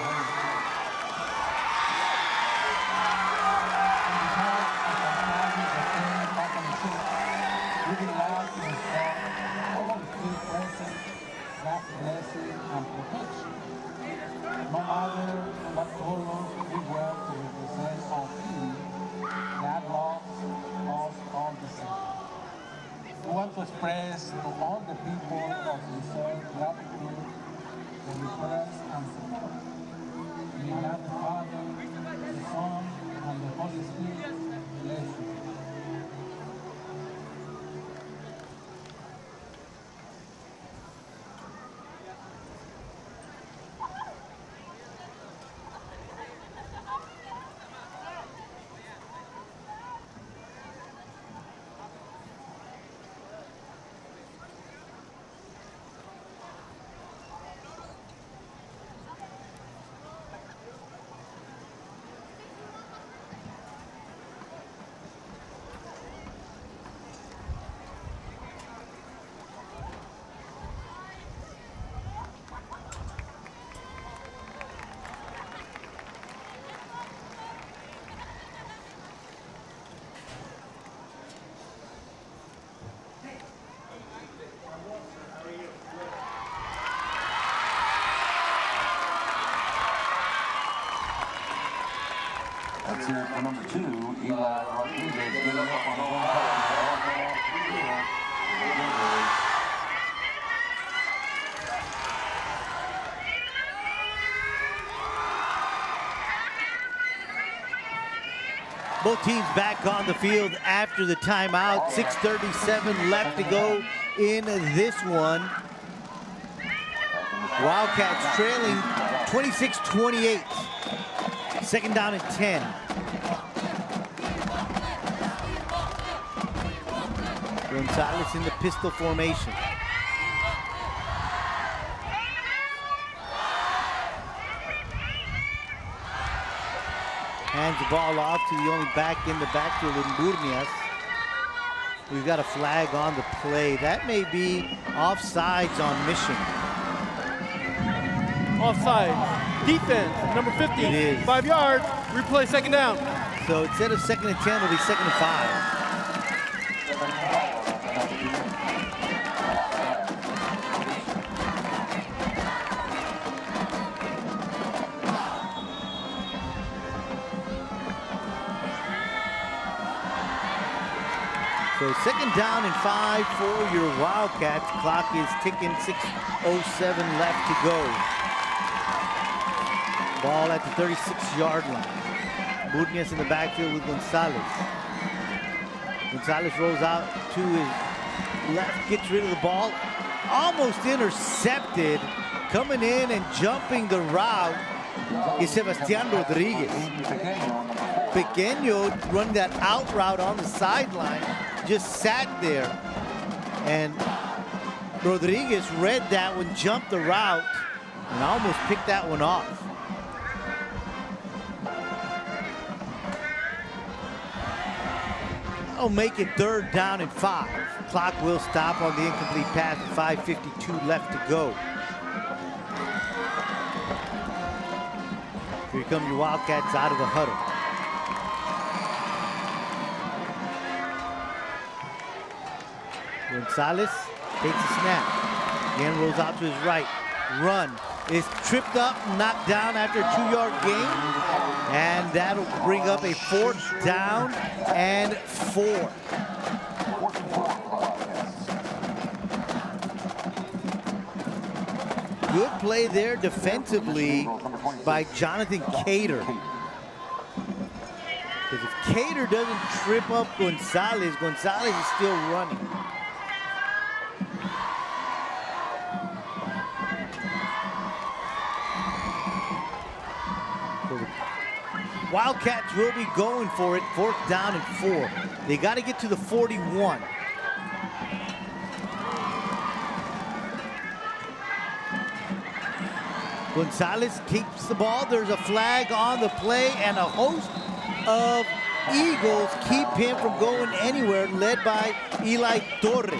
Speaker 8: To express to all the people of Brazil gratitude, the request and support. In the name of the Father, the Son, and the Holy Spirit, bless you.
Speaker 7: Let's hear it for number 2, Eli Rodriguez, getting up on the one touch.
Speaker 4: Both teams back on the field after the timeout. 6:37 left to go in this one. Wildcats trailing 26-28. 2nd down and 10. Gonzalez in the pistol formation. Hands the ball off to the only back in the backfield in Burnias. We've got a flag on the play. That may be offsides on Mission.
Speaker 5: Offside. Defense, number 50.
Speaker 4: It is.
Speaker 5: 5 yards. Replay 2nd down.
Speaker 4: So instead of 2nd and 10, it'll be 2nd and 5. So 2nd down and 5 for your Wildcats. Clock is ticking, 6:07 left to go. Ball at the 36-yard line. Burnias in the backfield with Gonzalez. Gonzalez rolls out to his left, gets rid of the ball. Almost intercepted. Coming in and jumping the route is Sebastian Rodriguez. Pequeño running that out route on the sideline, just sat there. And Rodriguez read that one, jumped the route, and almost picked that one off. That'll make it 3rd down and 5. Clock will stop on the incomplete pass with 5:52 left to go. Here come your Wildcats out of the huddle. Gonzalez takes a snap. Again rolls out to his right. Run is tripped up, knocked down after a 2-yard gain. And that'll bring up a 4th down and 4. Good play there defensively by Jonathan Cater. Because if Cater doesn't trip up Gonzalez, Gonzalez is still running. So the Wildcats will be going for it, 4th down and 4. They got to get to the 41. Gonzalez keeps the ball. There's a flag on the play, and a host of Eagles keep him from going anywhere, led by Eli Torres.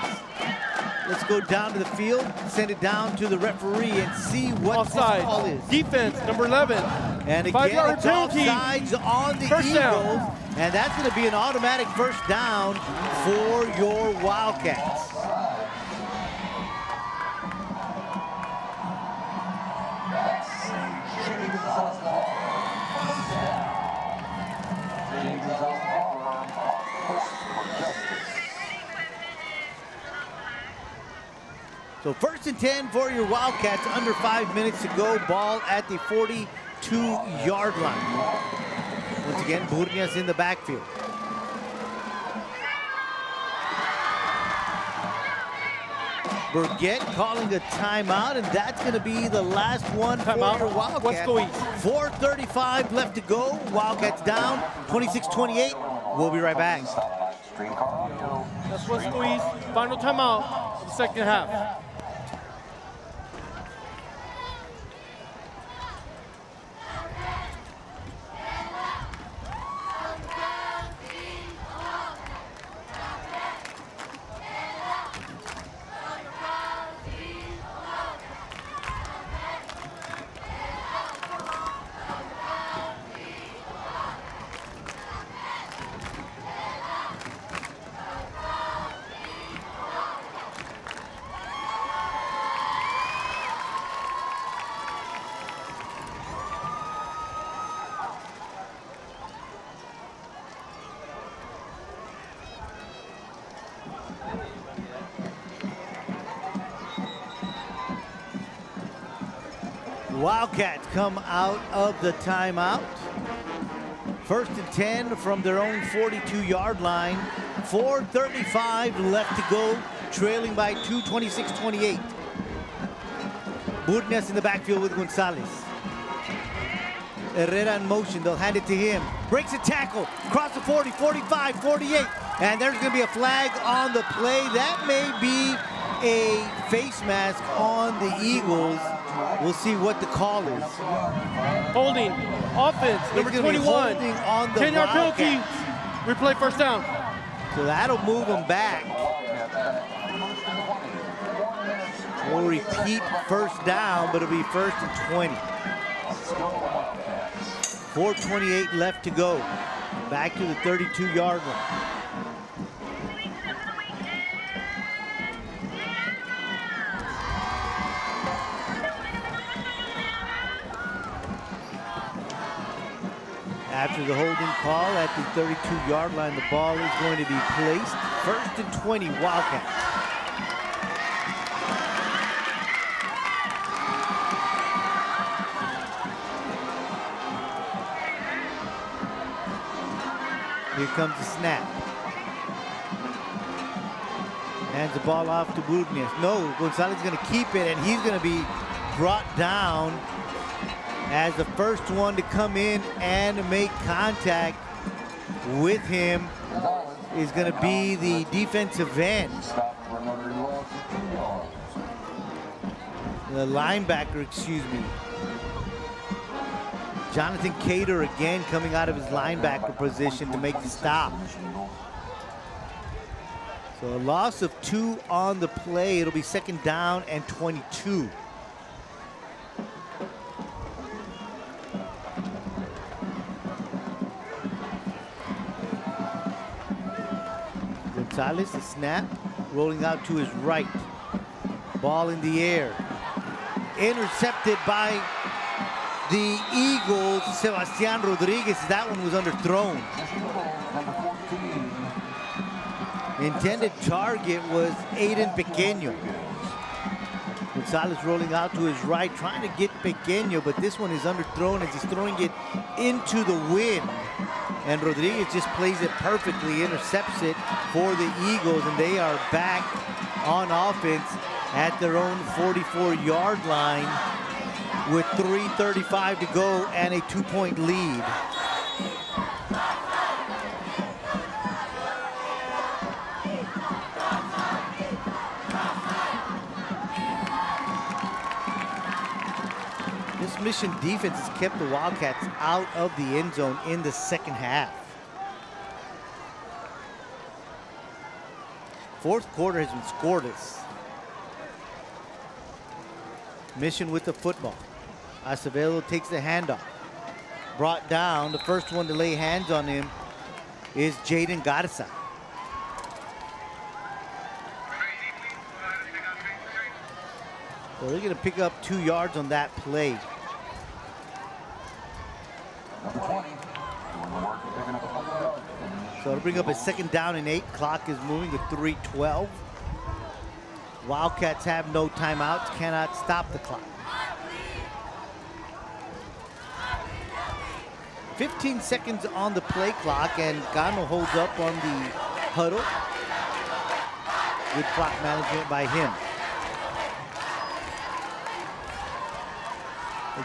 Speaker 4: Let's go down to the field, send it down to the referee, and see what this call is.
Speaker 5: Defense, number 11.
Speaker 4: And again, it's offsides on the
Speaker 5: First
Speaker 4: Eagles,
Speaker 5: down.
Speaker 4: and that's going to be an automatic first down for your Wildcats. So 1st and 10 for your Wildcats, under 5 minutes to go. Ball at the 42-yard line. Once again, Burnias in the backfield. Burgett calling a timeout, and that's going to be the last one for your Wildcats. 4:35 left to go. Wildcats down, 26-28. We'll be right back.
Speaker 5: That's Weslaco East. Final timeout of the second half.
Speaker 4: Wildcats come out of the timeout. 1st and 10 from their own 42-yard line. 4:35 left to go, trailing by 2, 26-28. Burnias in the backfield with Gonzalez. Herrera in motion, they'll hand it to him. Breaks a tackle, across the 40, 45, 48. And there's gonna be a flag on the play. That may be a face mask on the Eagles. We'll see what the call is.
Speaker 5: Holding, offense, number 21. 10-yard penalty, replay first down.
Speaker 4: So that'll move them back. We'll repeat first down, but it'll be 1st and 20. 4:28 left to go. Back to the 32-yard line. After the holding call at the 32-yard line, the ball is going to be placed. 1st and 20, Wildcats. Here comes the snap. Hands the ball off to Burnias. No, Gonzalez is going to keep it, and he's going to be brought down as the first one to come in and make contact with him is going to be the defensive end. The linebacker, excuse me. Jonathan Cater again coming out of his linebacker position to make the stop. So a loss of 2 on the play. It'll be 2nd down and 22. Gonzalez, the snap, rolling out to his right. Ball in the air. Intercepted by the Eagles, Sebastian Rodriguez. That one was underthrown. Intended target was Aiden Pequeño. Gonzalez rolling out to his right, trying to get Pequeño, but this one is underthrown as he's throwing it into the wind. And Rodriguez just plays it perfectly, intercepts it for the Eagles, and they are back on offense at their own 44-yard line with 3:35 to go and a 2-point lead. This Mission defense has kept the Wildcats out of the end zone in the second half. Fourth quarter has been scoreless. Mission with the football. Acevedo takes the handoff. Brought down, the first one to lay hands on him is Jaden Garza. So they're gonna pick up 2 yards on that play. So it'll bring up a 2nd down and 8. Clock is moving to 3:12. Wildcats have no timeouts, cannot stop the clock. 15 seconds on the play clock, and Gano holds up on the huddle. Good clock management by him.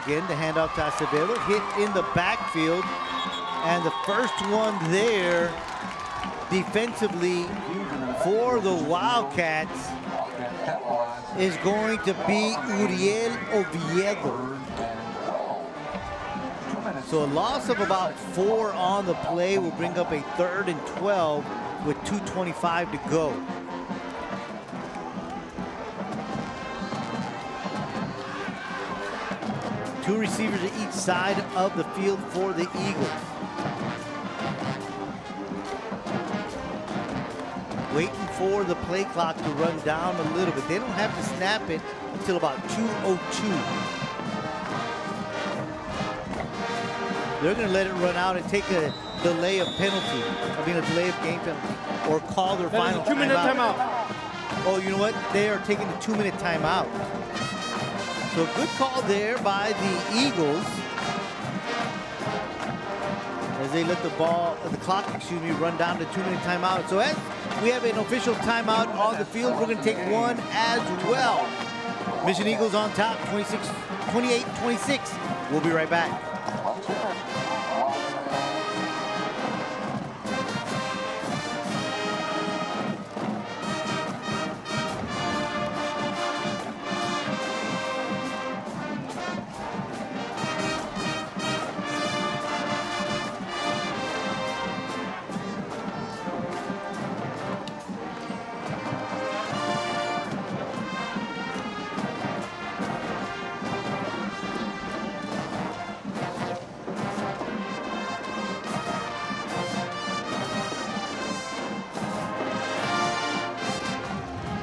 Speaker 4: Again, the handoff to Acevedo, hit in the backfield, and the first one there defensively for the Wildcats is going to be Uriel Oviedo. So a loss of about 4 on the play will bring up a 3rd and 12 with 2:25 to go. Two receivers at each side of the field for the Eagles. Waiting for the play clock to run down a little bit. They don't have to snap it until about 2:02. They're going to let it run out and take a delay of penalty. I mean, a delay of game penalty. Or call their final
Speaker 5: 2-minute timeout.
Speaker 4: Oh, you know what? They are taking a 2-minute timeout. So good call there by the Eagles as they let the clock, run down to 2-minute timeout. So as we have an official timeout on the field, we're going to take one as well. Mission Eagles on top, 28-26. We'll be right back.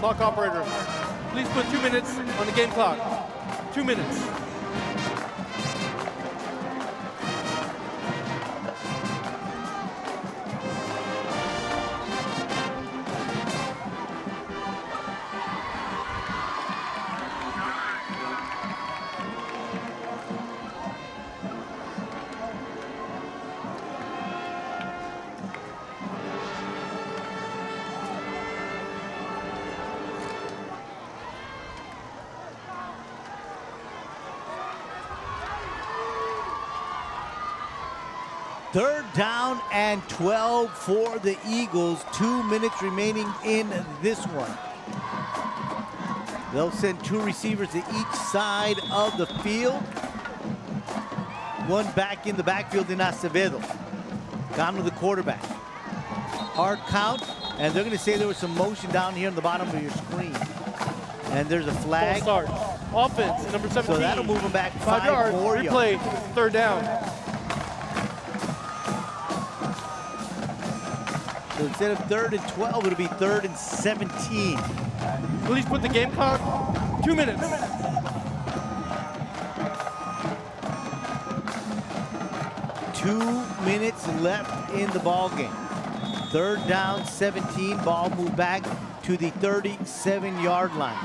Speaker 5: Clock operator, please put 2 minutes on the game clock. 2 minutes.
Speaker 4: Third down and 12 for the Eagles. 2 minutes remaining in this one. They'll send 2 receivers to each side of the field. One back in the backfield in Acevedo. Gone with the quarterback. Hard count, and they're going to say there was some motion down here on the bottom of your screen. And there's a flag.
Speaker 5: False start. Offense, number 17.
Speaker 4: So that'll move them back
Speaker 5: 5 yards.
Speaker 4: more
Speaker 5: Replay,
Speaker 4: yards.
Speaker 5: 3rd down.
Speaker 4: So instead of 3rd and 12, it'll be 3rd and 17.
Speaker 5: Please put the game clock, 2 minutes.
Speaker 4: Two minutes left in the ball game. 3rd down, 17. Ball moved back to the 37-yard line.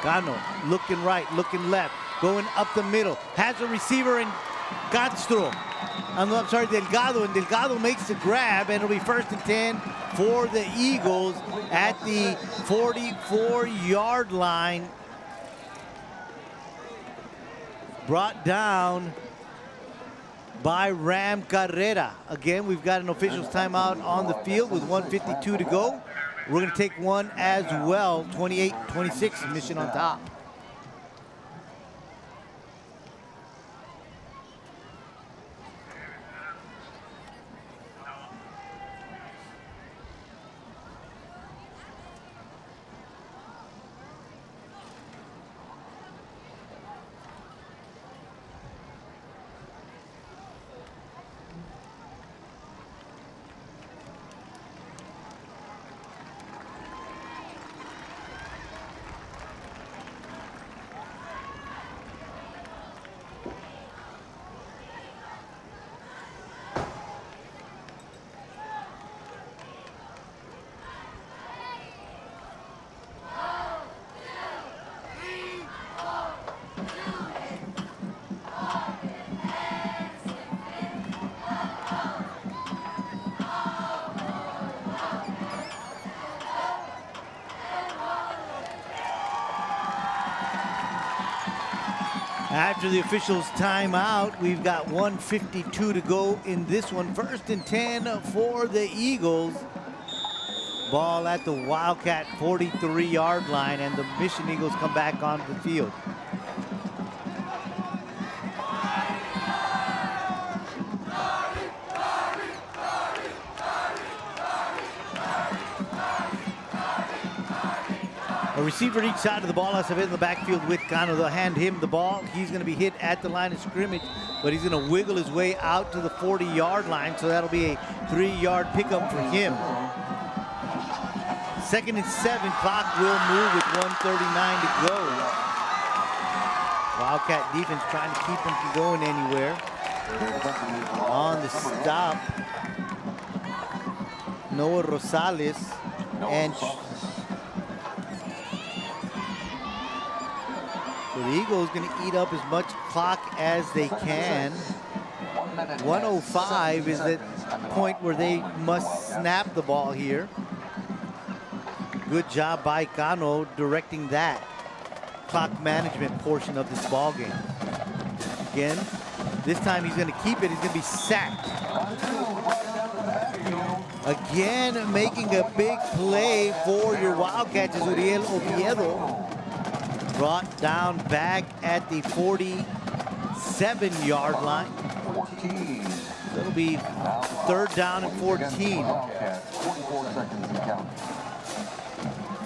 Speaker 4: Gano looking right, looking left, going up the middle. Has a receiver and Castro. I'm sorry, Delgado, and Delgado makes the grab, and it'll be 1st and 10 for the Eagles at the 44-yard line. Brought down by Ram Carrera. Again, we've got an official's timeout on the field with 1:52 to go. We're going to take one as well. 28-26, Mission on top. After the officials' timeout, we've got 1:52 to go in this one. 1st and 10 for the Eagles. Ball at the Wildcat 43-yard line, and the Mission Eagles come back onto the field. A receiver each side of the ball has to hit in the backfield with Cano. They'll hand him the ball. He's going to be hit at the line of scrimmage, but he's going to wiggle his way out to the 40-yard line, so that'll be a 3-yard pickup for him. 2nd and 7, clock will move with 1:39 to go. Wildcat defense trying to keep him from going anywhere. On the stop, Noah Rosales and so the Eagles going to eat up as much clock as they can. 1:05 is the point where they must snap the ball here. Good job by Cano directing that clock management portion of this ball game. Again, this time he's going to keep it. He's going to be sacked. Again, making a big play for your Wildcats is Uriel Oviedo. Brought down back at the 47-yard line. It'll be 3rd down and 14.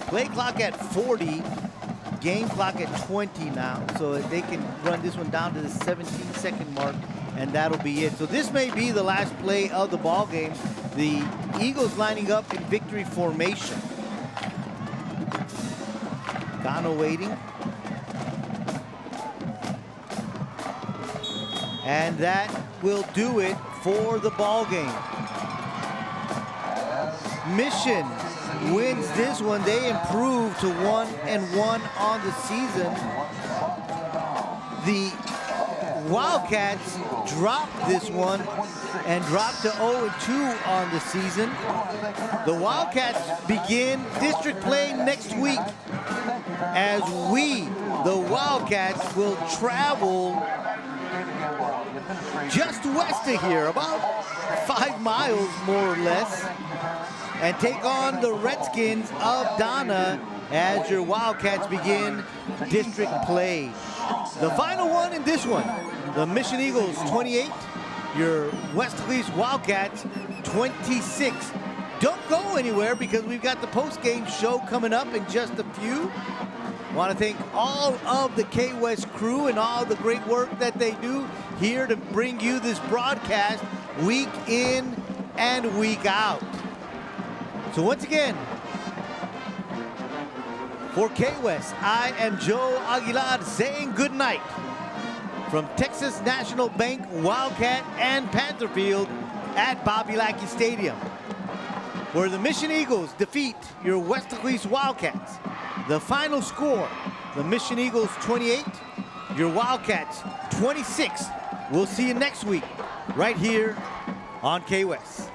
Speaker 4: Play clock at 40, game clock at 20 now, so they can run this one down to the 17-second mark, and that'll be it. So this may be the last play of the ball game. The Eagles lining up in victory formation. Cano waiting. And that will do it for the ball game. Mission wins this one. They improve to 1-1 on the season. The Wildcats dropped this one and dropped to 0-2 on the season. The Wildcats begin district play next week as we, the Wildcats, will travel just west of here, about 5 miles more or less, and take on the Redskins of Donna as your Wildcats begin district play. The final one in this one, the Mission Eagles 28, your West Police Wildcats 26. Don't go anywhere because we've got the post-game show coming up in just a few. Want to thank all of the KWES crew and all the great work that they do here to bring you this broadcast week in and week out. So once again, for KWES, I am Joe Aguilar saying good night from Texas National Bank, Wildcat, and Panther Field at Bobby Lackey Stadium, where the Mission Eagles defeat your West Police Wildcats. The final score, the Mission Eagles 28, your Wildcats 26. We'll see you next week right here on KWES.